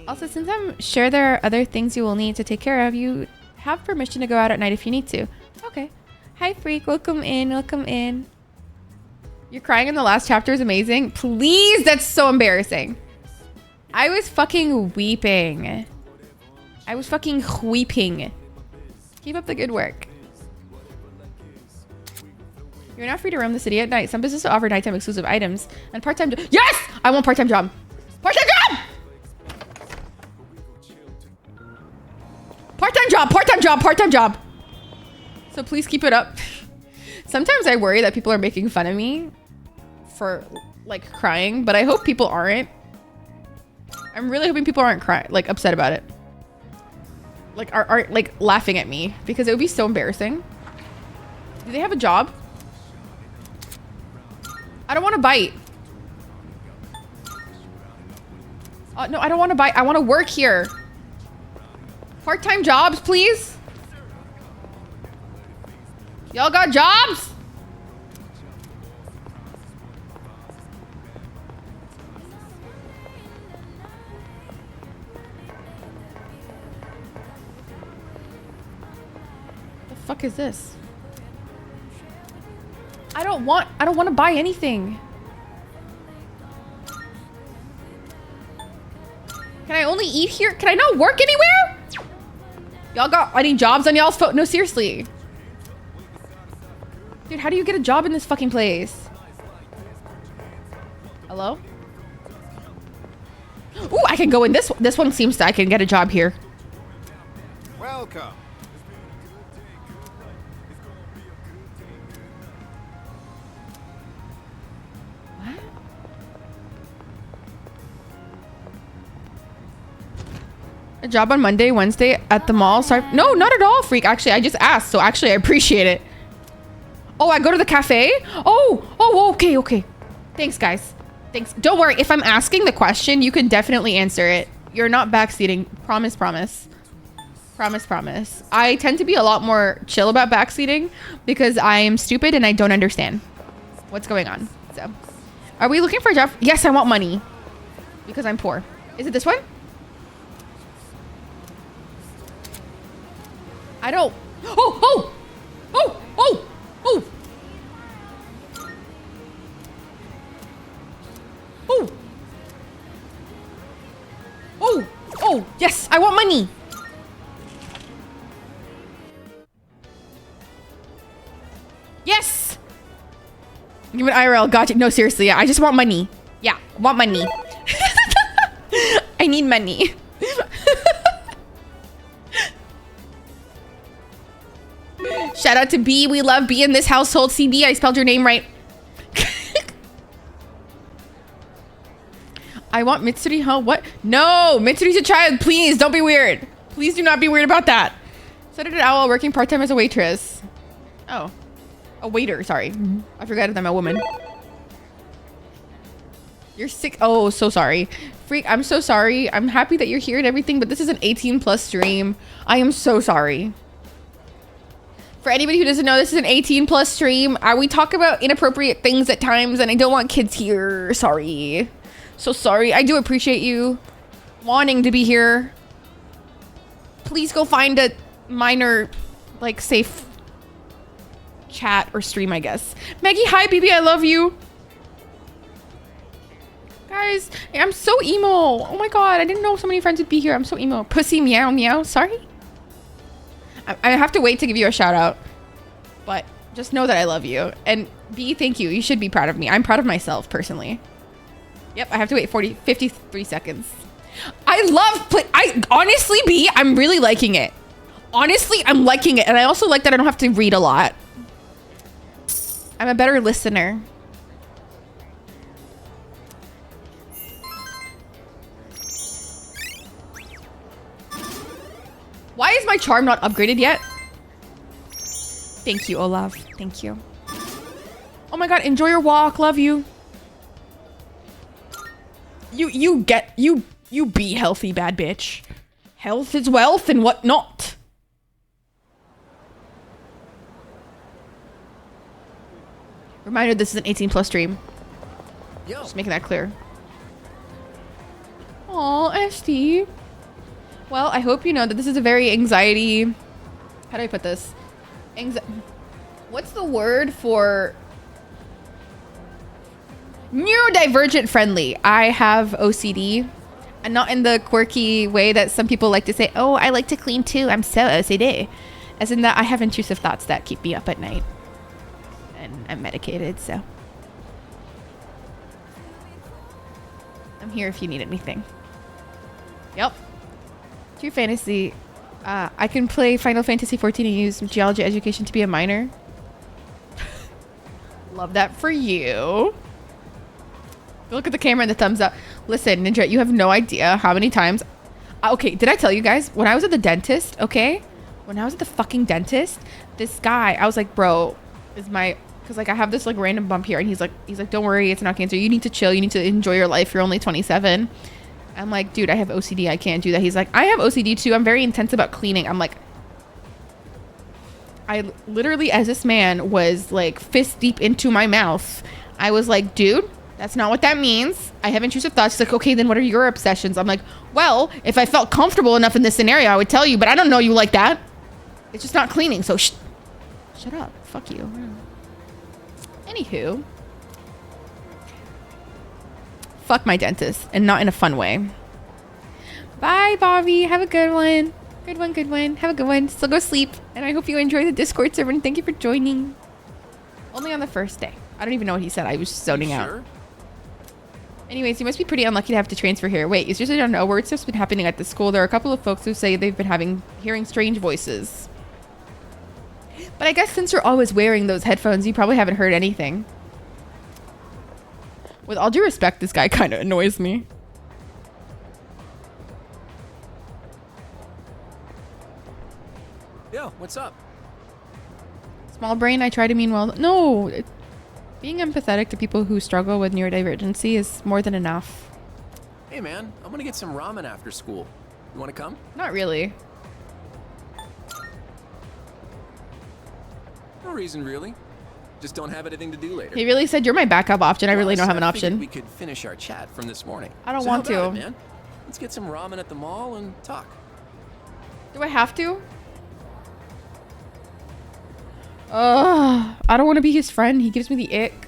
Also, since I'm sure there are other things you will need to take care of, you have permission to go out at night if you need to. Okay. Hi, Freak. Welcome in. Welcome in. You're crying in the last chapter is amazing. Please, that's so embarrassing. I was fucking weeping. I was fucking weeping. Keep up the good work. You're not free to roam the city at night. Some businesses offer nighttime exclusive items and part-time. Yes! I want part-time job. Part-time job! Part-time job, part-time job, part-time job. So please keep it up. Sometimes I worry that people are making fun of me for like crying, but I hope people aren't. I'm really hoping people aren't crying, like upset about it. Like aren't like laughing at me because it would be so embarrassing. Do they have a job? I don't want to bite. No, I don't want to bite. I want to work here. Part-time jobs, please. Y'all got jobs? The fuck is this? I don't want to buy anything. Can I only eat here? Can I not work anywhere? Y'all got any jobs on y'all's phone? No, seriously. Dude, how do you get a job in this fucking place? Hello? Ooh, I can go in this. This one seems I can get a job here.
Welcome.
A job on Monday, Wednesday at the mall. Sorry. No, not at all, Freak. Actually, I just asked. So actually, I appreciate it. Oh, I go to the cafe? Oh, okay. Thanks, guys. Thanks. Don't worry. If I'm asking the question, you can definitely answer it. You're not backseating. Promise. Promise. I tend to be a lot more chill about backseating because I am stupid and I don't understand what's going on. So, are we looking for a job? Yes, I want money because I'm poor. Is it this one? I don't. Oh. Yes, I want money. Yes. Give it IRL. Gotcha. No, seriously. I just want money. Yeah, want money. I need money. Shout out to B. We love B in this household. CB, I spelled your name right. I want Mitsuri, huh? What? No, Mitsuri's a child. Please, don't be weird. Please do not be weird about that. So did an owl working part-time as a waitress. Oh. A waiter, sorry. I forgot that I'm a woman. You're sick. Oh, so sorry. Freak, I'm so sorry. I'm happy that you're here and everything, but this is an 18+ stream. I am so sorry. For anybody who doesn't know, this is an 18+ stream. We talk about inappropriate things at times, and I don't want kids here. Sorry. So sorry. I do appreciate you wanting to be here. Please go find a minor, like, safe chat or stream, I guess. Maggie, hi, BB. I love you. Guys, I'm so emo. Oh my god. I didn't know so many friends would be here. I'm so emo. Pussy meow meow. Sorry. I have to wait to give you a shout out, but just know that I love you. And B, thank you. You should be proud of me. I'm proud of myself personally. Yep, I have to wait 53 seconds. I love honestly, B, I'm really liking it. Honestly, I'm liking it. And I also like that I don't have to read a lot. I'm a better listener. Why is my charm not upgraded yet? Thank you, Olaf. Thank you. Oh my god, enjoy your walk. Love you. You be healthy, bad bitch. Health is wealth and whatnot. Reminder, this is an 18+ stream. Just making that clear. Aw, Esty. Well, I hope you know that this is a very anxiety... How do I put this? What's the word for... Neurodivergent friendly. I have OCD. And not in the quirky way that some people like to say, oh, I like to clean too. I'm so OCD. As in that I have intrusive thoughts that keep me up at night. And I'm medicated, so. I'm here if you need anything. Yep. True fantasy. I can play Final Fantasy 14 and use geology education to be a minor. Love that for you. Look at the camera and the thumbs up. Listen, Ninja, you have no idea how many times... Okay, did I tell you guys? When I was at the dentist, okay? When I was at the fucking dentist, this guy, I was like, bro, is my... Because, like, I have this, like, random bump here. And he's like, don't worry, it's not cancer. You need to chill. You need to enjoy your life. You're only 27. I'm like, dude, I have OCD. I can't do that. He's like, I have OCD too. I'm very intense about cleaning. I'm like... I literally, as this man was, like, fist deep into my mouth, I was like, dude... That's not what that means. I have intrusive thoughts. He's like, okay, then what are your obsessions? I'm like, well, if I felt comfortable enough in this scenario, I would tell you, but I don't know you like that. It's just not cleaning, so shut up. Fuck you. Anywho. Fuck my dentist, and not in a fun way. Bye, Bobby. Have a good one. Good one, good one. Have a good one. Still go sleep, and I hope you enjoy the Discord server, and thank you for joining. Only on the first day. I don't even know what he said. I was zoning out. Anyways, you must be pretty unlucky to have to transfer here. Wait, it's just I don't know. Weird stuff's been happening at the school. There are a couple of folks who say they've been hearing strange voices. But I guess since you're always wearing those headphones, you probably haven't heard anything. With all due respect, this guy kind of annoys me.
Yo, what's up?
Small brain, I try to mean well. No! Being empathetic to people who struggle with neurodivergency is more than enough.
Hey man, I'm gonna get some ramen after school. You wanna come?
Not really.
No reason really. Just don't have anything to do later.
He really said you're my backup option. I really don't have an option.
We could finish our chat from this morning.
I don't
So
want
how about
to.
it, man? Let's get some ramen at the mall and talk.
Do I have to? I don't want to be his friend. He gives me the ick.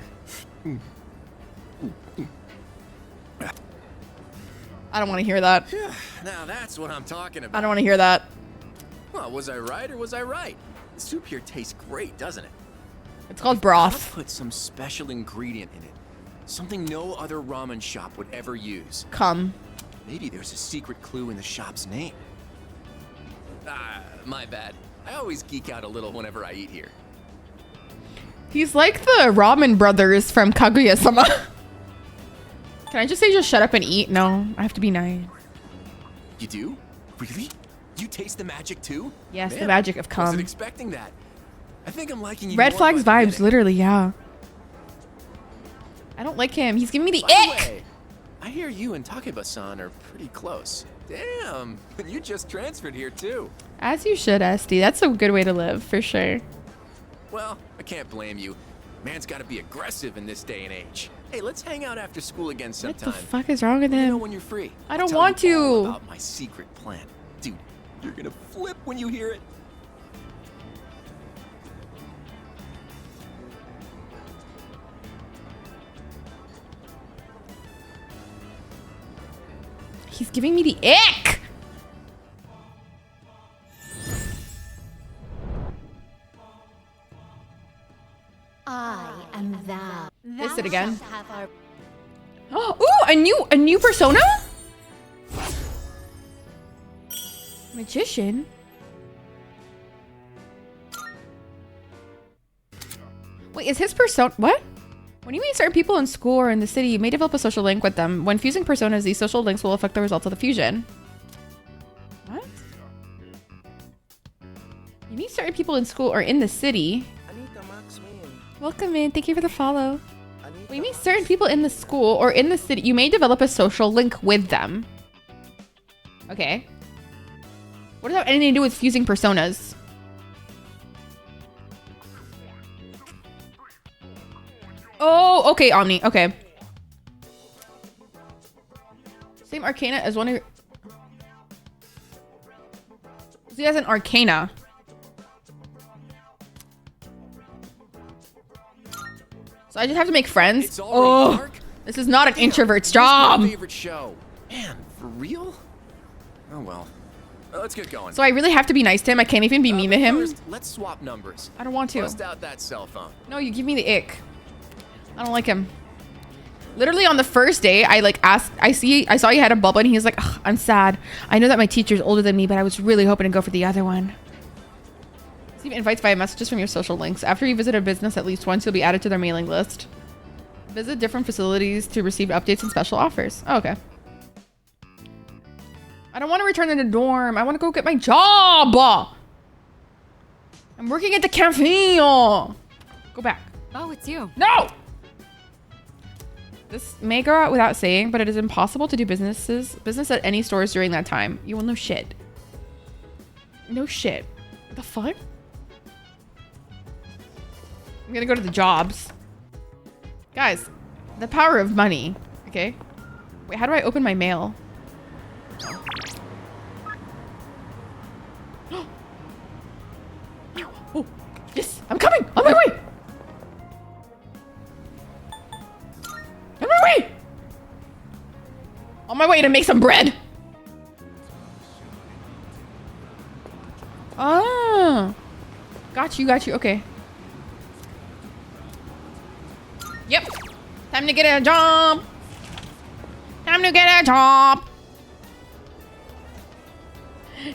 I don't want to hear that.
Now that's what I'm talking about.
I don't want to hear that.
Well, was I right or was I right? The soup here tastes great, doesn't it?
It's called broth.
Put some special ingredient in it. Something no other ramen shop would ever use.
Come.
Maybe there's a secret clue in the shop's name. Ah, my bad. I always geek out a little whenever I eat here.
He's like the ramen brothers from Kaguya-sama. Can I just say just shut up and eat? No, I have to be nice.
You do? Really? You taste the magic too?
Yes,
Man,
the magic of cum.
Wasn't expecting that. I think I'm liking you
Red
more
flags
by the
vibes,
minute.
literally, yeah. I don't like him. He's giving me the
By the
ick.
way, I hear you and Takeba-san are pretty close. Damn, you just transferred here too.
As you should, Esty. That's a good way to live, for sure.
Well, I can't blame you. Man's got to be aggressive in this day and age. Hey, let's hang out after school again sometime.
What the fuck is wrong with
Let me know
him?
when you're free.
I
I'll
don't
tell
want
you all
to.
about my secret plan. Dude, you're gonna flip when you hear it.
He's giving me the ick.
I am thou.
Miss it again.
shalt have our-
Ooh, a new persona? Magician? Wait, is his persona... What? When you meet certain people in school or in the city, you may develop a social link with them. When fusing personas, these social links will affect the results of the fusion. What? You meet certain people in school or in the city. Welcome in. Thank you for the follow. When you meet certain people in the school or in the city, you may develop a social link with them. Okay. What does that have anything to do with fusing personas? Oh, okay, Omni. Okay. Same arcana as one of your... He has an arcana. So I just have to make friends? Oh, this is not an introvert's job.
My favorite show. Man, for real? Oh well. Let's get going.
So I really have to be nice to him? I can't even be mean to him?
First, let's swap numbers.
I don't want to.
Bust out that cell phone.
No, you give me the ick. I don't like him. Literally on the first day, I like asked, I saw you had a bubble and he's like, I'm sad. I know that my teacher's older than me, but I was really hoping to go for the other one. Receive invites via messages from your social links. After you visit a business at least once, you'll be added to their mailing list. Visit different facilities to receive updates and special offers. Oh, okay. I don't want to return to the dorm. I want to go get my job. I'm working at the cafe. Go back.
Oh, it's you.
No! This may go out without saying, but it is impossible to do business at any stores during that time. You will know shit. No shit. What the fuck? I'm gonna go to the jobs. Guys, the power of money. Okay. Wait, how do I open my mail? Oh, yes, I'm coming. On my way. On my way. On my way to make some bread. Ah. Got you. Okay. Yep. Time to get a job.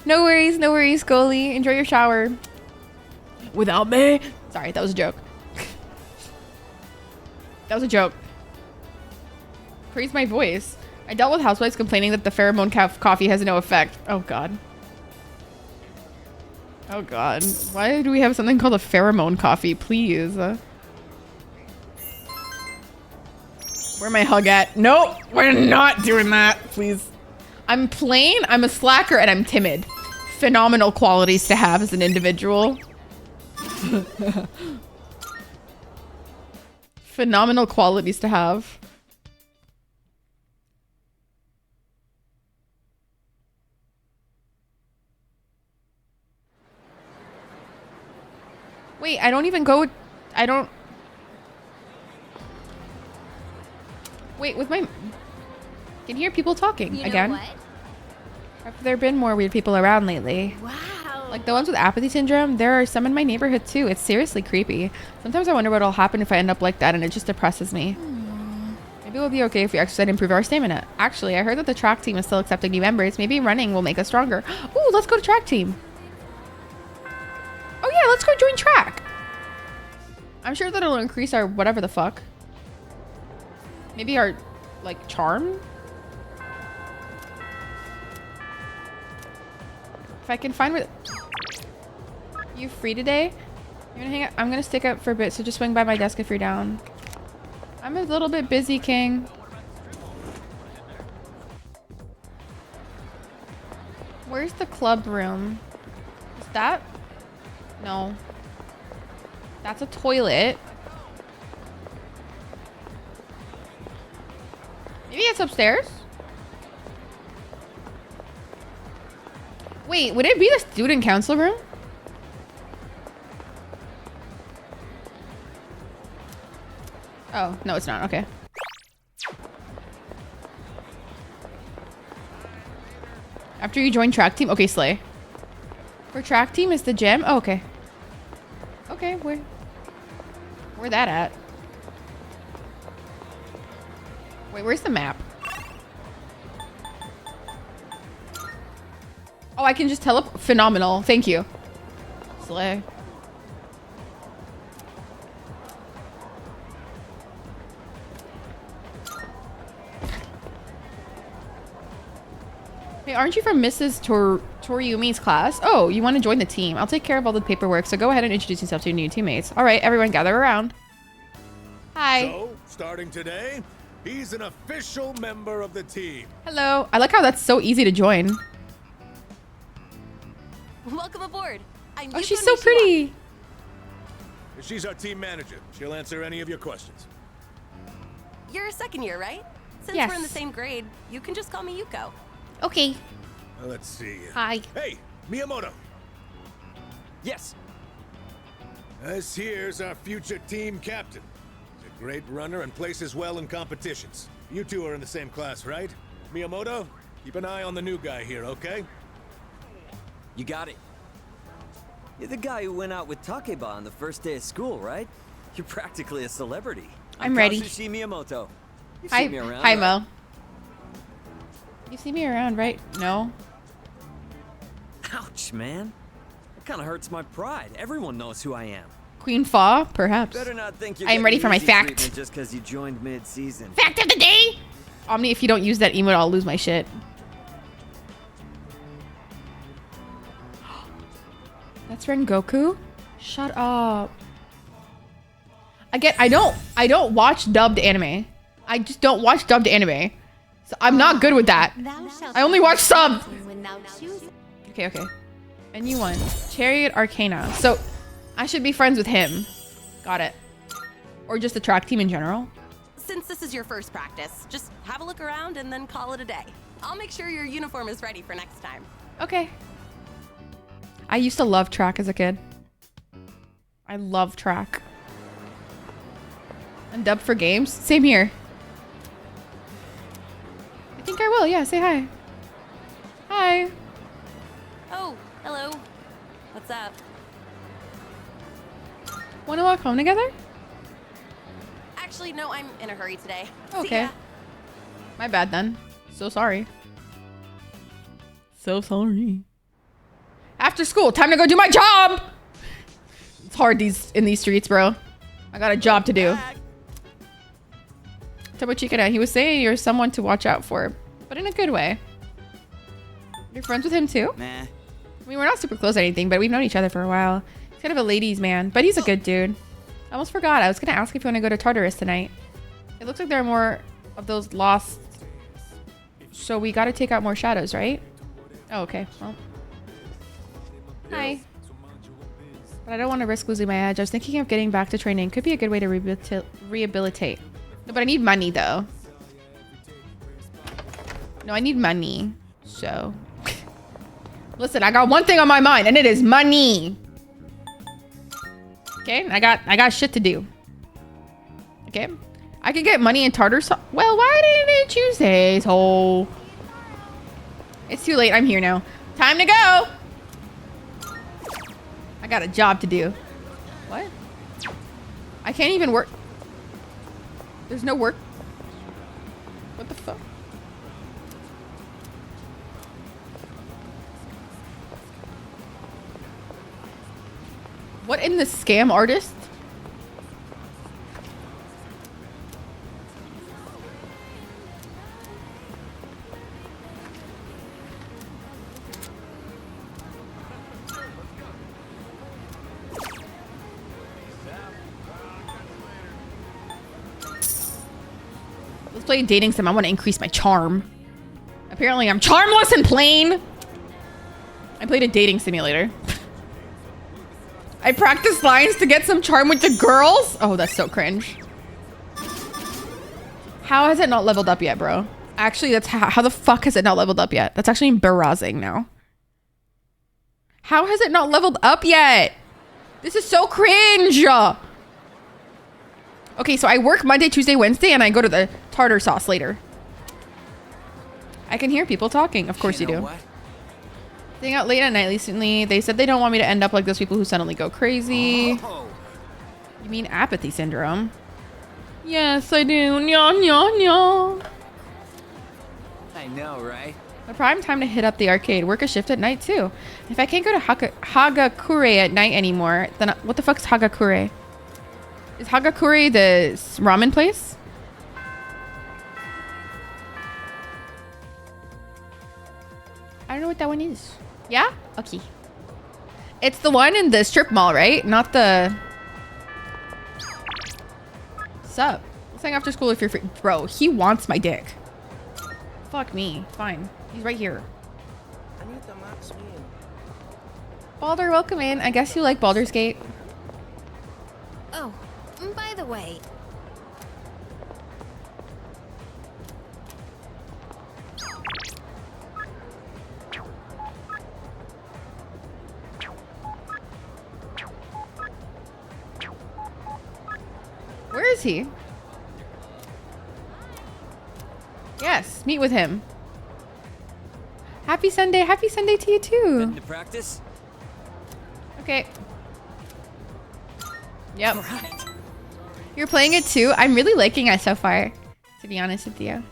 No worries, Goalie. Enjoy your shower. Without me. Sorry, that was a joke. That was a joke. Praise my voice. I dealt with housewives complaining that the pheromone coffee has no effect. Oh, God. Oh, God. Why do we have something called a pheromone coffee? Please. Where my hug at? Nope, we're not doing that, please. I'm plain, I'm a slacker, and I'm timid. Phenomenal qualities to have as an individual. Phenomenal qualities to have. Wait, I don't even go... I don't... Wait, with my... Can hear people talking again. What? Have there been more weird people around lately? Wow. Like the ones with apathy syndrome, there are some in my neighborhood too. It's seriously creepy. Sometimes I wonder what'll happen if I end up like that, and it just depresses me. Maybe we'll be okay if we exercise and improve our stamina. Actually, I heard that the track team is still accepting new members. Maybe running will make us stronger. Ooh, let's go to track team. Oh yeah, let's go join track. I'm sure that it'll increase our whatever the fuck. Maybe our, like, charm? If I can find what... You free today? You're gonna hang out? I'm gonna stick up for a bit, so just swing by my desk if you're down. I'm a little bit busy, King. Where's the club room? Is that... No. That's a toilet. Maybe it's upstairs? Wait, would it be the student council room? Oh, no, it's not. Okay. After you join track team? Okay, slay. For track team is the gym? Oh, okay. Okay, where that at? Wait, where's the map? Oh, I can just teleport. Phenomenal. Thank you. Slay. Hey, aren't you from Mrs. Toriumi's class? Oh, you want to join the team? I'll take care of all the paperwork, so go ahead and introduce yourself to your new teammates. All right, everyone gather around. Hi.
So, starting today, he's an official member of the team.
Hello. I like how that's so easy to join.
Welcome aboard. I'm
Oh,
Yuko
she's so
Nishiwa.
pretty.
She's our team manager. She'll answer any of your questions.
You're a second year, right? Since
Yes.
we're in the same grade, you can just call me Yuko.
Okay.
Let's see.
Hi.
Hey, Miyamoto.
Yes.
This here's our future team captain. He's a great runner and places well in competitions. You two are in the same class, right? Miyamoto, keep an eye on the new guy here, okay?
You got it. You're the guy who went out with Takeba on the first day of school, right? You're practically a celebrity.
I'm ready.
Katsushi Miyamoto. You've
Hi,
seen me around,
hi,
right?
Mo. You see me around, right? No.
Ouch, man. That kind of hurts my pride. Everyone knows who I am.
Queen Fa, perhaps.
Better not think you're
I am ready
getting
for my
easy
fact.
treatment just because you joined mid-season.
Fact of the day! Omni, if you don't use that emote, I'll lose my shit. That's Rengoku? Shut up. I don't watch dubbed anime. I just don't watch dubbed anime. So I'm not good with that. I only watch sub. Okay, okay. And you won. Chariot Arcana. So I should be friends with him. Got it. Or just the track team in general.
Since this is your first practice, just have a look around and then call it a day. I'll make sure your uniform is ready for next time.
Okay. I used to love track as a kid. I love track. And dubbed for games? Same here. I think I will. Yeah, say hi. Hi.
Oh, hello. What's up?
Want to walk home together?
Actually, no, I'm in a hurry today. See
Okay.
ya.
My bad then. So sorry. So sorry. After school, time to go do my job. It's hard in these streets, bro. I got a job to do. Tomo Chikara, he was saying you're someone to watch out for, but in a good way. You're friends with him too?
Nah.
I mean, we're not super close or anything, but we've known each other for a while. He's kind of a ladies' man, but he's a good dude. I almost forgot. I was going to ask if you want to go to Tartarus tonight. It looks like there are more of those lost. So we got to take out more shadows, right? Oh, okay. Well. Hi. But I don't want to risk losing my edge. I was thinking of getting back to training. Could be a good way to rehabilitate. No, but I need money, though. No, I need money. So. Listen, I got one thing on my mind, and it is money. Okay, I got shit to do. Okay, I could get money in Tartarus. Well, why didn't they choose this hole? It's too late. I'm here now. Time to go. I got a job to do. What? I can't even work. There's no work. What the fuck? What in the scam artist? Let's play a dating sim. I want to increase my charm. Apparently I'm charmless and plain. I played a dating simulator. I practiced lines to get some charm with the girls. Oh, that's so cringe. How has it not leveled up yet, bro? Actually, that's how the fuck has it not leveled up yet? That's actually embarrassing now. How has it not leveled up yet? This is so cringe. Okay, so I work Monday, Tuesday, Wednesday, and I go to the tartar sauce later. I can hear people talking. Of course you do.
What?
Staying out late at night recently. They said they don't want me to end up like those people who suddenly go crazy.
Oh.
You mean apathy syndrome? Yes, I do. Nya, nya, nya.
I know, right?
The prime time to hit up the arcade. Work a shift at night too. If I can't go to Hagakure at night anymore, then what the fuck is Hagakure? Is Hagakure the ramen place? don't know what that one is. Yeah? Okay. It's the one in the strip mall, right? Not the... Sup? Let's hang after school if you're free. Bro, he wants my dick. Fuck me. Fine. He's right here. Baldur, welcome in. I guess you like Baldur's Gate.
Oh, by the way,
Where is he? Yes, meet with him. Happy Sunday. Happy Sunday to you too.
Heading to practice?
Okay. Yep. You're playing it too? I'm really liking it so far, to be honest with you.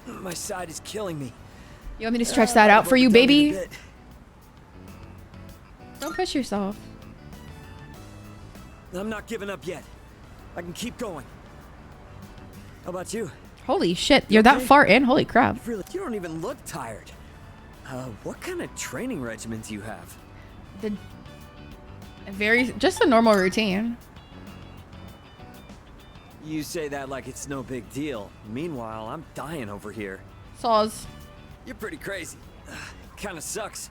My side is killing me.
You want me to stretch that out for you, baby? Don't push yourself.
I'm not giving up yet. I can keep going. How about you?
Holy shit, you're that far in? Holy crap.
Really, you don't even look tired. What kind of training regimen do you have?
Just a normal routine.
You say that like it's no big deal. Meanwhile, I'm dying over here.
Saws.
You're pretty crazy. Kind of sucks.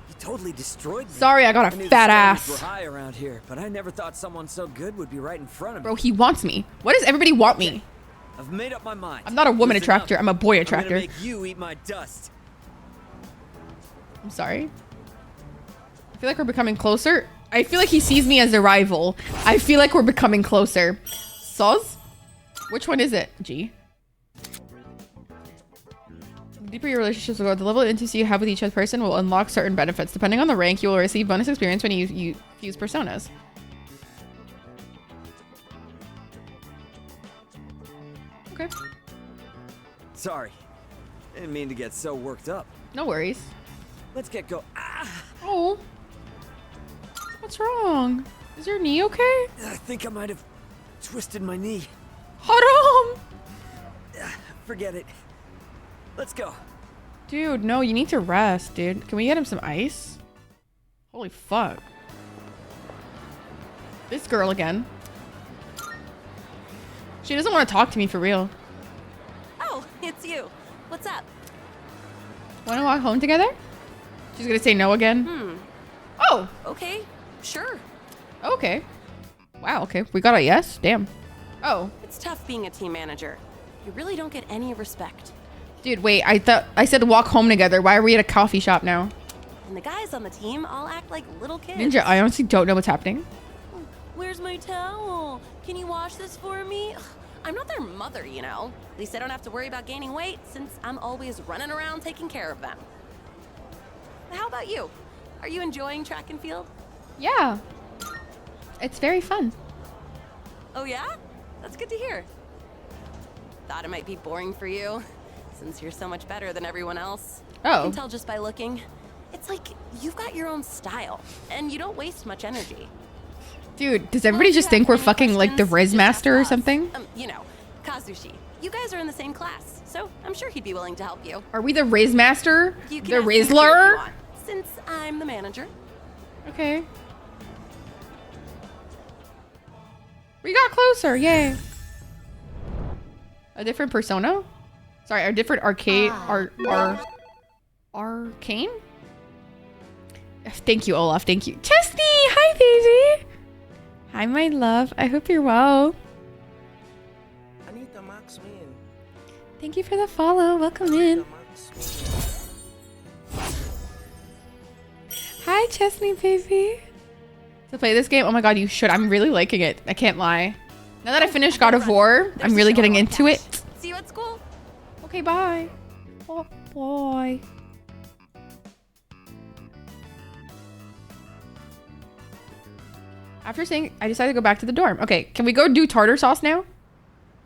You totally destroyed me.
Sorry, I got a
knew the
fat
standards
ass.
were high around here, but I never thought someone so good would be right in front of me.
Bro, he wants me. What does everybody want me?
I've made up my mind.
I'm not a woman
Listen
attractor.
up.
I'm a boy
I'm
attractor.
gonna make you eat my dust.
I'm sorry. I feel like we're becoming closer. I feel like he sees me as a rival. I feel like we're becoming closer. Soz? Which one is it? G. The deeper your relationships will go, the level of intimacy you have with each other person will unlock certain benefits. Depending on the rank, you will receive bonus experience when you use personas. Okay.
Sorry. Didn't mean to get so worked up.
No worries.
Let's get go. Ah!
Oh. What's wrong? Is your knee okay?
I think I might have twisted my knee.
Haram!
Forget it. Let's go.
Dude, no, you need to rest, dude. Can we get him some ice? Holy fuck. This girl again. She doesn't want to talk to me for real.
Oh, it's you. What's up?
Want to walk home together? She's gonna say no again. Oh.
Okay, sure.
Okay. Wow, okay. We got a yes? Damn. Oh.
It's tough being a team manager. You really don't get any respect.
Dude, wait. I said walk home together. Why are we at a coffee shop now?
And the guys on the team all act like little kids.
Ninja, I honestly don't know what's happening.
Where's my towel? Can you wash this for me? Ugh, I'm not their mother, you know. At least I don't have to worry about gaining weight since I'm always running around taking care of them. How about you? Are you enjoying track and field?
Yeah. It's very fun.
Oh yeah? That's good to hear. Thought it might be boring for you, since you're so much better than everyone else. I
Oh.
can tell just by looking. It's like you've got your own style, and you don't waste much energy.
Dude, does everybody just think we're fucking like the Riz Master or something?
You know, Kazushi. You guys are in the same class, so I'm sure he'd be willing to help you.
Are we the Riz Master?
You can
The
ask him here if you
Rizzler?
want, since I'm the manager.
Okay. We got closer, yay. A different persona? Sorry, a different arcade, arcane? Thank you, Olaf, thank you. Chesney, hi, baby. Hi, my love. I hope you're well.
Anita Max Min.
Thank you for the follow. Welcome in. Hi, Chesney, baby. To play this game? Oh my god, you should. I'm really liking it. I can't lie. Now that I finished God of War, I'm really getting into it.
See you at school.
Okay, bye. Oh, boy. After saying, I decided to go back to the dorm. Okay, can we go do tartar sauce now?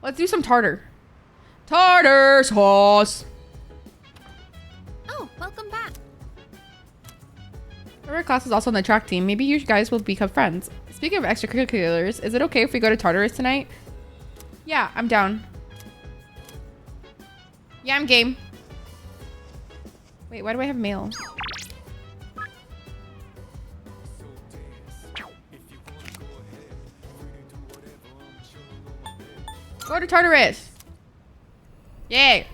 Let's do some tartar. Tartar sauce.
Oh, welcome back.
Our class is also on the track team. Maybe you guys will become friends. Speaking of extracurriculars, is it okay if we go to Tartarus tonight? Yeah, I'm down. Yeah, I'm game. Wait, why do I have mail? Go to Tartarus. Yay.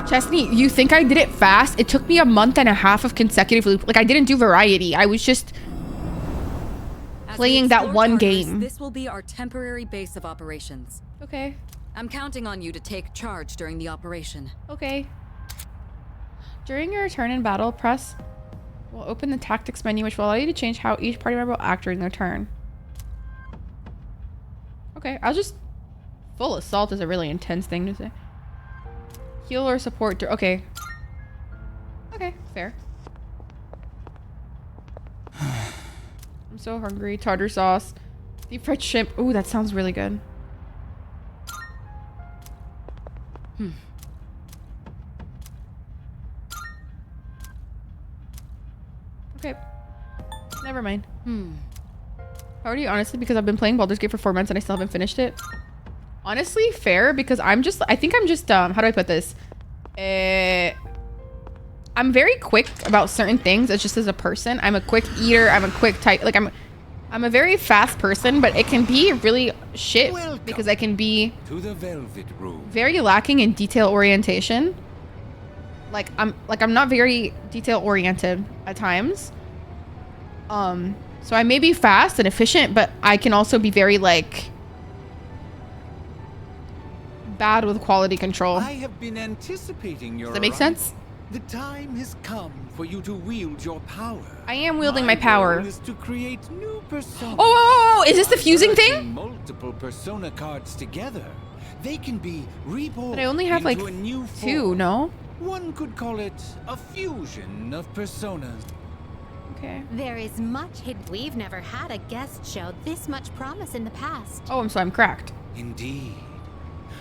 Chesney, you think I did it fast? It took me a month and a half of consecutively. Like, I didn't do variety. I was just playing that one game.
This will be our temporary base of operations.
Okay.
I'm counting on you to take charge during the operation.
Okay. During your turn in battle, press will open the tactics menu, which will allow you to change how each party member will act during their turn. Okay, I'll just... Full assault is a really intense thing to say. Heal or support... Okay. Okay, fair. I'm so hungry. Tartar sauce. Deep fried shrimp. Ooh, that sounds really good. Okay. Never mind. Already, honestly, because I've been playing Baldur's Gate for 4 months and I still haven't finished it. Honestly, fair, because I think I'm just, how do I put this? I'm very quick about certain things. It's just as a person. I'm a quick eater. I'm a quick type. Like, I'm a very fast person, but it can be really shit because I can be
To the Velvet Room.
very lacking in detail orientation. Like, I'm not very detail oriented at times. So I may be fast and efficient, but I can also be very, like, bad with quality control.
I have been anticipating your
Does that make
arrival.
sense?
The time has come for you to wield your power.
I am wielding my power.
goal is to create new personas.
Oh, is this the fusing
Merging
thing?
Multiple persona cards together. They can be reborn.
But I only have, like,
into a new
2,
form.
no?
One could call it a fusion of personas.
Okay.
There is much hidden. We've never had a guest show this much promise in the past.
Oh, so I'm cracked.
Indeed.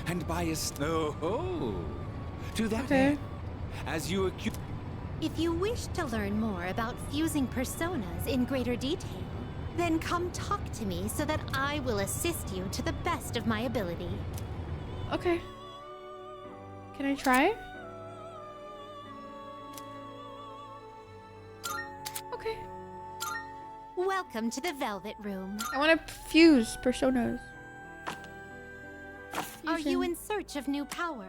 And by a to that
Okay.
end, as you accuse.
If you wish to learn more about fusing personas in greater detail, then come talk to me so that I will assist you to the best of my ability.
Okay. Can I try? Okay.
Welcome to the Velvet Room.
I want to fuse personas.
Are you in search of new power?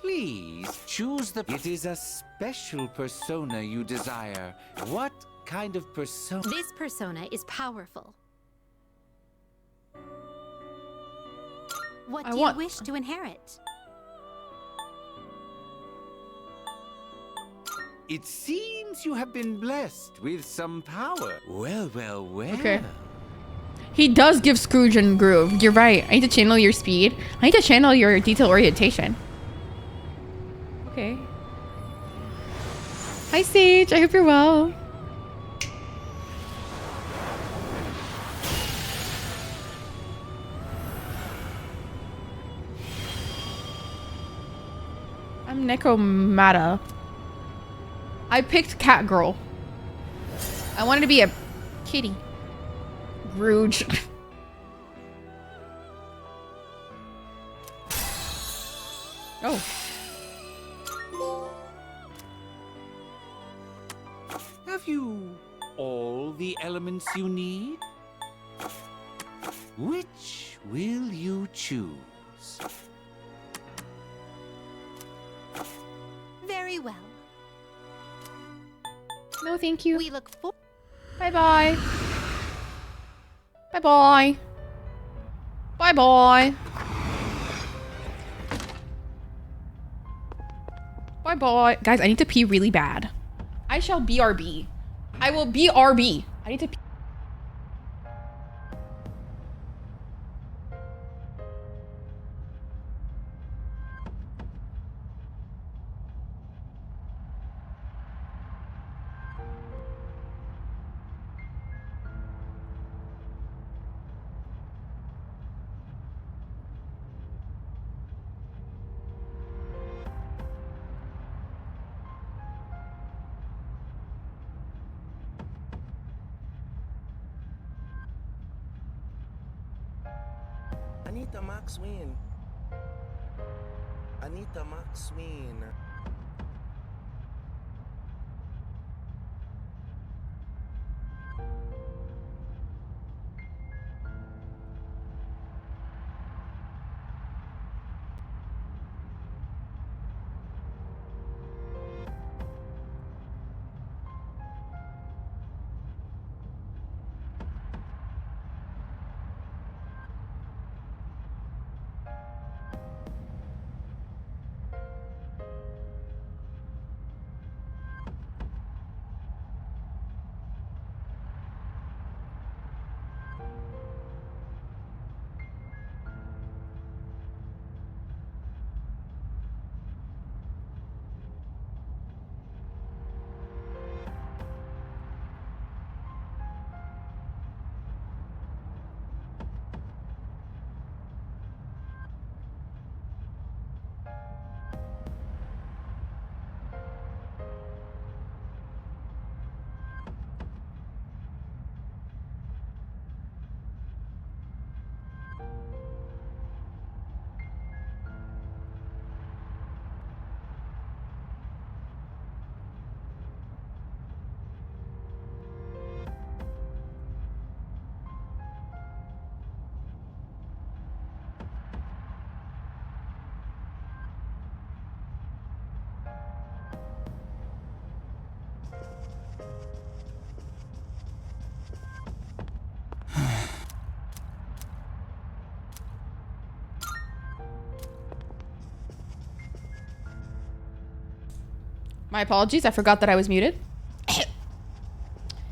Please choose the. It is a special persona you desire. What kind of persona?
This persona is powerful. What do you wish to inherit?
It seems you have been blessed with some power. Well, well, well.
Okay. He does give Scrooge and Groove. You're right. I need to channel your speed. I need to channel your detail orientation. Okay. Hi, Sage. I hope you're well. I'm Nekomata. I picked Cat Girl. I wanted to be a kitty. Rouge. Oh.
Have you all the elements you need? Which will you choose?
Very well.
No, thank you.
We look forward.
Bye-bye. Bye-bye. Bye-bye. Bye-bye. Guys, I need to pee really bad. I shall BRB. I will BRB. I need to pee.
Anita Max win. Anita Maxwin.
My apologies. I forgot that I was muted.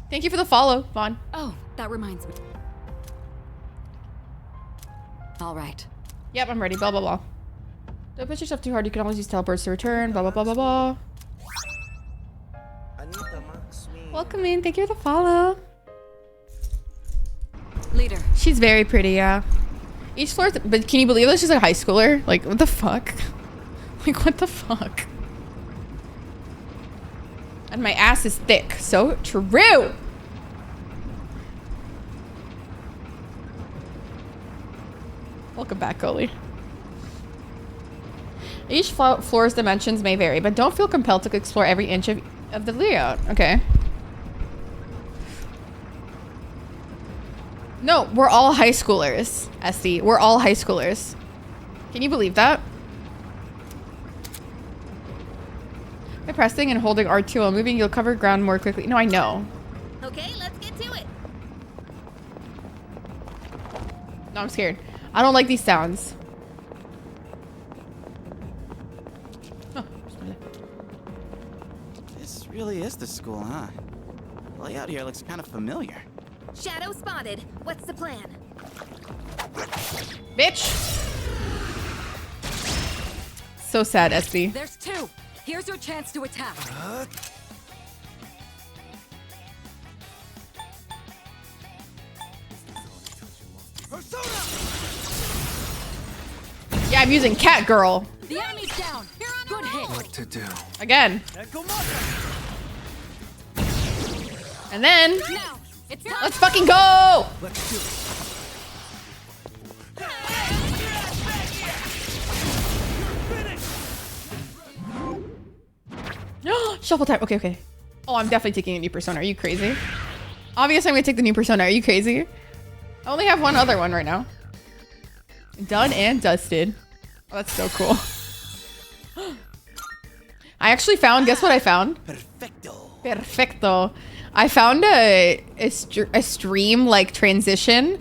Thank you for the follow, Vaughn.
Oh, that reminds me. All right.
Yep, I'm ready. Blah, blah, blah. Don't push yourself too hard. You can always use teleports to return. Blah, blah, blah, blah, blah.
Anita Maxwin.
Welcome in. Thank you for the follow.
Leader.
She's very pretty, yeah. Each floor, but can you believe that she's a high schooler? Like, what the fuck? Like, what the fuck? And my ass is thick. So true. Welcome back, Goalie. Each floor's dimensions may vary, but don't feel compelled to explore every inch of the layout. Okay. No, we're all high schoolers, SD. We're all high schoolers. Can you believe that? By pressing and holding R2 while moving, you'll cover ground more quickly. No, I know.
Okay, let's get to it.
No, I'm scared. I don't like these sounds.
This really is the school, huh? The layout here looks kind of familiar.
Shadow spotted. What's the plan?
Bitch! So sad, SB.
There's two. Here's your chance to attack.
Yeah, I'm using Cat Girl.
The enemy's down. Good hit.
What to do?
Again. And then...
Now, it's
let's fucking go!
Let's do it.
Shuffle time. Okay, okay. Oh, I'm definitely taking a new persona. Are you crazy? Obviously, I'm gonna take the new persona. Are you crazy? I only have one other one right now. Done and dusted. Oh, that's so cool. I actually found, guess what I found?
Perfecto.
Perfecto. I found a stream like transition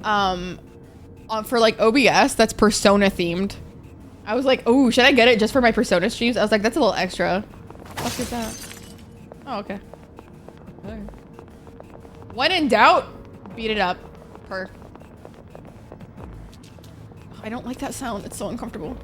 for like OBS that's persona themed. I was like, oh, should I get it just for my persona streams? I was like, that's a little extra. What is that? Oh, okay. When in doubt, beat it up. Per. I don't like that sound. It's so uncomfortable.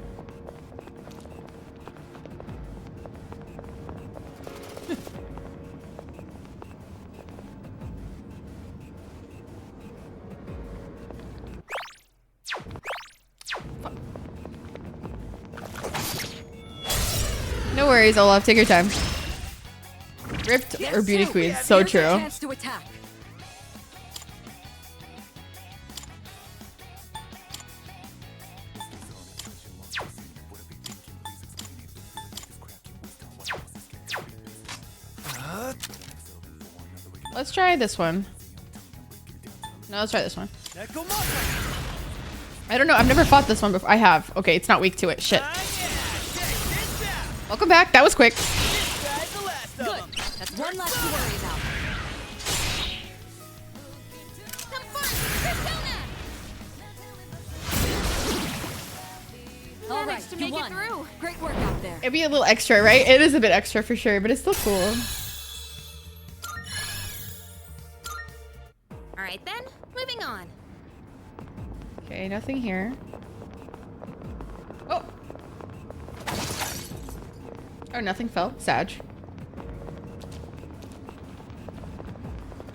No worries, Olaf. Take your time. Ripped or beauty queen. So true.
Chance to attack.
Let's try this one. No, let's try this one. I don't know. I've never fought this one before. I have. Okay, it's not weak to it. Shit. Welcome back. That was quick.
Good. That's one less to worry about. All right, you won. Great work out there.
It'd be a little extra, right? It is a bit extra for sure, but it's still cool.
All right then, moving on.
Okay, nothing here. Oh. Oh, nothing fell. Sag.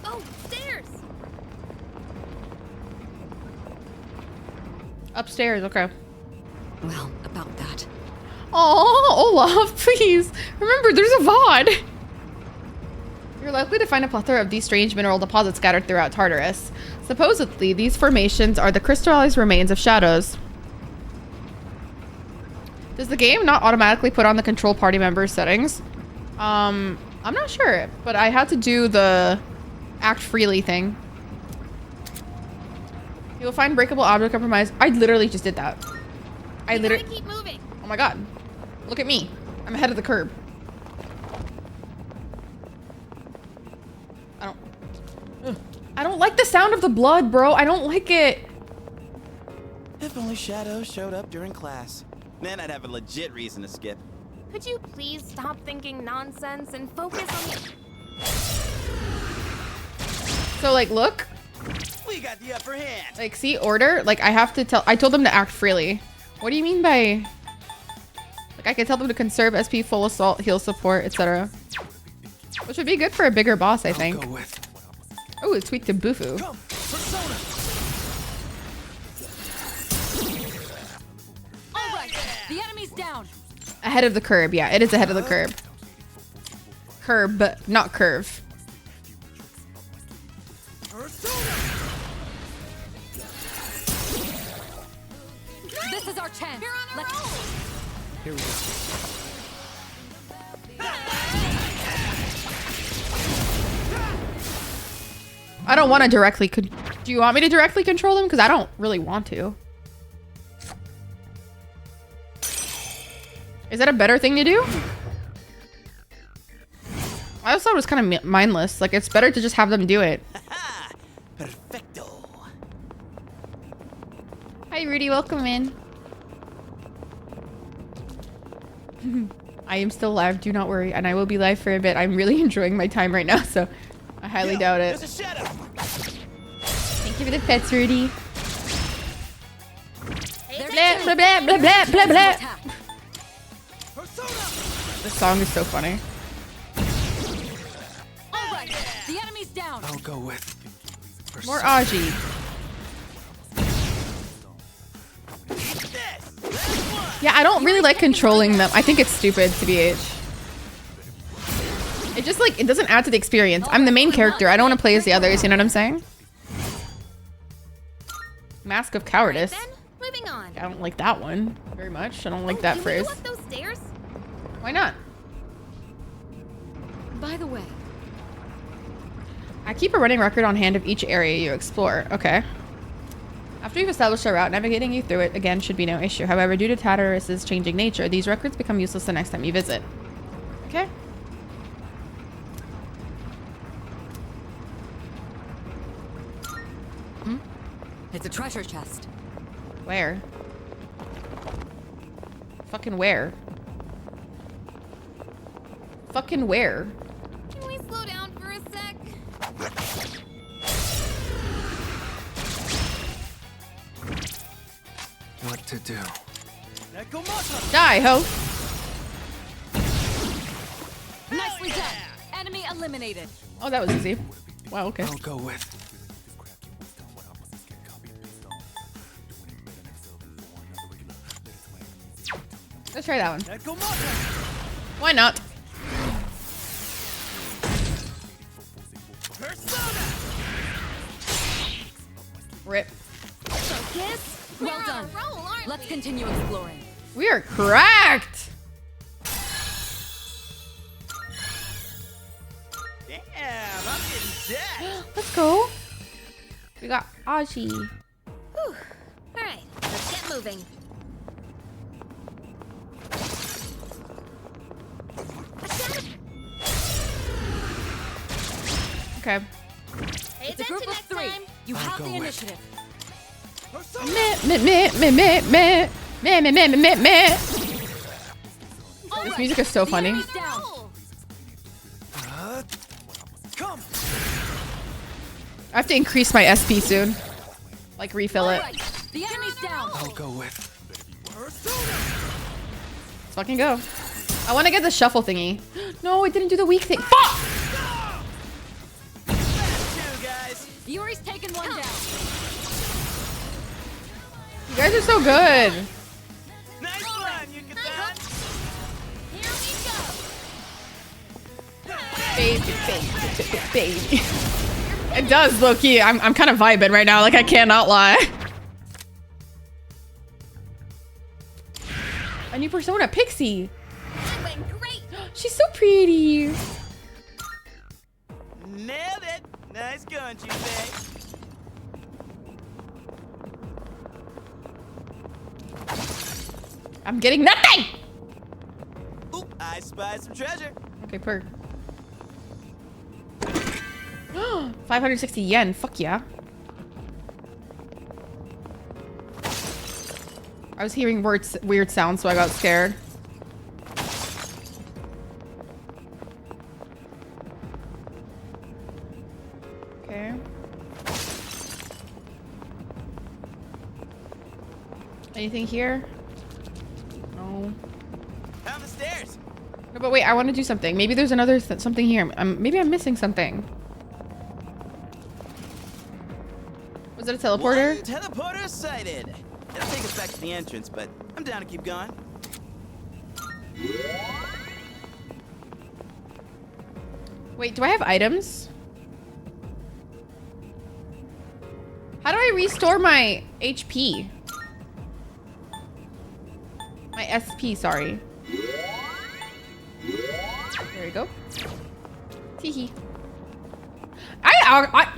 Oh, stairs.
Upstairs, okay.
Well, about that.
Oh, Olaf, please. Remember, there's a VOD. You're likely to find a plethora of these strange mineral deposits scattered throughout Tartarus. Supposedly, these formations are the crystallized remains of shadows. Does the game not automatically put on the control party members settings? I'm not sure, but I had to do the act freely thing. You'll find breakable object compromise. I literally just did that. I literally
keep moving.
Oh my god. Look at me. I'm ahead of the curb. I don't like the sound of the blood, bro. I don't like it.
If only Shadow showed up during class. Then I'd have a legit reason to skip.
Could you please stop thinking nonsense and focus on the...
So like, look.
We got the upper hand.
Like, see, order? Like, I have to tell... I told them to act freely. What do you mean by... Like, I can tell them to conserve SP, full assault, heal support, etc. Which would be good for a bigger boss, I think. Oh, it's tweaked to Bufu.
All right, the enemy's down.
Ahead of the curb. Yeah, it is ahead of the curb. Curb, not curve.
This is our chance.
Here we go.
I don't want to directly... Do you want me to directly control them? Because I don't really want to. Is that a better thing to do? I just thought it was kind of mindless. Like, it's better to just have them do it.
Perfecto.
Hi, Rudy. Welcome in. I am still live. Do not worry. And I will be live for a bit. I'm really enjoying my time right now, so I highly doubt it. Thank you for the pets, Rudy. Blah, blah, blah, blah, blah, blah, blah. This song is so funny.
All right, the enemy's down.
I'll go with
More Aji. Yeah, I don't really like controlling them. I think it's stupid, TBH. It just, like, it doesn't add to the experience. I'm the main character. I don't want to play as the others, you know what I'm saying? Mask of Cowardice.
Then, moving on.
I don't like that one very much. I don't like that
Can
phrase.
we go up those stairs?
Why not?
By the way,
I keep a running record on hand of each area you explore. Okay. After you've established a route, navigating you through it again should be no issue. However, due to Tartarus' changing nature, these records become useless the next time you visit. Okay.
it's a treasure chest.
Where? Fucking where? Fucking where?
Can we slow down for a sec?
what to do.
Die, ho!
Nicely done. Enemy eliminated.
Oh, that was easy. Wow, okay.
I'll go with
Let's try that one. Why not? Rip.
Focus.
Well done. Let's continue exploring.
We are cracked!
Damn, I'm getting
got Aji.
Whew. Alright, let's get moving.
Okay.
It's a group of 3. You have the initiative.
This music is so funny. I have to increase my SP soon. Like refill it.
The enemy's down.
I'll go with.
Let's fucking go. I want to get the shuffle thingy. No, it didn't do the weak thing. Fuck!
Yuri's taken one down.
You guys are so good.
Nice one, you can dance.
Here we go.
Baby. It does, low-key. I'm kind of vibing right now. Like, I cannot lie. A new persona, Pixie. She's so pretty.
Nailed it. Nice going, Tuesday.
I'm getting nothing.
Ooh, I spied some treasure.
Okay, per. 560 yen. Fuck yeah. I was hearing weird sounds, so I got scared. Okay. Anything here? No.
Down the stairs.
No, but wait, I want to do something. Maybe there's another something here. Maybe I'm missing something. Was it a teleporter?
One teleporter sighted. It'll take us back to the entrance, but I'm down to keep going.
Wait, do I have items? How do I restore my HP? My SP, sorry. There we go. Teehee.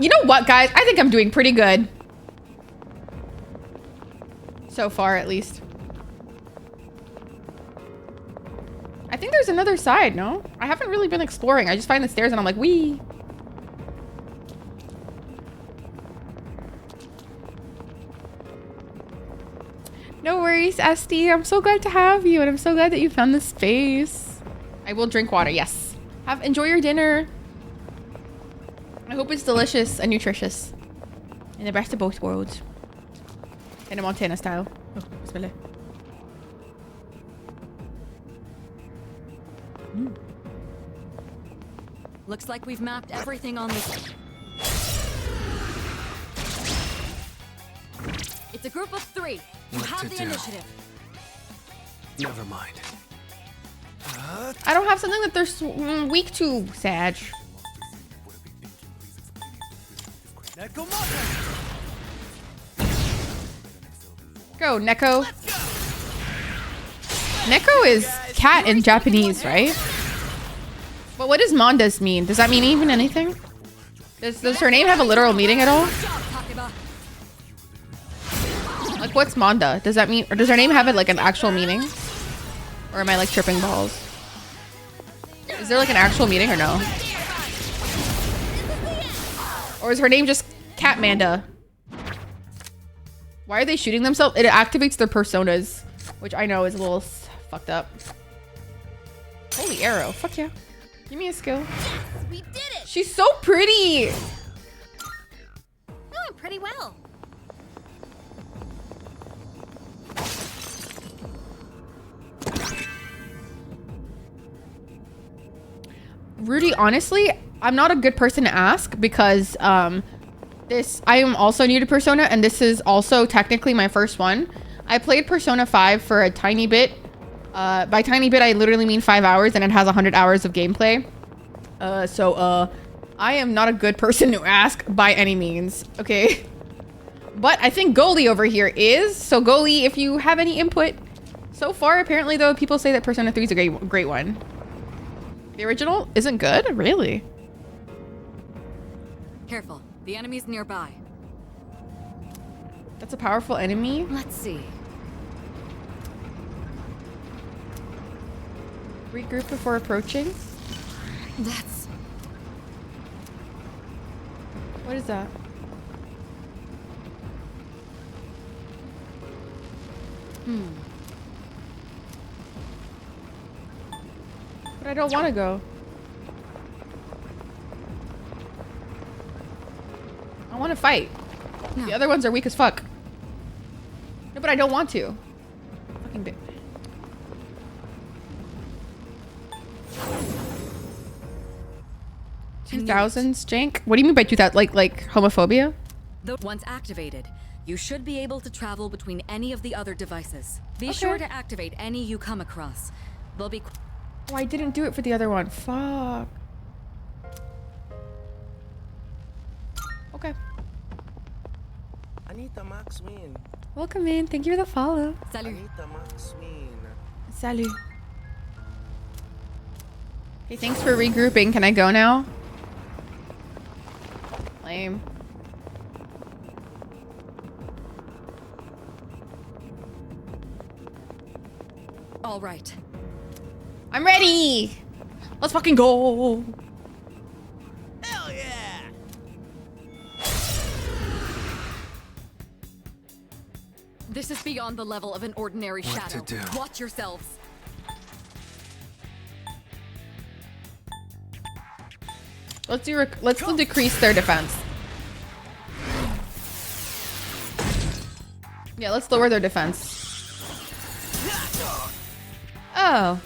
You know what, guys? I think I'm doing pretty good. So far, at least. I think there's another side, no? I haven't really been exploring. I just find the stairs and I'm like, wee. No worries, Esty. I'm so glad to have you, and I'm so glad that you found this space. I will drink water, yes. Enjoy your dinner. I hope it's delicious and nutritious. In the best of both worlds. In a Montana style. Oh, bismillah.
Looks like we've mapped everything on this. It's a group of 3. You
What
have
to
the
do?
initiative.
Never mind.
I don't have something that they're weak to, Sag. Go, Neko. Neko is cat in Japanese, right? But what does Mondas mean? Does that mean even anything? Does her name have a literal meaning at all? Like, what's Monda? Does that mean, or does her name have like an actual meaning? Or am I like tripping balls? Is there like an actual meaning or no? Or is her name just Catmanda? Why are they shooting themselves? It activates their personas, which I know is a little fucked up. Holy arrow. Fuck yeah. Give me a skill.
Yes, we did it.
She's so pretty.
Doing pretty well.
Rudy, honestly, I'm not a good person to ask because I am also new to Persona, and this is also technically my first one. I played Persona 5 for a tiny bit. By tiny bit, I literally mean 5 hours, and it has 100 hours of gameplay. I am not a good person to ask by any means, okay? But I think Goalie over here is. So Goalie, if you have any input. So far, apparently, though, people say that Persona 3 is a great one. The original isn't good? Really?
Careful. The enemy's nearby.
That's a powerful enemy.
Let's see.
Regroup before approaching.
That's...
What is that? But I don't want to go. I want to fight. No. The other ones are weak as fuck. No, but I don't want to. Fucking bitch. $2000s, Jank? What do you mean by 2000? Like homophobia?
Though once activated, you should be able to travel between any of the other devices. Be sure to activate any you come across. They'll be...
Oh, I didn't do it for the other one. Fuck. Okay.
Anita Maxwin.
Welcome in. Thank you for the follow.
Salut.
Anita Maxwin.
Salut. Okay, thanks for regrouping. Can I go now? Lame.
All right.
I'm ready. Let's fucking go.
Hell yeah!
This is beyond the level of an ordinary shadow. Watch yourselves.
Let's decrease their defense. Yeah, let's lower their defense. Oh.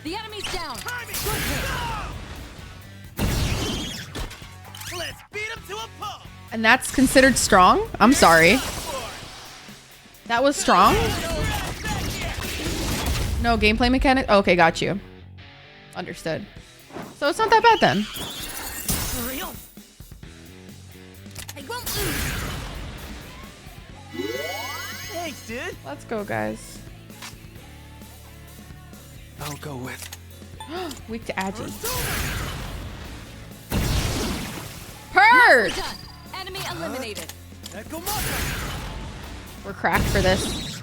The enemy's down.
Let's beat him to a pulp.
And that's considered strong? I'm sorry. That was strong? No gameplay mechanic? Oh, okay, got you. Understood. So it's not that bad then.
For real? I won't lose. Thanks, dude.
Let's go, guys.
I'll go with.
Weak to Agi. Purge!
Done. Enemy eliminated.
We're cracked for this.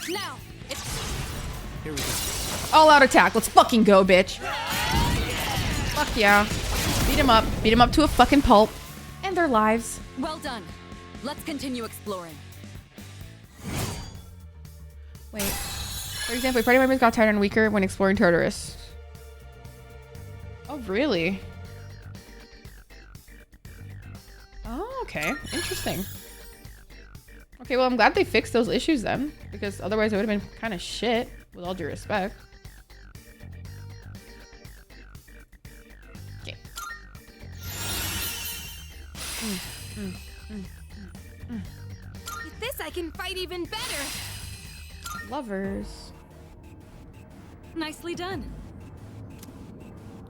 Now, it's...
Here we go.
All out attack. Let's fucking go, bitch. Fuck yeah. Beat him up. Beat him up to a fucking pulp. And their lives.
Well done. Let's continue exploring.
Wait. For example, party members got tired and weaker when exploring Tartarus. Oh, really? Oh, okay. Interesting. Okay, well, I'm glad they fixed those issues then. Because otherwise it would have been kind of shit, with all due respect. Okay.
With this, I can fight even better.
Lovers.
Nicely done.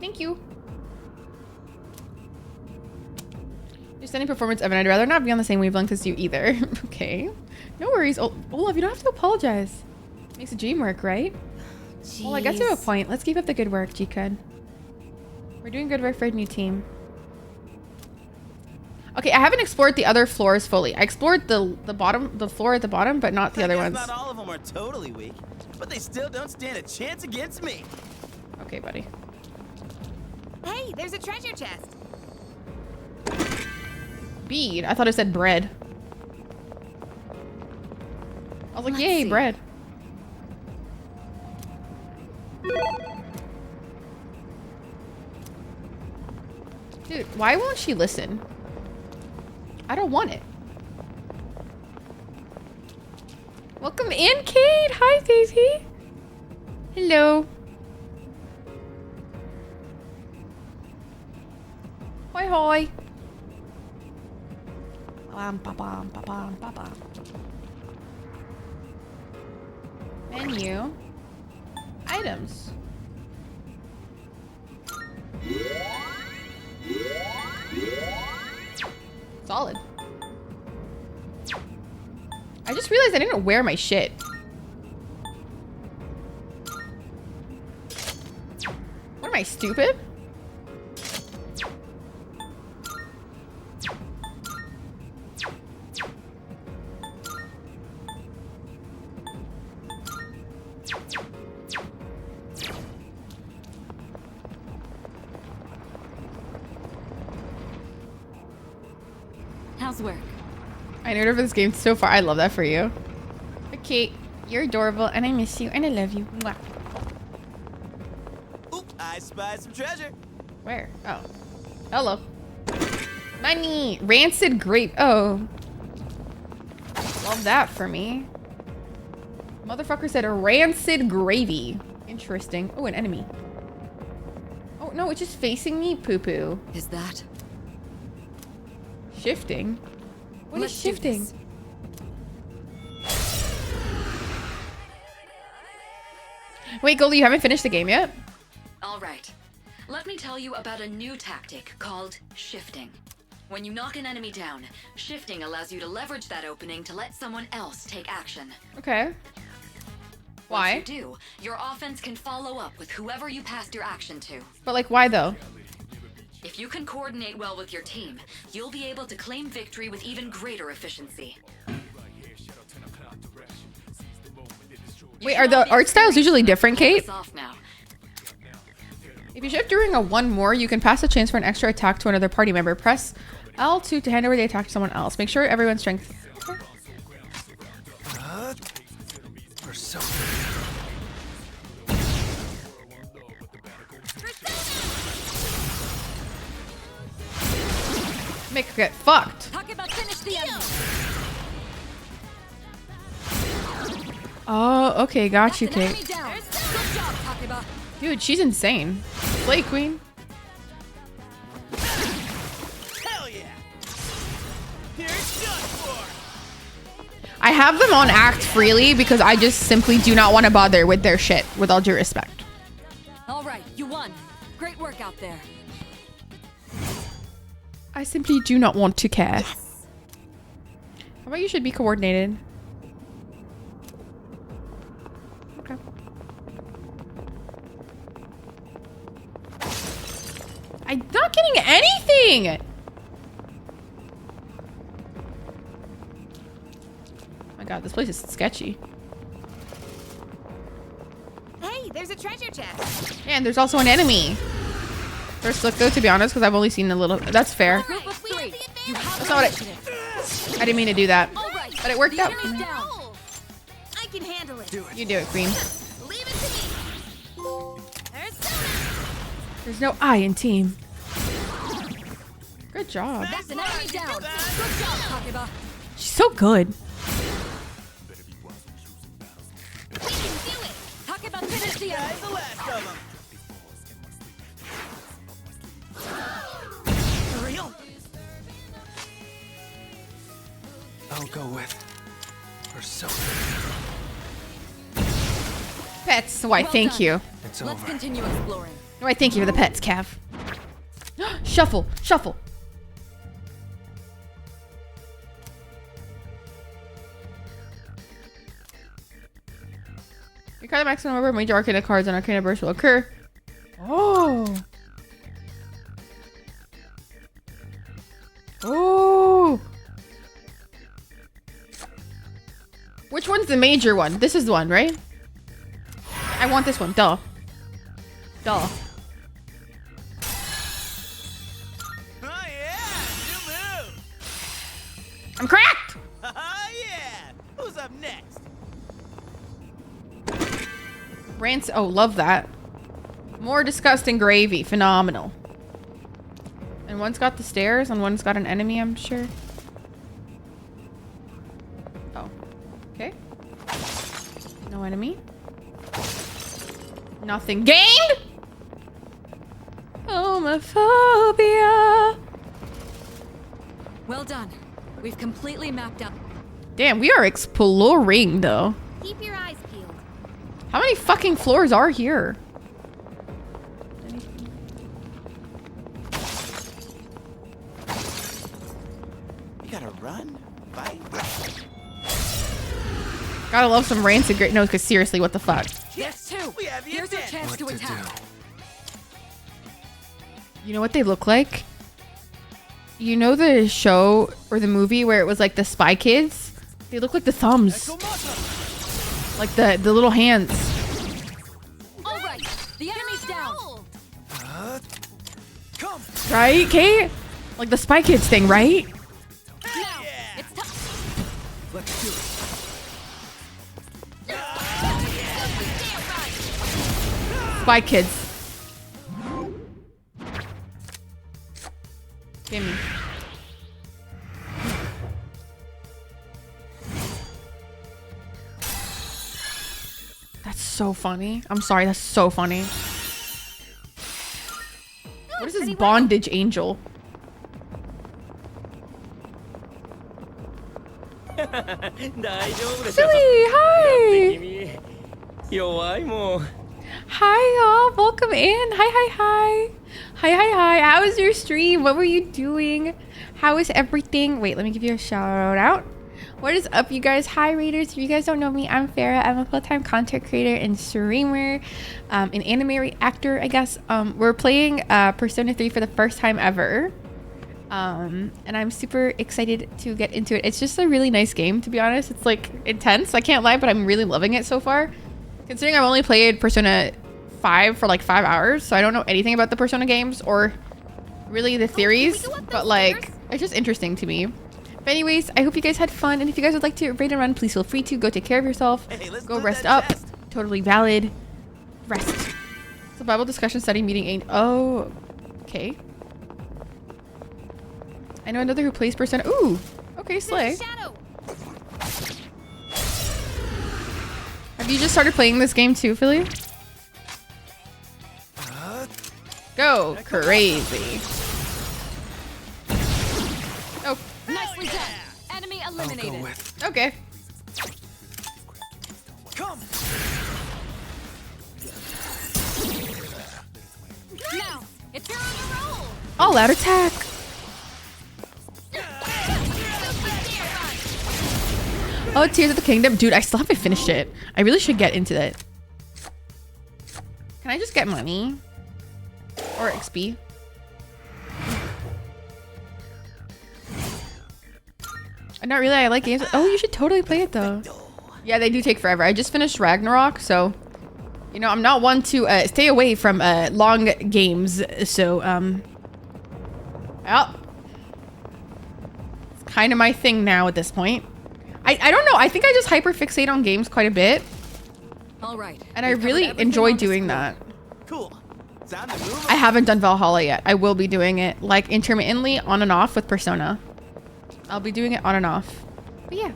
Thank you. Your stunning performance, Evan. I'd rather not be on the same wavelength as you either. Okay. No worries. Oh, Olaf, you don't have to apologize. Makes a dream work, right?
Jeez.
Well, I guess to a point. Let's keep up the good work, G-Cud. We're doing good work for a new team. Okay, I haven't explored the other floors fully. I explored the floor at the bottom, but not the other ones.
Not all of them are totally weak, but they still don't stand a chance against me.
Okay, buddy.
Hey, there's a treasure chest.
Bead? I thought it said bread. I was like, yay, bread. Dude, why won't she listen? I don't want it. Welcome in, Kate. Hi, Daisy. Hello. Hoi, hoi. Menu. Items. Solid. I just realized I didn't wear my shit. What am I, stupid?
How's work?
I know for this game so far. I love that for you. Okay, you're adorable, and I miss you, and I love you. Mwah.
Oop, I spied some treasure.
Where? Oh. Hello. Money! Rancid grape. Oh. Love that for me. Motherfucker said a rancid gravy. Interesting. Oh, an enemy. Oh, no, it's just facing me. Poo-poo.
Is that?
Shifting? What is shifting? Wait, Goldie, you haven't finished the game yet?
All right. Let me tell you about a new tactic called shifting. When you knock an enemy down, shifting allows you to leverage that opening to let someone else take action.
Okay. Why?
Once you do, your offense can follow up with whoever you passed your action to.
But like, why though?
If you can coordinate well with your team, you'll be able to claim victory with even greater efficiency.
Wait, are the art styles usually different, Kate?
Off now.
If you shift during a one more, you can pass a chance for an extra attack to another party member. Press L2 to hand over the attack to someone else. Make sure everyone's strength.
Persona.
Make her get fucked.
Talk about finish the enemy.
Oh, okay, got you, Kate.
Good job, Takeba.
Dude, she's insane. Slay Queen.
Hell yeah! Here's done for.
I have them on act freely because I just simply do not want to bother with their shit, with all due respect.
All right, you won. Great work out there.
I simply do not want to care. Yes. How about you should be coordinated? Okay. I'm not getting anything! Oh my god, this place is sketchy.
Hey, there's a treasure chest.
And there's also an enemy. First look though, to be honest, because I've only seen a little. That's fair.
Group of three.
That's not what I didn't mean to do that. But it worked out for me.
I can handle it.
You do it, Queen.
Leave it to me.
There's no I in team. Good job.
That's an enemy down. Good job, Takeba.
She's so good.
We can do it.
Takeba, finish the enemy.
Guys, the last of them. For real?
I'll go with Persona.
Pets. Why,
Well
thank
done.
you.
It's
Let's
over.
continue exploring.
Why, thank you for the pets, Cav. Shuffle. Shuffle. Your card the maximum number of major Arcana cards on Arcana Burst will occur. Oh. Oh. Which one's the major one? This is the one, right? I want this one. Duh. Duh.
Oh yeah, you move.
I'm cracked!
Oh yeah. Who's up next?
Rants. Oh, love that. More disgusting gravy. Phenomenal. And one's got the stairs and one's got an enemy, I'm sure. Oh. Okay. No enemy. Nothing gained! Homophobia.
Well done. We've completely mapped out.
Damn, we are exploring though.
Keep your eyes peeled.
How many fucking floors are here?
You gotta run, fight.
Gotta love some rancid great. No, because seriously, what the fuck?
Yes, two.
We have the
Here's your
advantage.
chance to attack.
You know what they look like? You know the show or the movie where it was like the Spy Kids? They look like the thumbs. Like the little hands.
All right. The enemy's down.
Come.
Right, Kate? Like the Spy Kids thing, right? Spy Kids. Gimme. That's so funny. I'm sorry, that's so funny. What is this bondage angel? Silly, hi! Hi y'all, welcome in. Hi. How was your stream? What were you doing? How is everything? Wait, let me give you a shout out. What is up, you guys? Hi, Raiders. If you guys don't know me, I'm Farah. I'm a full-time content creator and streamer, an anime reactor, I guess. We're playing Persona 3 for the first time ever. And I'm super excited to get into it. It's just a really nice game, to be honest. It's like intense, I can't lie, but I'm really loving it so far. Considering I've only played Persona 5 for like 5 hours, so I don't know anything about the Persona games or really the theories, but like, it's just interesting to me. But anyways, I hope you guys had fun, and if you guys would like to raid and run, please feel free to. Go take care of yourself. Go rest up. Totally valid. Rest. It's a Bible discussion study meeting. Oh, okay. I know another who plays Persona. Ooh, okay, slay. Have you just started playing this game too, Philly? Go crazy. Oh.
Nicely done. Enemy eliminated.
Okay.
Come. Now, it's your on a roll.
All out attack. Oh, Tears of the Kingdom. Dude, I still haven't finished it. I really should get into that. Can I just get money? Or XP? Not really. I like games. Oh, you should totally play it though. Yeah, they do take forever. I just finished Ragnarok, so you know I'm not one to stay away from long games. So well, it's kind of my thing now at this point. I don't know. I think I just hyperfixate on games quite a bit.
All right.
And I really enjoy doing that.
Cool. Time to move
I haven't done Valhalla yet. I will be doing it like intermittently on and off with Persona. I'll be doing it on and off. But yeah.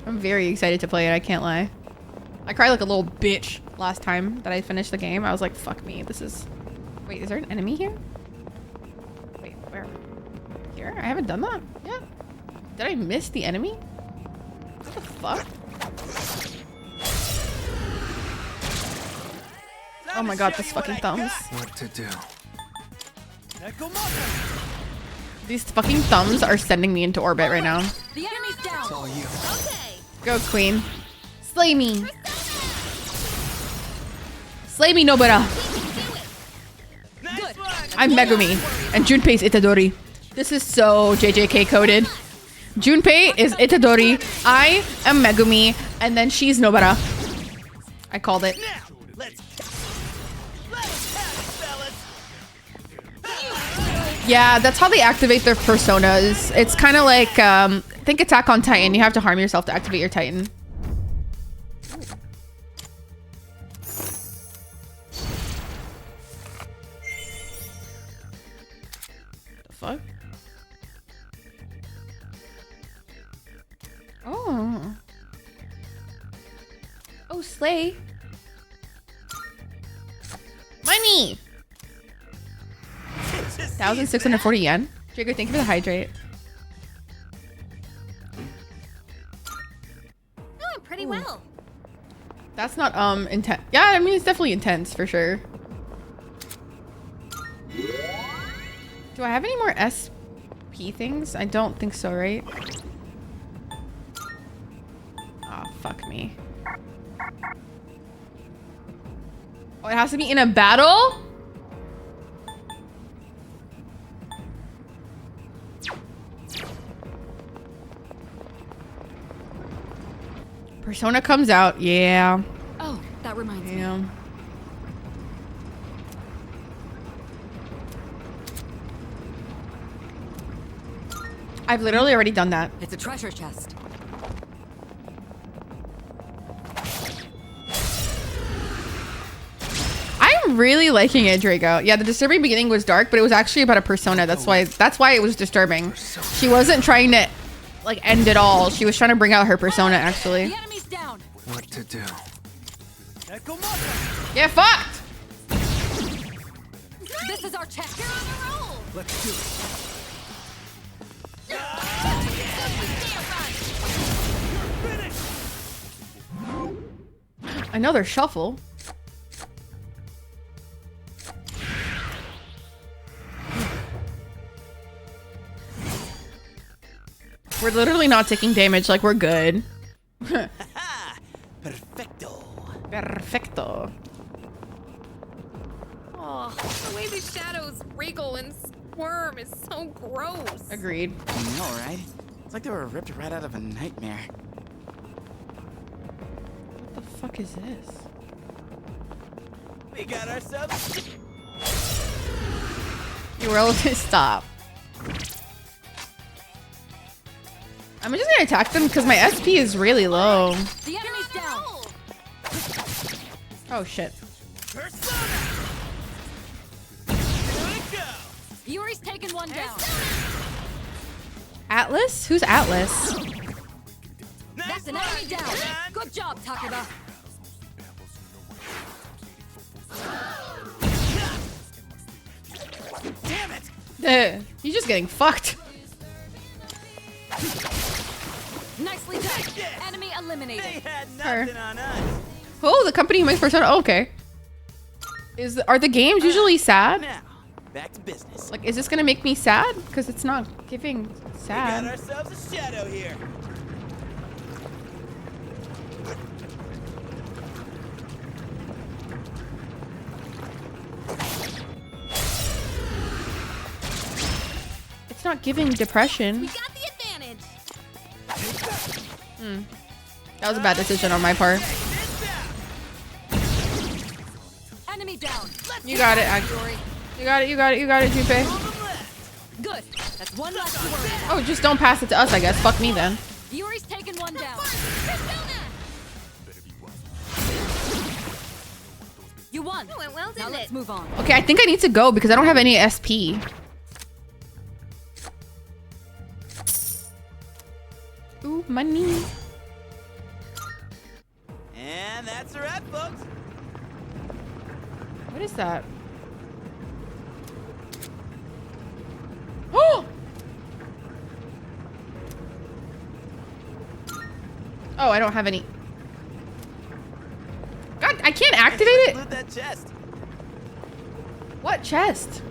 I'm very excited to play it, I can't lie. I cried like a little bitch last time that I finished the game. I was like, fuck me. This is... Wait, is there an enemy here? Wait, where? Here? I haven't done that? Yeah. Did I miss the enemy? What the fuck? Oh my god, this fucking thumbs.
What to do?
These fucking thumbs are sending me into orbit right now.
The enemy's down.
It's all you.
Go, queen. Slay me. Slay me, Nobara. I'm Megumi, and Junpei's Itadori. This is so JJK coded. Junpei is Itadori, I am Megumi, and then she's Nobara. I called it. Yeah, that's how they activate their personas. It's kind of like, think Attack on Titan. You have to harm yourself to activate your Titan. The fuck? Oh. Oh, slay. Money! 1,640 yen. Draco, thank you for the hydrate.
Doing pretty well.
That's not intense. Yeah, I mean it's definitely intense for sure. Do I have any more SP things? I don't think so, right? Oh, fuck me. Oh, it has to be in a battle? Persona comes out, yeah.
Oh, that reminds me.
I've literally already done that.
It's a treasure chest.
really liking it, Draco. Yeah, the disturbing beginning was dark, but it was actually about a persona. That's why it was disturbing. She wasn't trying to like end it all. She was trying to bring out her persona actually.
What to do?
Get fucked!
This is our chance. You're on a roll.
Let's do it.
Another shuffle. We're literally not taking damage, like we're good.
Perfecto.
Perfecto.
Oh, the way the shadows wriggle and squirm is so gross.
Agreed.
I know, right? It's like they were ripped right out of a nightmare.
What the fuck is this?
We got ourselves.
You were able to stop. I'm just gonna attack them because my SP is really low.
The enemy's down.
Oh shit.
Yuri's taken one down.
Atlas? Who's Atlas?
That's an enemy down. Good job, Takeda.
Damn it!
He's just getting fucked.
Nicely done. Enemy eliminated.
They had nothing on us.
Oh, the company who makes Persona. Oh, okay. Are the games usually sad?
Now, back to business.
Like, is this gonna make me sad? Because it's not giving sad.
We got ourselves a shadow here.
It's not giving depression.
We got the advantage.
That was a bad decision on my part.
Enemy down.
You got it, You got it, you got it, you got it, Junpei.
Good. That's one less to worry about.
Oh, just don't pass it to us, I guess. Fuck me then.
Yuri's taken one down. You won.
Oh, well,
now let's move on.
Okay, I think I need to go because I don't have any SP. Ooh, money.
And that's a wrap, folks.
What is that? Oh! Oh, I don't have any. God, I can't activate it.
Loot that chest.
What chest?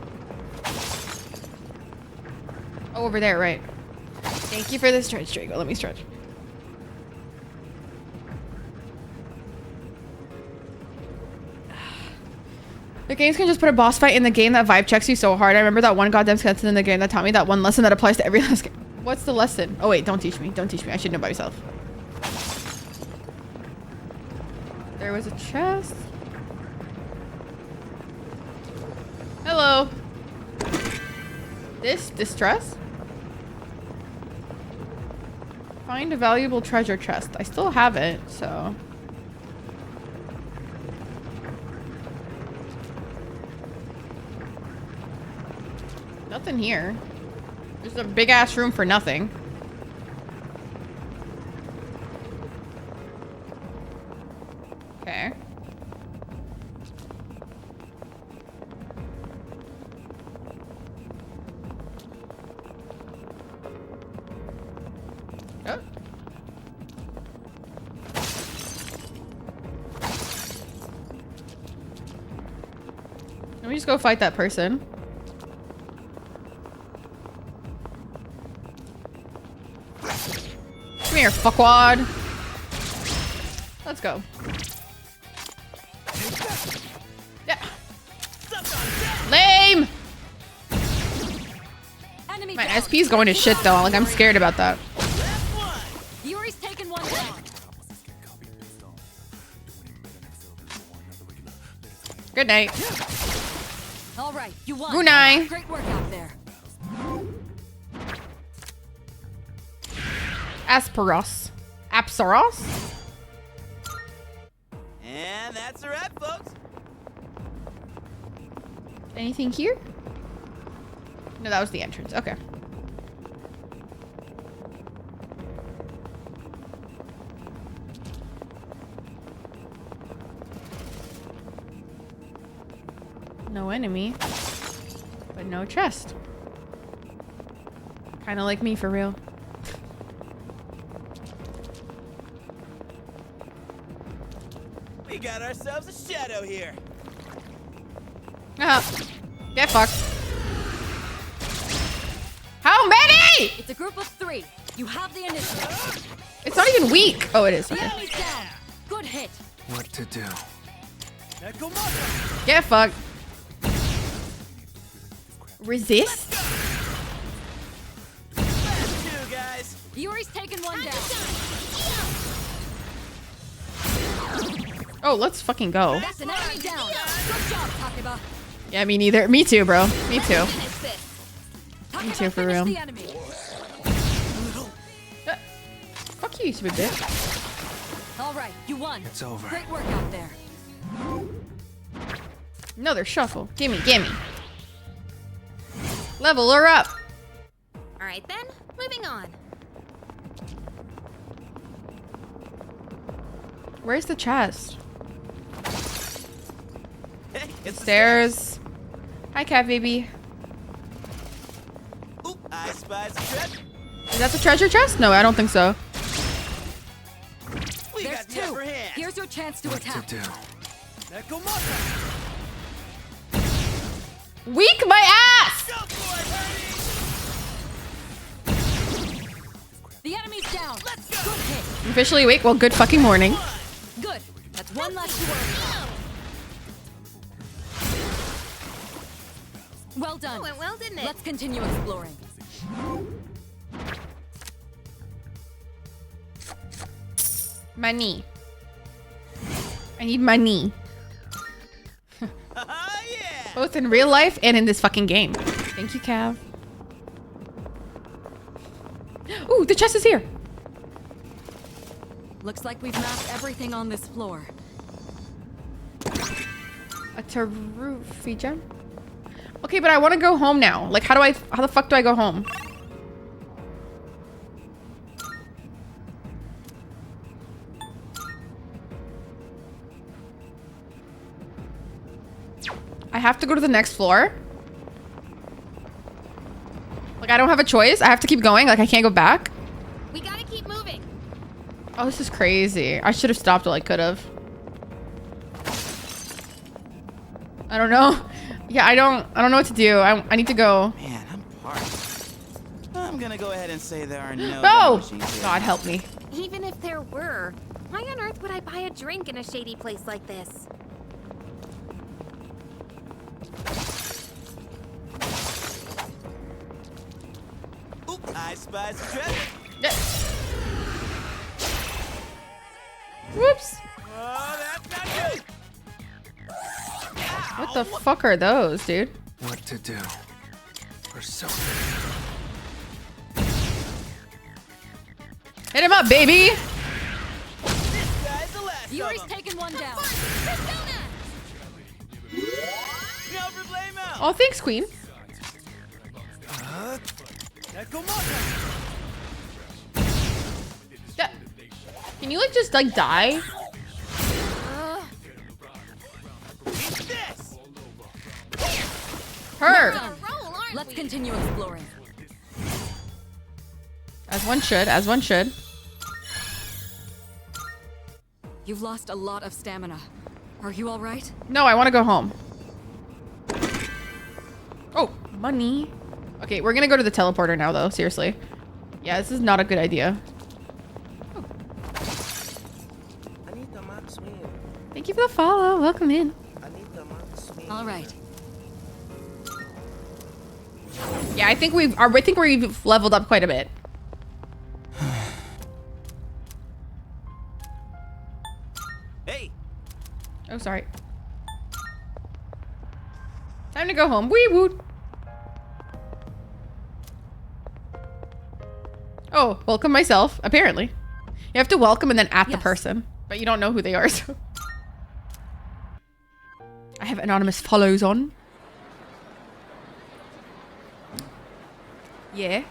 Oh, over there, right. Thank you for the stretch, Draco. Let me stretch. The games can just put a boss fight in the game that vibe checks you so hard. I remember that one goddamn skeleton in the game that taught me that one lesson that applies to every last game. What's the lesson? Oh wait, don't teach me. Don't teach me. I should know by myself. There was a chest. Hello. This distress? Find a valuable treasure chest. I still have it, so. Nothing here. There's a big ass room for nothing. Okay. Oh. Let me just go fight that person. Come here, fuckwad. Let's go. Yeah. Lame! My SP is going to shit though. Like, I'm scared about that.
Yuri's taken one down.
Good night.
All right, you won.
Good night.
Great work out there.
Asperos. Apsaros?
And that's a wrap, folks.
Anything here? No, that was the entrance. Okay. No enemy, but no chest. Kind of like me, for real.
We got ourselves a shadow here.
Get fucked. How many?
It's a group of 3. You have the initiative.
It's not even weak. Oh, it is.
The
Okay.
enemy's down. Good hit.
What to do?
Get fucked. Resist?
You guys.
Yuri's taken one down.
Oh, let's fucking go.
That's an enemy down. Good job, Takeba.
Yeah, me neither. Me too, bro. Me too. Me too, for real.
The enemy.
Fuck you, stupid bitch.
All right, you won.
It's over.
Great work out there.
Another shuffle. Gimme, gimme. Level her up.
All right then, moving on.
Where's the chest?
Hey, it's
Stairs. Hi, cat baby.
Oop, I spy some treasure.
Is that the treasure chest? No, I don't think so.
We
There's
got the
2.
upper hand.
Here's your chance to
What
attack.
to do?
Weak my ass!
The enemy's down. Let's go. Good hit.
I'm officially awake. Well, good fucking morning.
Good. That's one less to worry about. Well done.
Went well, didn't it?
Let's continue exploring.
Money. I need money. Both in real life and in this fucking game. Thank you, Cav. Ooh, the chest is here.
Looks like we've mapped everything on this floor.
A Tarufi gem? Okay, but I want to go home now. Like, how the fuck do I go home? I have to go to the next floor. Like, I don't have a choice. I have to keep going. Like, I can't go back.
We gotta keep moving.
Oh, this is crazy. I should have stopped while I could have. I don't know. Yeah, I don't know what to do. I need to go.
Man, I'm parched. I'm gonna go ahead and say there are no
No!
machines here.
God help me.
Even if there were, why on earth would I buy a drink in a shady place like this?
Oop, I spy some treasure.
Yeah. Whoops.
Oh, that's not good.
What the fuck are those, dude?
What to do? Persona.
Hit him up, baby.
This guy's the last
Yuri's
of them.
taken one down.
No problemo.
Oh, thanks, Queen. Yeah. Can you, like, just, like, die?
This.
Her.
Let's continue exploring.
As one should, as one should.
You've lost a lot of stamina. Are you all right?
No, I want to go home. Oh, money. Okay, we're gonna go to the teleporter now, though. Seriously. Yeah, this is not a good idea.
Anita Max win.
Thank you for the follow. Welcome in.
Anita Max win.
All right.
Yeah, I think we've leveled up quite a bit.
Hey.
Oh, sorry. Time to go home. Wee woot. Oh, welcome myself, apparently. You have to welcome and then at the person, but you don't know who they are, so. I have anonymous follows on. Yeah.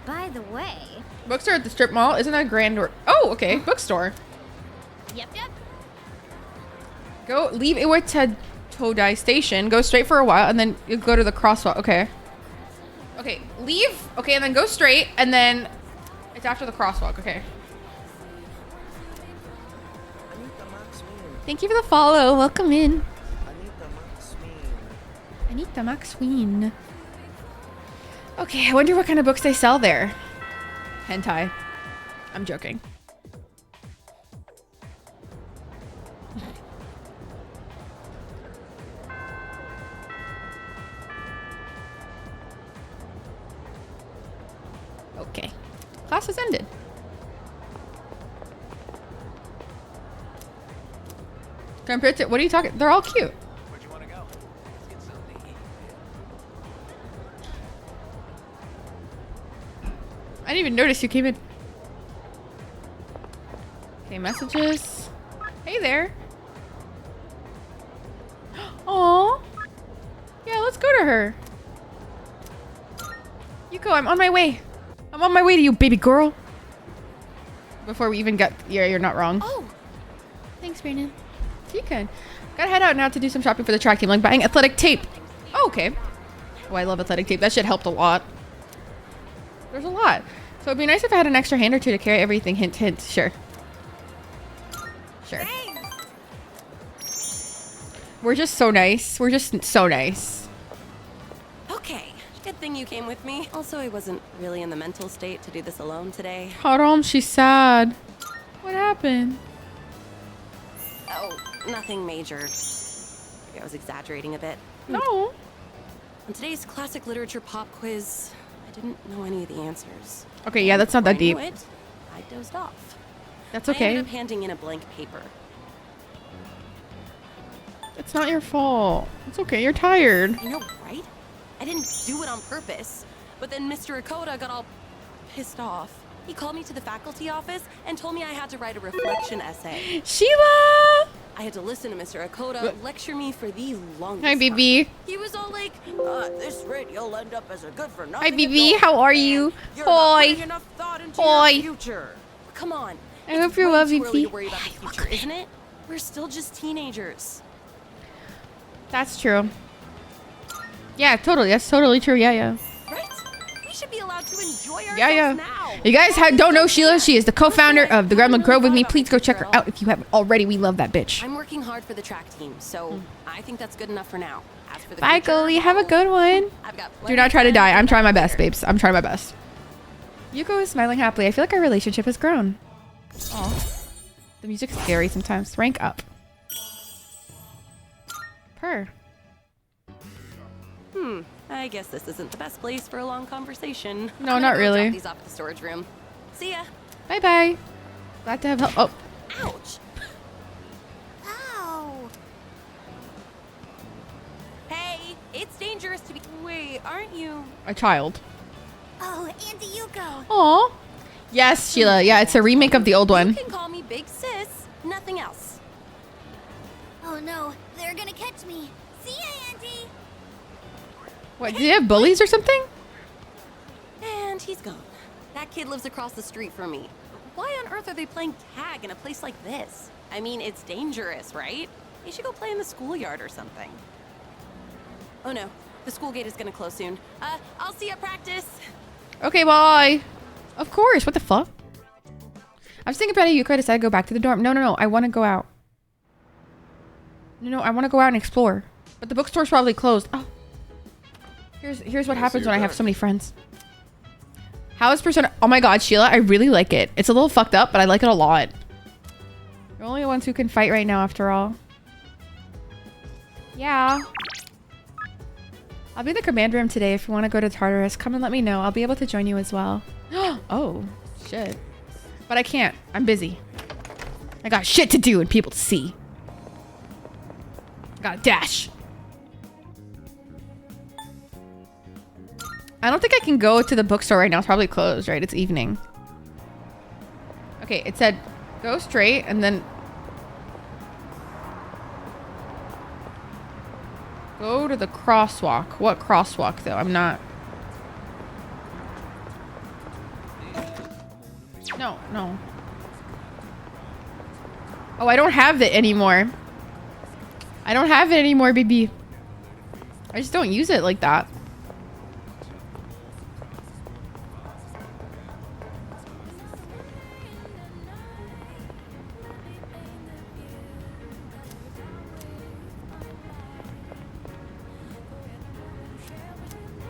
By the way...
Bookstore at the strip mall? Isn't that a grand or... Oh, okay. Bookstore.
Yep.
Go leave Iwatodai Station. Go straight for a while, and then you go to the crosswalk. Okay. Okay, leave. Okay, and then go straight, and then it's after the crosswalk. Okay. Thank you for the follow. Welcome in. Anita Maxween. Okay, I wonder what kind of books they sell there. Hentai. I'm joking. Okay. Class has ended. Compared to, what are you talking? They're all cute.
Where'd you want to go? Let's get something to eat.
I didn't even notice you came in. Okay, messages. Hey there. Aw. Yeah, let's go to her. Yuko, I'm on my way. I'm on my way to you, baby girl. Before we even get... Yeah, you're not wrong.
Oh.
Thanks, Brandon. You can. Gotta head out now to do some shopping for the track team, like buying athletic tape. Oh, okay. Oh, I love athletic tape. That shit helped a lot. There's a lot. So it'd be nice if I had an extra hand or two to carry everything. Hint, hint. Sure. Sure. We're just so nice. We're just so nice.
Okay. Good thing you came with me. Also, I wasn't really in the mental state to do this alone today.
Haram, she's sad. What happened?
Oh, nothing major. Maybe I was exaggerating a bit.
No.
On today's classic literature pop quiz, I didn't know any of the answers.
Okay, yeah, that's not that deep.
I knew it, I dozed off.
That's
I
okay.
ended up handing in a blank paper.
It's not your fault. It's okay. You're tired.
I know, right? I didn't do it on purpose. But then Mr. Akoda got all pissed off. He called me to the faculty office and told me I had to write a reflection essay.
Sheila!
I had to listen to Mr. Akoda lecture me for the longest
Hi, BB.
time. He was all like,
At this rate, you'll end up as a good for nothing.
Hi, BB. How are you? Hoi. Hoi.
come on.
I hope you're well,
Too early to
BB.
worry about the future, isn't it? We're still just teenagers.
That's true. Yeah, totally. That's totally true. Yeah, yeah.
Right? We should be allowed to enjoy ourselves
Yeah.
now.
You guys don't know Sheila. She is the co-founder of the Gremlin Grove with me. Please go check her out if you haven't already. We love that bitch.
I'm working hard for the track team, so I think that's good enough for now. As for the
Bye,
future,
Goalie. Have a good one.
I've got
Do not try to die. I'm trying my best, babes. I'm trying my best. Yuko is smiling happily. I feel like our relationship has grown. Oh, the music's scary sometimes. Rank up. Purr.
I guess this isn't the best place for a long conversation.
No,
I'm
not
gonna go
really.
drop these off at the storage room. See ya.
Bye bye. Glad to have help. Oh,
Ouch.
Ow!
Hey, it's dangerous to be. Wait, aren't you?
a child.
Oh, Auntie Yuko.
Aw. Yes, Sheila. Yeah, it's a remake of the old
You
one.
can call me Big Sis. Nothing else.
Oh no, they're gonna catch me. See ya, Auntie.
What? Do they have bullies or something?
And he's gone. That kid lives across the street from me. Why on earth are they playing tag in a place like this? I mean, it's dangerous, right? They should go play in the schoolyard or something. Oh no, the school gate is gonna close soon. I'll see you at practice.
Okay, bye. Of course. What the fuck? I was thinking about it. Yuko decided to go back to the dorm. No. I want to go out. No. I want to go out and explore. But the bookstore's probably closed. Oh. Here's what happens when I have so many friends. How is Persona? Oh my god, Sheila, I really like it. It's a little fucked up, but I like it a lot. You're only the ones who can fight right now, after all. Yeah. I'll be in the command room today. If you want to go to Tartarus, come and let me know. I'll be able to join you as well. Oh, shit. But I can't. I'm busy. I got shit to do and people to see. I gotta dash. I don't think I can go to the bookstore right now. It's probably closed, right? It's evening. Okay, it said go straight and then... Go to the crosswalk. What crosswalk though? I'm not. No, no. Oh, I don't have it anymore. I don't have it anymore, baby. I just don't use it like that.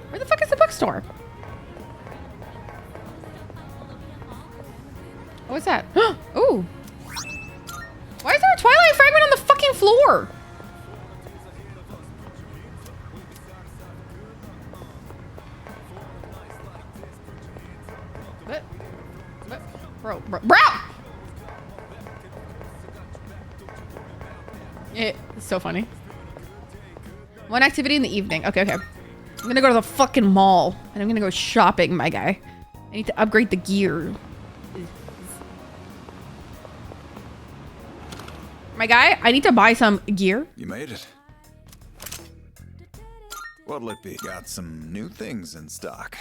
Where the fuck is the bookstore? What's that? Ooh. Why is there a Twilight fragment on the fucking floor? What? Bro. It's so funny. One activity in the evening. Okay. I'm gonna go to the fucking mall and I'm gonna go shopping, my guy. I need to upgrade the gear. My guy, I need to buy some gear.
You made it. What'll it be? Got some new things in stock.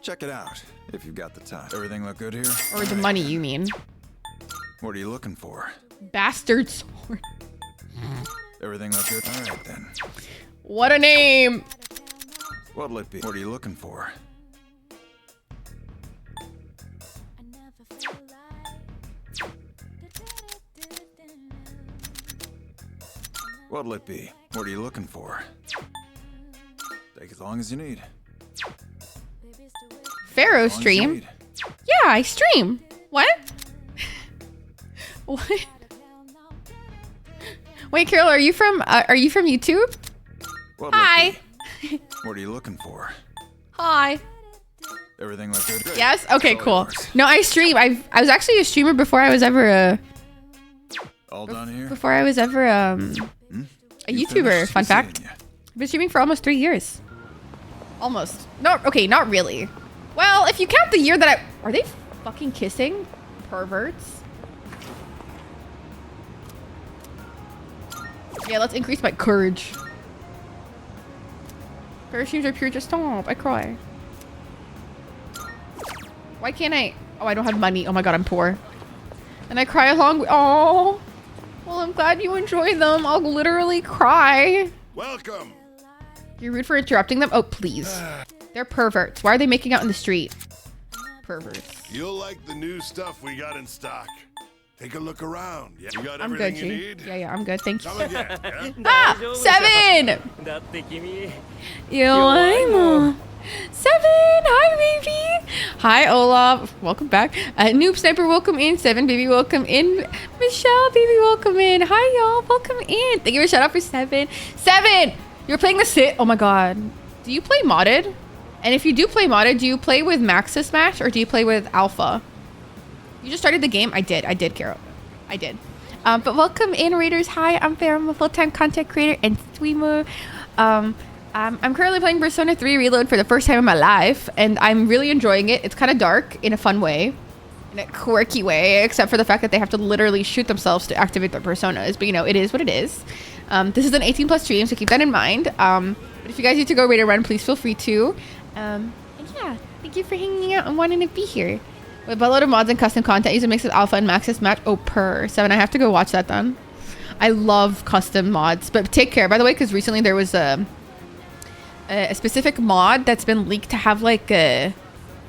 Check it out if you've got the time. Everything look good here?
Or the money, you mean?
What are you looking for?
Bastard sword.
Everything look good? All right then.
What a name.
What'll it be? What are you looking for? What'll it be? What are you looking for? Take as long as you need.
Pharaoh stream? Yeah, I stream. What? What? Wait, Carol, are you from YouTube? Hi.
What are you looking for?
Hi.
Everything look good?
Yes? Okay, cool. No, I stream. I was actually a streamer before I was ever
all done here?
Before I was ever a YouTuber. Fun fact. I've been streaming for almost 3 years. Almost. No, okay, not really. Well, if you count the year that are they fucking kissing? Perverts. Yeah, let's increase my courage. Fair streams are pure, just stop. I cry. Why can't I? Oh, I don't have money. Oh my god, I'm poor. And I cry along with, oh. Well, I'm glad you enjoy them. I'll literally cry.
Welcome.
You're rude for interrupting them? Oh, please. They're perverts. Why are they making out in the street? Perverts.
You'll like the new stuff we got in stock. Take a look around. Yeah, you got
I'm
everything
good,
you
G.
need?
Yeah, I'm good. Thank you.
Come again, yeah?
Ah! 7! Yo, 7! Hi, baby! Hi, Olaf. Welcome back. Noob Sniper, welcome in. 7, baby, welcome in. Michelle, baby, welcome in. Hi, y'all. Welcome in. Thank you for shout out for 7. 7! You're playing the sit. Oh, my God. Do you play modded? And if you do play modded, do you play with Maxis Match or do you play with Alpha? You just started the game? I did, Carol. I did. But welcome in, Raiders. Hi, I'm Fair. I'm a full-time content creator and streamer. I'm currently playing Persona 3 Reload for the first time in my life, and I'm really enjoying it. It's kind of dark in a fun way, in a quirky way, except for the fact that they have to literally shoot themselves to activate their personas. But, you know, it is what it is. This is an 18+ stream, so keep that in mind. But if you guys need to go raid or run, please feel free to. And yeah, thank you for hanging out and wanting to be here. With a load of mods and custom content, use a mix of Alpha and Maxis Match. Oh, 7. I have to go watch that then. I love custom mods, but take care, by the way, because recently there was a specific mod that's been leaked to have like a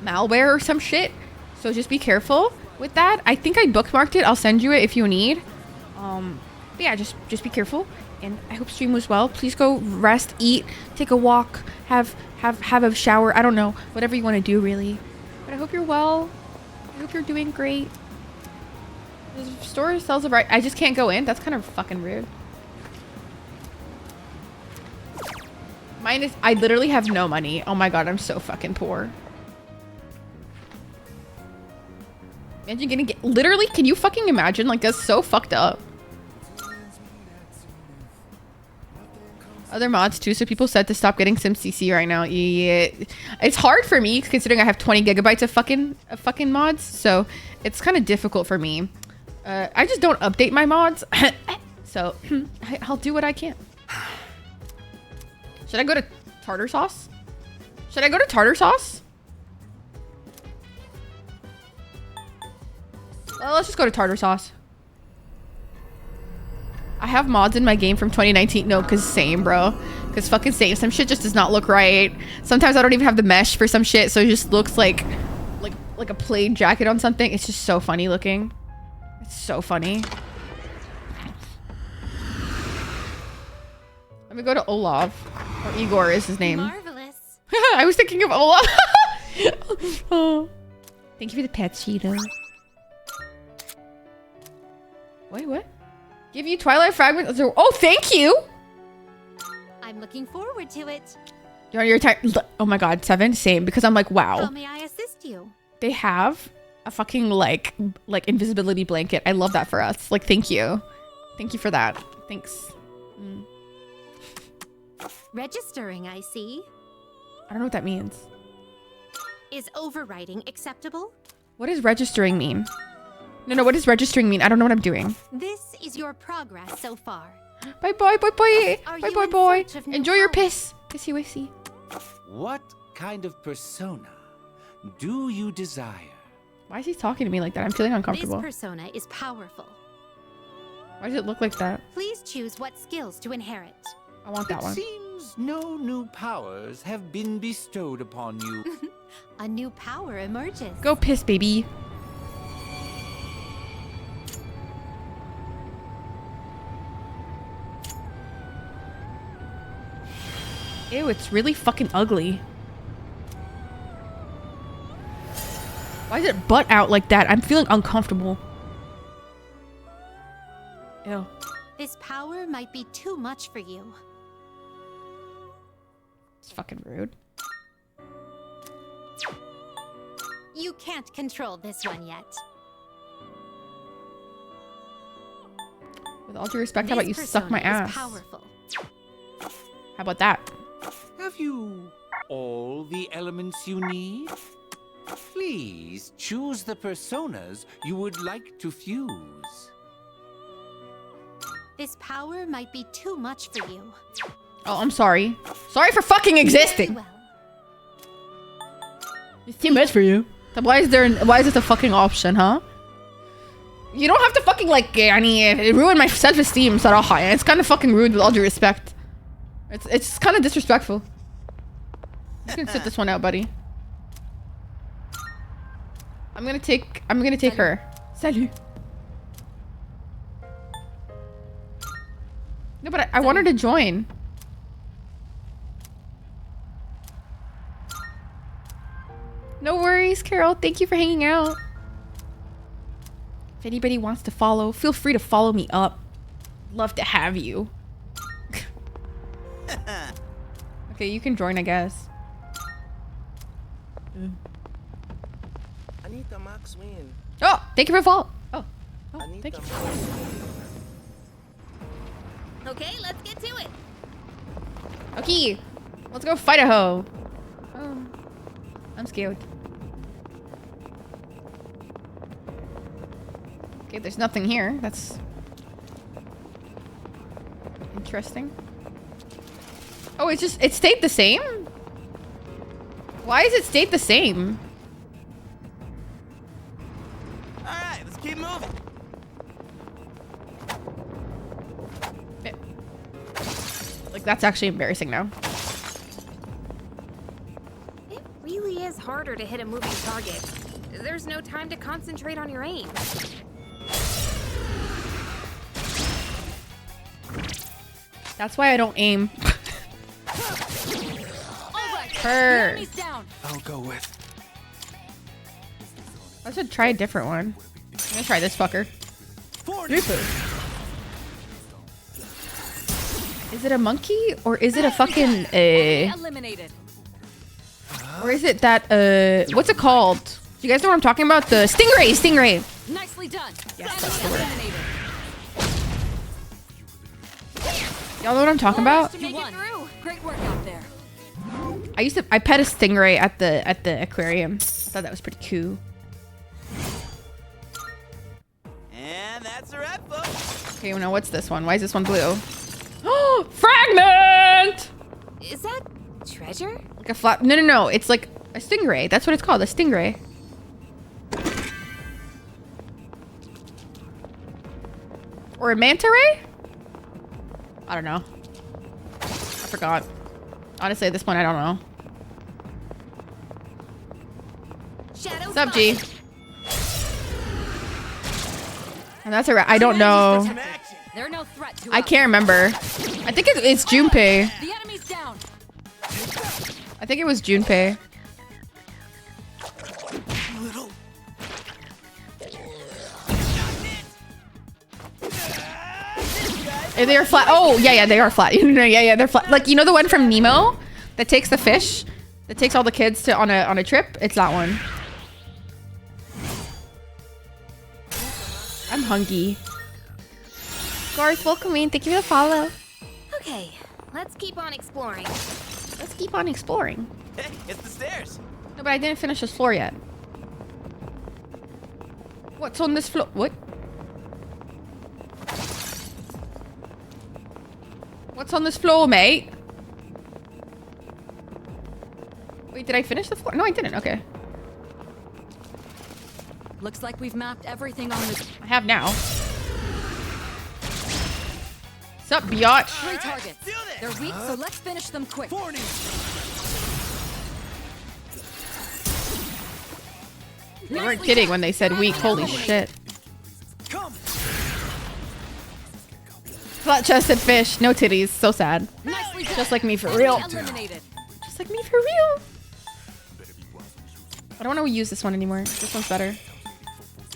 malware or some shit. So just be careful with that. I think I bookmarked it. I'll send you it if you need. But yeah, just be careful. And I hope stream was well. Please go rest, eat, take a walk, have a shower. I don't know, whatever you want to do, really. But I hope you're well. I hope you're doing great. The store sells a bright. I just can't go in. That's kind of fucking rude. Mine is. I literally have no money. Oh my god, I'm so fucking poor. Imagine getting. Literally, can you fucking imagine? Like, that's so fucked up. Other mods too, so people said to stop getting SimCC right now. Yeah, it's hard for me considering I have 20 gigabytes of fucking mods, so it's kind of difficult for me. I just don't update my mods, so I'll do what I can. Should I go to tartar sauce? Should I go to tartar sauce? Well, let's just go to tartar sauce. I have mods in my game from 2019. No, because same, bro. Because fucking same. Some shit just does not look right. Sometimes I don't even have the mesh for some shit, so it just looks like a plain jacket on something. It's just so funny looking. It's so funny. Let me go to Olaf. Or Igor is his name.
Marvelous.
I was thinking of Olaf. Oh. Thank you for the pet, Cheeto. Wait, what? Give you Twilight Fragment. Oh, thank you.
I'm looking forward to it.
You're on your time. Oh my god, 7? Same. Because I'm like, wow.
How may I assist you?
They have a fucking like invisibility blanket. I love that for us. Like, thank you. Thank you for that. Thanks.
Registering, I see.
I don't know what that means.
Is overwriting acceptable?
What does registering mean? No, what does registering mean? I don't know what I'm doing.
This is your progress so far.
Bye, boy.
Are
Bye,
you
boy.
in search of new
Enjoy your
powers?
piss. Pissy wissy.
What kind of persona do you desire?
Why is he talking to me like that? I'm feeling uncomfortable.
This persona is powerful.
Why does it look like that?
Please choose what skills to inherit.
I want that one.
It seems no new powers have been bestowed upon you.
A new power emerges.
Go piss, baby. Ew, it's really fucking ugly. Why is it butt out like that? I'm feeling uncomfortable. Ew.
This power might be too much for you.
It's fucking rude.
You can't control this one yet.
With all due respect, how about you suck my ass?
Powerful.
How about that?
Have you all the elements you need? Please choose the personas you would like to fuse.
This power might be too much for you.
Oh, I'm sorry. Sorry for fucking existing.
Well.
It's too much for you. Then why is this a fucking option, huh? You don't have to fucking like, it ruined my self-esteem, صراحة. It's kind of fucking rude with all due respect. It's kind of disrespectful. You can sit this one out, buddy. I'm gonna take her. Salut. No, but I want her to join. No worries, Carol. Thank you for hanging out. If anybody wants to follow, feel free to follow me up. Love to have you. Okay, you can join, I guess.
Anita Max win.
Oh, thank you for follow. Oh, thank you.
Okay, let's get to it.
Okay, let's go fight a hoe. Oh, I'm scared. Okay, there's nothing here. That's interesting. Oh, it stayed the same? Why is it stayed the same?
Alright, let's keep moving.
Like, that's actually embarrassing now.
It really is harder to hit a moving target. There's no time to concentrate on your aim.
That's why I don't aim. Her.
I'll go with.
I should try a different one. I'm gonna try this fucker. Is it a monkey or is it a fucking
eliminated?
or is it that what's it called? Do you guys know what I'm talking about? The stingray.
Nicely done.
Yes, that's the word. Y'all know what I'm talking about?
You won. Great work out there.
I pet a stingray at the aquarium. I thought that was pretty cool.
And that's a wrap, folks.
Okay, well, now what's this one? Why is this one blue? Oh, fragment!
Is that treasure?
Like a flat. No. It's like a stingray. That's what it's called. A stingray. Or a manta ray? I don't know. I forgot. Honestly, at this point, I don't know. What's up, G? And that's a I don't know.
They're no threat to
I can't remember. I think it's Junpei.
The enemy's down.
I think it was Junpei. They are flat. Oh, yeah, they are flat. yeah, they're flat. Like, you know the one from Nemo that takes the fish, that takes all the kids to on a trip? It's that one. I'm hungry. Garth, welcome in. Thank you for the follow.
Okay, let's keep on exploring.
Let's keep on exploring.
Hey, it's the stairs.
No, but I didn't finish this floor yet. What's on this floor? What? What's on this floor, mate? Wait, did I finish the floor? No, I didn't. Okay.
Looks like we've mapped everything on this.
I have now. What's up, biatch?
3 targets. They're weak, so let's finish them quick.
They weren't kidding when they said weak. Holy shit. Flat-chested fish, no titties. So sad. Just like me for real. Just like me for real. I don't want to use this one anymore. This one's better.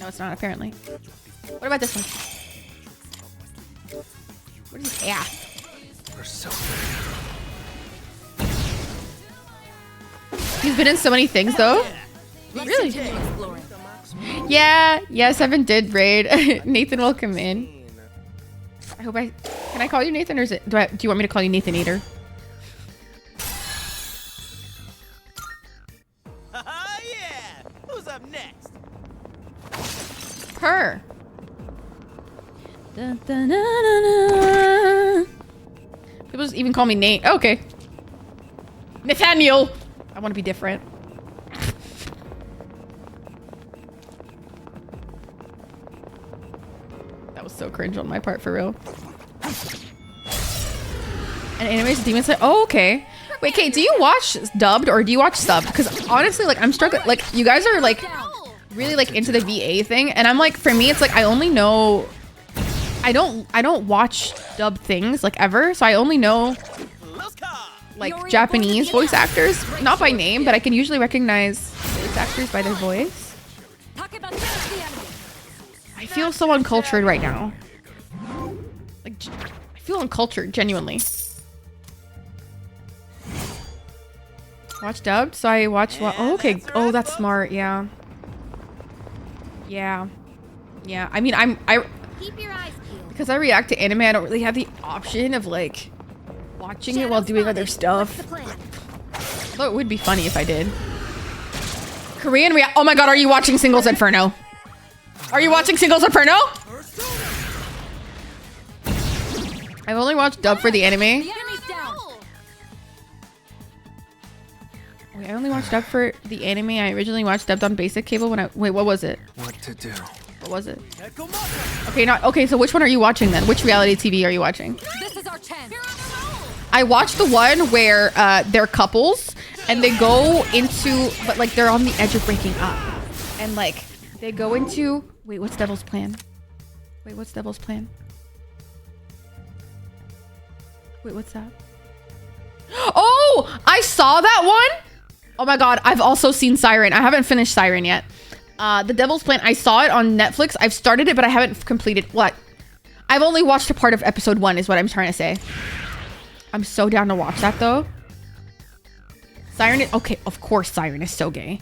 No, it's not, apparently. What about this one? What is this? Yeah. He's been in so many things, though. Really? Yeah, 7 did raid. Nathan, welcome in. I hope I... Can I call you Nathan, or is it... Do you want me to call you Nathan Eater?
Yeah! Who's up next?
Her. Dun, dun, dun, dun, dun. People just even call me Nate. Oh, okay. Nathaniel. I want to be different. That was so cringe on my part, for real. And animes Demon Slayer. Oh, okay. Wait, Kate, do you watch dubbed or do you watch subbed? Because honestly, like, I'm struggling. Like, you guys are like really like into the VA thing, and I'm like, for me, it's like I only know. I don't watch dubbed things like ever, so I only know like Japanese voice actors, not by name, but I can usually recognize voice actors by their voice. I feel so uncultured right now. Like, I feel uncultured, genuinely. Watch dubbed, so I watch what? Oh, okay. Oh, that's smart. Yeah. Yeah. I mean, I
Keep your eyes peeled.
because I react to anime, I don't really have the option of like watching it while doing other stuff. Although it would be funny if I did. Korean react. Oh my god, are you watching Singles Inferno? Are you watching Singles Inferno? I've only watched dub for the anime. Wait, I only watched dub for the anime. I originally watched dubbed on basic cable when I... Wait, what was it?
What to do?
What was it? Okay, okay, so which one are you watching then? Which reality TV are you watching?
This is our chance.
I watched the one where they're couples and they go into... But like they're on the edge of breaking up. And like they go into... Wait, what's Devil's Plan? Wait, what's Devil's Plan? Wait, what's that? Oh! I saw that one! Oh my god, I've also seen Siren. I haven't finished Siren yet. The Devil's Plan, I saw it on Netflix. I've started it, but I haven't completed... What? I've only watched a part of episode 1 is what I'm trying to say. I'm so down to watch that, though. Siren is... Okay, of course Siren is so gay.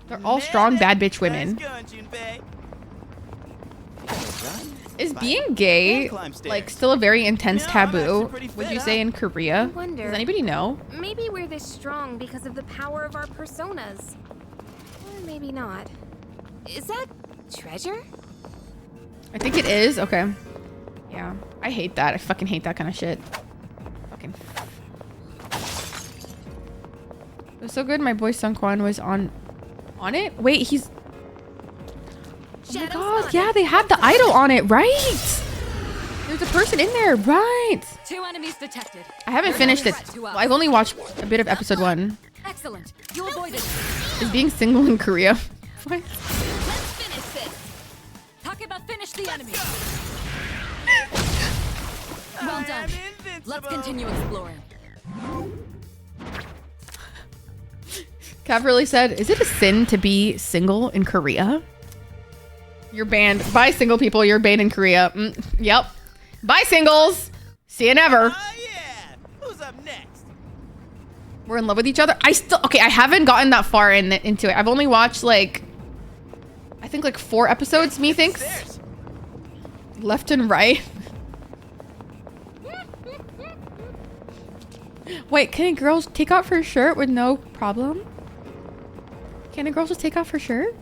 They're all strong, bad bitch women. Is being gay, like, still a very intense taboo, would you say, in Korea? Does anybody know?
Maybe we're this strong because of the power of our personas. Or maybe not. Is that treasure?
I think it is. Okay. Yeah. I hate that. I fucking hate that kind of shit. Fucking. was so good. My boy Sun Quan was on it. Wait, he's. Oh my god! Yeah, they had the idol on it, right? There's a person in there, right?
2 enemies detected.
I haven't finished it. Well, I've only watched a bit of episode 1.
Excellent. You avoided.
Is being single in Korea? What?
Let's finish this. Takeba, finish the enemy. Well done. Let's continue exploring.
Cav really said, "Is it a sin to be single in Korea?" You're banned. Bye, single people. You're banned in Korea. Yep. Bye, singles. See you never.
Yeah. Who's up next?
We're in love with each other. I haven't gotten that far into it. I've only watched I think 4 episodes, methinks. Left and right. Wait, can a girl take off her shirt with no problem? Can a girl just take off her shirt?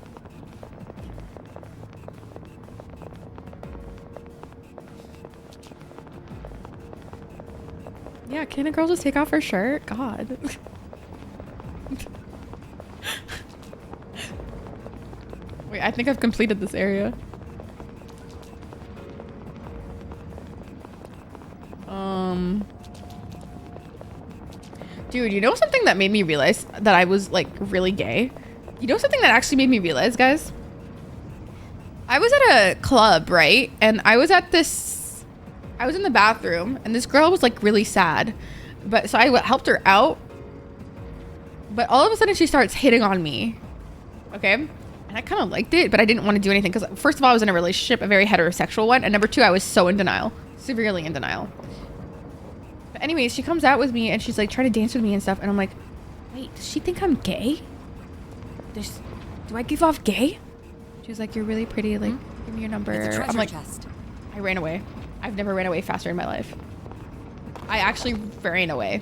Yeah, can a girl just take off her shirt? God. Wait, I think I've completed this area. Dude, you know something that made me realize that I was really gay? You know something that actually made me realize, guys? I was at a club, right? And I was in the bathroom and this girl was really sad. But so I helped her out. But all of a sudden she starts hitting on me. Okay? And I kind of liked it, but I didn't want to do anything because first of all, I was in a relationship, a very heterosexual one. And number 2, I was so in denial. Severely in denial. But anyways, she comes out with me and she's trying to dance with me and stuff. And I'm like, wait, does she think I'm gay? Do I give off gay? She was like, you're really pretty. Give me your number. I'm like,
chest.
I ran away. I've never ran away faster in my life. I actually ran away.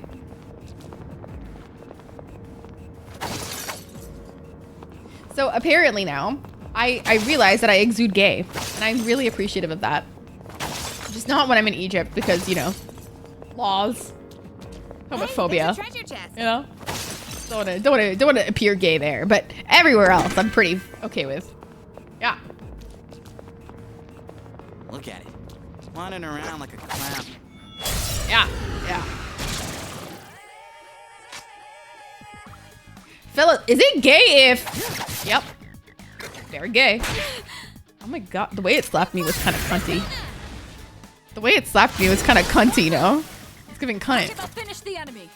So apparently now, I realize that I exude gay. And I'm really appreciative of that. Just not when I'm in Egypt because, laws. Homophobia. You know? Don't want to appear gay there. But everywhere else, I'm pretty okay with. Yeah.
Look at it. Wandering around like a clown.
Yeah. Fella, is it gay if... Yep. Very gay. Oh my god. The way it slapped me was kind of cunty. It's giving cunt.
Finish the enemy.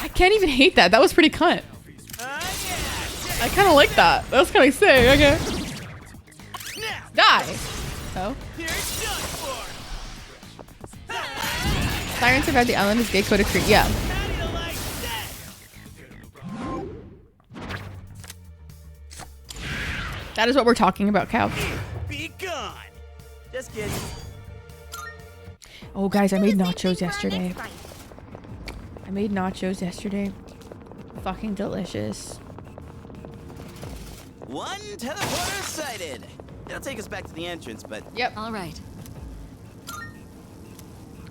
I can't even hate that. That was pretty cunt. I kind of like that. That was kind of sick. Okay. Die. Oh. Siren survived the island is gay coded creep. Yeah. That is what we're talking about, Cow.
Be gone. Just kidding.
Oh, guys, I made nachos yesterday. Fucking delicious.
One teleporter sighted. It'll take us back to the entrance, but...
Yep.
All right.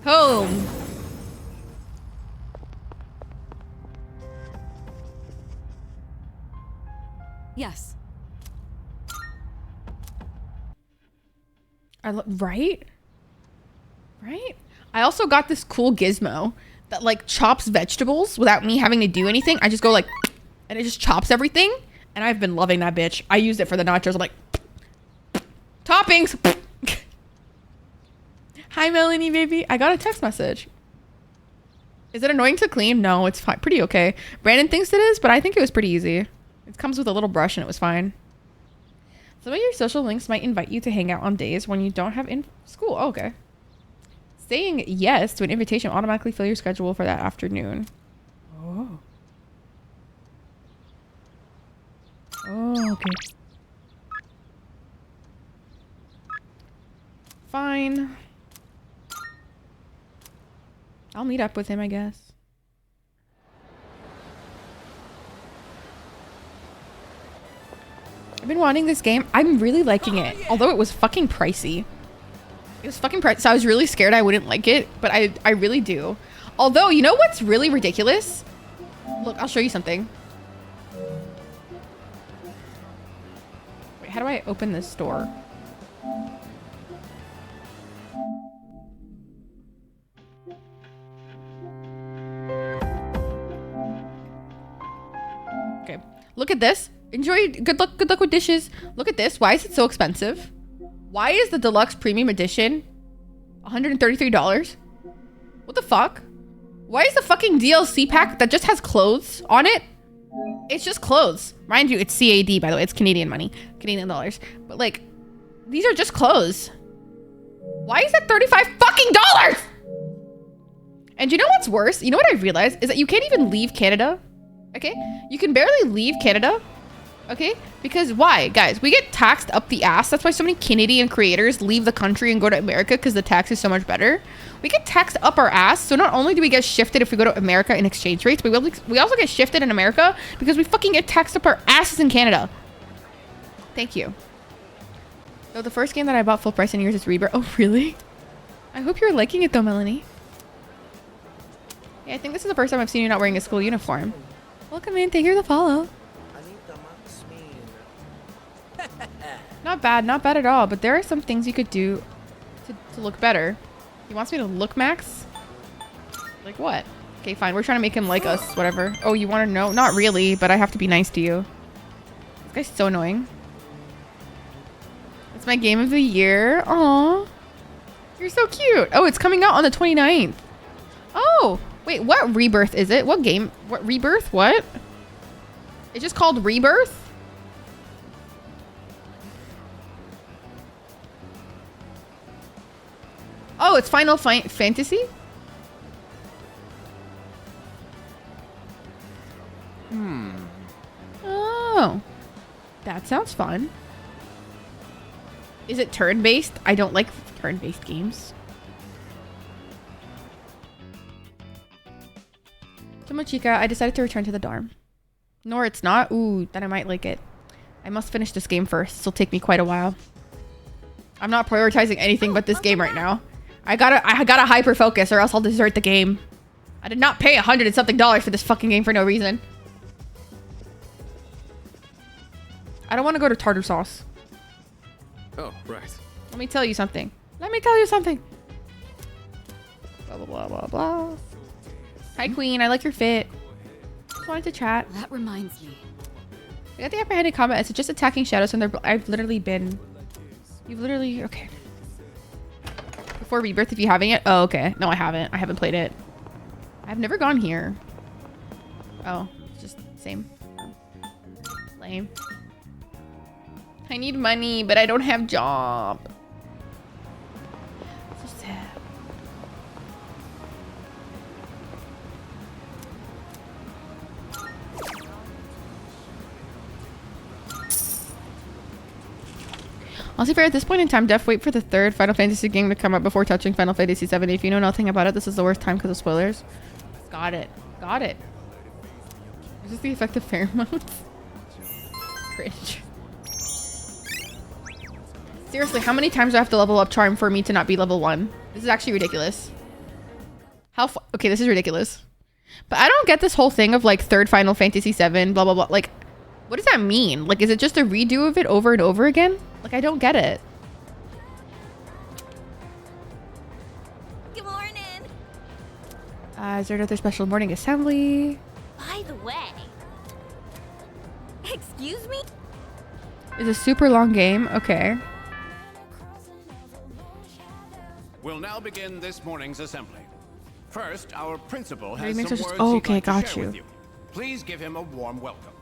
Home.
Yes.
Right? I also got this cool gizmo that chops vegetables without me having to do anything. I just go and it just chops everything. And I've been loving that bitch. I used it for the nachos. I'm like, toppings. Hi, Melanie, baby. I got a text message. Is it annoying to clean? No, it's fine. Pretty okay. Brandon thinks it is, but I think it was pretty easy. It comes with a little brush and it was fine. Some of your social links might invite you to hang out on days when you don't have school. Oh, okay. Saying yes to an invitation will automatically fill your schedule for that afternoon. Oh. Oh, okay. Fine. I'll meet up with him, I guess. I've been wanting this game. I'm really liking it, although it was fucking pricey. It was fucking pricey, so I was really scared I wouldn't like it, but I really do. Although, you know what's really ridiculous? Look, I'll show you something. Wait, how do I open this door? Okay, look at this. Enjoy. Good luck with dishes. Look at this. Why is it so expensive? Why is the deluxe premium edition $133? What the fuck? Why is the fucking DLC pack that just has clothes on it? It's just clothes. Mind you, it's CAD, by the way. It's Canadian money. Canadian dollars. But like, these are just clothes. Why is it $35 fucking dollars? And you know what's worse? You know what I realized? Is that you can't even leave Canada. Okay? You can barely leave Canada. Okay? Because why? Guys, we get taxed up the ass. That's why so many Canadian creators leave the country and go to America, because the tax is so much better. We get taxed up our ass. So not only do we get shifted if we go to America in exchange rates, but we also get shifted in America because we fucking get taxed up our asses in Canada. Thank you. So the first game that I bought full price in years is Rebirth. Oh, really? I hope you're liking it though, Melanie. Yeah, I think this is the first time I've seen you not wearing a school uniform. Welcome in. Thank you for the follow. Not bad at all, but there are some things you could do to look better. He wants me to look Max? Like what? Okay, fine. We're trying to make him like us, whatever. Oh, you want to know? Not really, but I have to be nice to you. This guy's so annoying. It's my game of the year. Aw. You're so cute. Oh, it's coming out on the 29th. Oh, wait, what Rebirth is it? What game? What Rebirth? What? It's just called Rebirth? Oh, it's Final Fantasy? Oh. That sounds fun. Is it turn-based? I don't like turn-based games. Tomochika, I decided to return to the dorm. Nor it's not. Ooh, then I might like it. I must finish this game first. This will take me quite a while. I'm not prioritizing anything but this game right now. I gotta hyper focus or else I'll desert the game. I did not pay $100 and something for this fucking game for no reason. I don't want to go to tartar sauce.
Oh, right.
Let me tell you something. Let me tell you something. Blah, blah, blah, blah, blah. Hi, Queen. I like your fit. Just wanted to chat.
That reminds me.
I got the upper hand in combat. It's just attacking shadows and I've literally been... You've literally... Okay. Before Rebirth, if you haven't yet. Oh, okay. No, I haven't. I haven't played it. I've never gone here. Oh, just same. Lame. I need money, but I don't have job. So sad. Honestly, fair, at this point in time, def wait for the third Final Fantasy game to come out before touching Final Fantasy VII. If you know nothing about it, this is the worst time because of spoilers. Got it. Got it. Is this the effect of pheromones? Cringe. Seriously, how many times do I have to level up Charm for me to not be level 1? This is actually ridiculous. Okay, this is ridiculous. But I don't get this whole thing of like third Final Fantasy VII, blah, blah, blah. Like, what does that mean? Like, is it just a redo of it over and over again? Like, I don't get it.
Good morning.
Is there another special morning assembly?
By the way. Excuse me?
It's a super long game. Okay.
We'll now begin this morning's assembly. First, our principal
Maybe
has some
just-
words
oh,
he'd
okay,
like to
got
share
you.
with you. Please give him a warm welcome.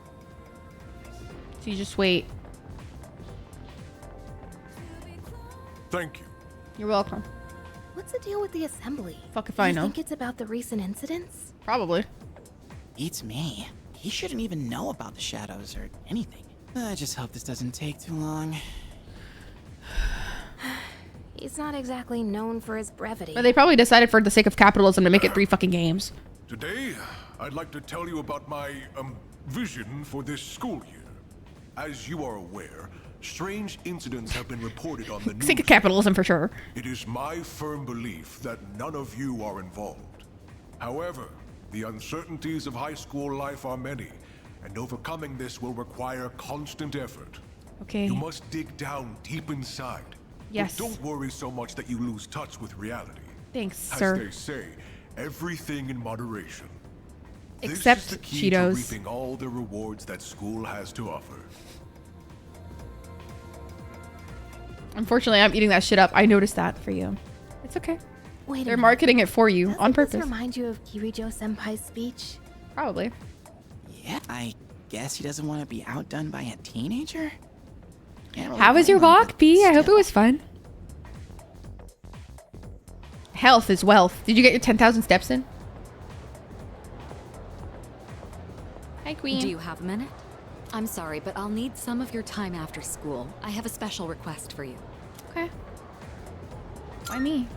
So you just wait.
Thank you.
You're welcome.
What's the deal with the assembly?
Fuck if I know.
You think it's about the recent incidents?
Probably.
Beats me. He shouldn't even know about the shadows or anything. I just hope this doesn't take too long.
He's not exactly known for his brevity.
But they probably decided for the sake of capitalism to make it 3 fucking games.
Today, I'd like to tell you about my, vision for this school year. As you are aware, strange incidents have been reported on the news.
Sake of capitalism for sure.
It is my firm belief that none of you are involved. However,
The uncertainties of high school life are many, and overcoming this will require constant effort.
Okay.
You must dig down deep inside.
Yes.
But don't worry so much that you lose touch with reality.
Thanks,
As
sir.
they say, everything in moderation.
Except
this is the key
Cheetos.
to reaping all the rewards that school has to offer.
Unfortunately, I'm eating that shit up. I noticed that for you. It's okay.
Wait a
They're
minute.
marketing it for you on
Doesn't this
purpose.
remind you of Kirijo-senpai's speech?
Probably.
Yeah, I guess he doesn't want to be outdone by a teenager? Can't really
How was your
blame him,
walk,
but
B? I hope it
still.
was fun. Health is wealth. Did you get your 10,000 steps in? Hi, Queen.
Do you have a minute? I'm sorry, but I'll need some of your time after school. I have a special request for you.
Okay. Why me?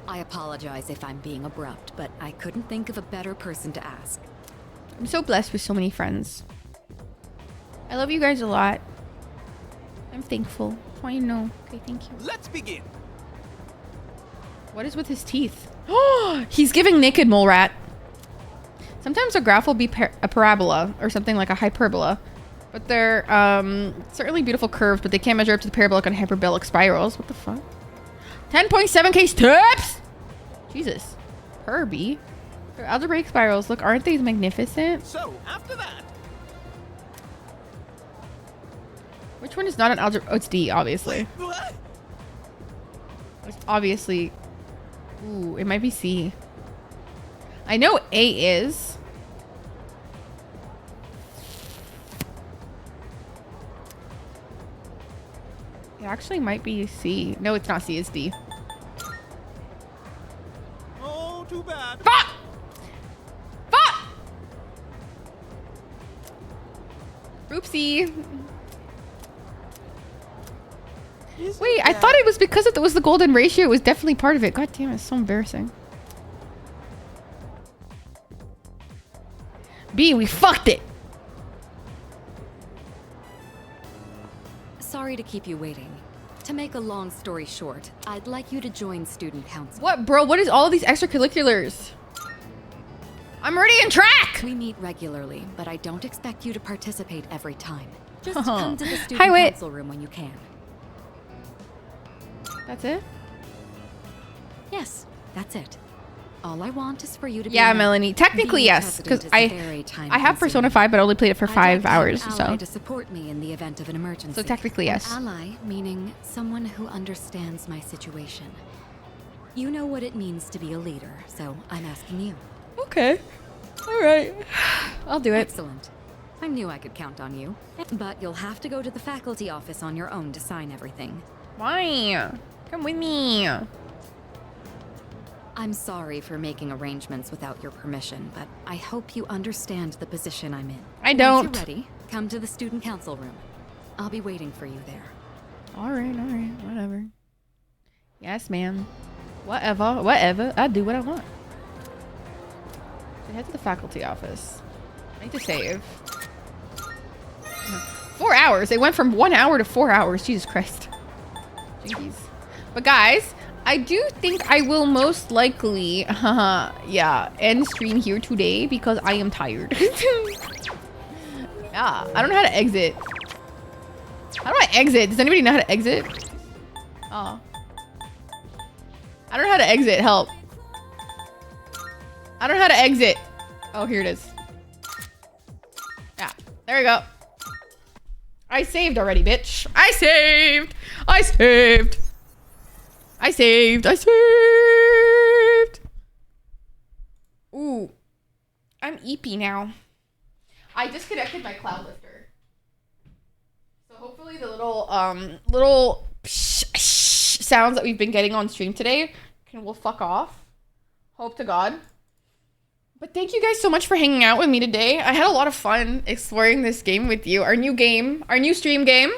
I apologize if I'm being abrupt, but I couldn't think of a better person to ask.
I'm so blessed with so many friends. I love you guys a lot. I'm thankful. That's why you know. Okay, thank you.
Let's begin.
What is with his teeth? Oh, he's giving naked mole rat. Sometimes a graph will be a parabola or something like a hyperbola, but they're certainly beautiful curves, but they can't measure up to the parabolic and hyperbolic spirals. What the fuck? 10.7k steps? Jesus. Herbie. They're algebraic spirals. Look, aren't they magnificent?
So, after that,
Which one is not an algebra? Oh, it's D, obviously.
what?
It's obviously. Ooh, it might be C. I know A is. It actually might be C. No, it's not C, it's D.
Oh, too bad.
Fuck! Fuck! Oopsie. Wait, I thought it was because it was the golden ratio. It was definitely part of it. God damn it, it's so embarrassing. B, we fucked it.
Sorry to keep you waiting. To make a long story short, I'd like you to join student council.
What, bro? What is all of these extracurriculars? I'm already in track.
We meet regularly, but I don't expect you to participate every time. Just come to the student
Hi, Wit.
council room when you can.
That's it?
Yes, that's it. All I want is for you to be
Yeah,
a-
Melanie. Technically,
being
yes, because
president is very
I
time
have Persona
consuming.
5, but I only played it for
I'd
5
like
hours.
an ally
So
to support me in the event of an emergency.
So technically, yes.
An ally meaning someone who understands my situation. You know what it means to be a leader, so I'm asking you.
Okay. All right. I'll do it.
Excellent. I knew I could count on you. But you'll have to go to the faculty office on your own to sign everything.
Why? Come with me.
I'm sorry for making arrangements without your permission, but I hope you understand the position I'm in.
I don't.
Once you're ready, come to the student council room. I'll be waiting for you there.
All right. Whatever. Yes, ma'am. Whatever. I do what I want. So head to the faculty office. I need to save. 4 hours. It went from 1 hour to 4 hours. Jesus Christ. Jeez. But guys, I do think I will most likely, end stream here today because I am tired. Yeah, I don't know how to exit. How do I exit? Does anybody know how to exit? Oh. I don't know how to exit. Help. I don't know how to exit. Oh, here it is. Yeah, there we go. I saved already, bitch. I saved. Ooh. I'm eepy now. I disconnected my cloud lifter. So hopefully the little sounds that we've been getting on stream today will fuck off. Hope to God. But thank you guys so much for hanging out with me today. I had a lot of fun exploring this game with you. Our new stream game.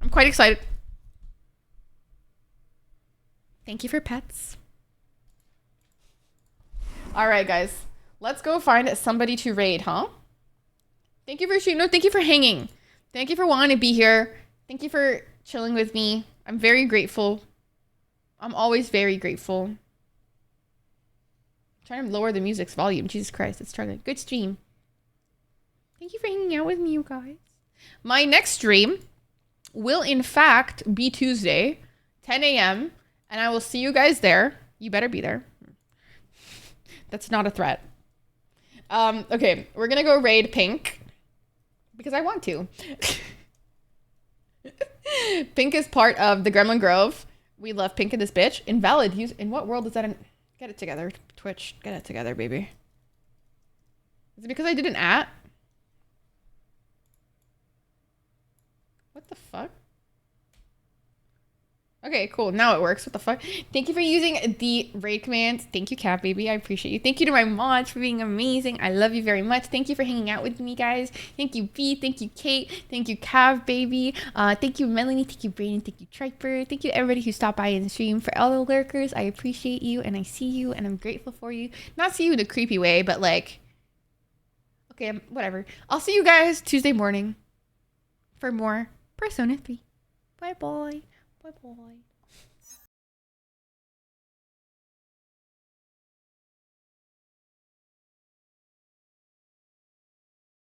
I'm quite excited. Thank you for pets. All right, guys. Let's go find somebody to raid, huh? Thank you for streaming. No, thank you for hanging. Thank you for wanting to be here. Thank you for chilling with me. I'm very grateful. I'm always very grateful. Trying to lower the music's volume. Jesus Christ, it's struggling. Good stream. Thank you for hanging out with me, you guys. My next stream will, in fact, be Tuesday, 10 a.m., and I will see you guys there. You better be there. That's not a threat. Okay, we're gonna go raid Pink because I want to. Pink is part of the Gremlin Grove. We love Pink in this bitch. Invalid. In what world is that? Get it together, Twitch. Get it together, baby. Is it because I did an @ What the fuck? Okay, cool. Now it works. What the fuck? Thank you for using the raid commands. Thank you, Cat Baby. I appreciate you. Thank you to my mods for being amazing. I love you very much. Thank you for hanging out with me, guys. Thank you, B. Thank you, Kate. Thank you, Cav Baby. Thank you, Melanie. Thank you, Brayden. Thank you, Triper. Thank you, everybody who stopped by and stream. For all the lurkers, I appreciate you, and I see you, and I'm grateful for you. Not see you in a creepy way, but like, okay, whatever. I'll see you guys Tuesday morning for more Persona 3. Bye-bye. Bye-bye.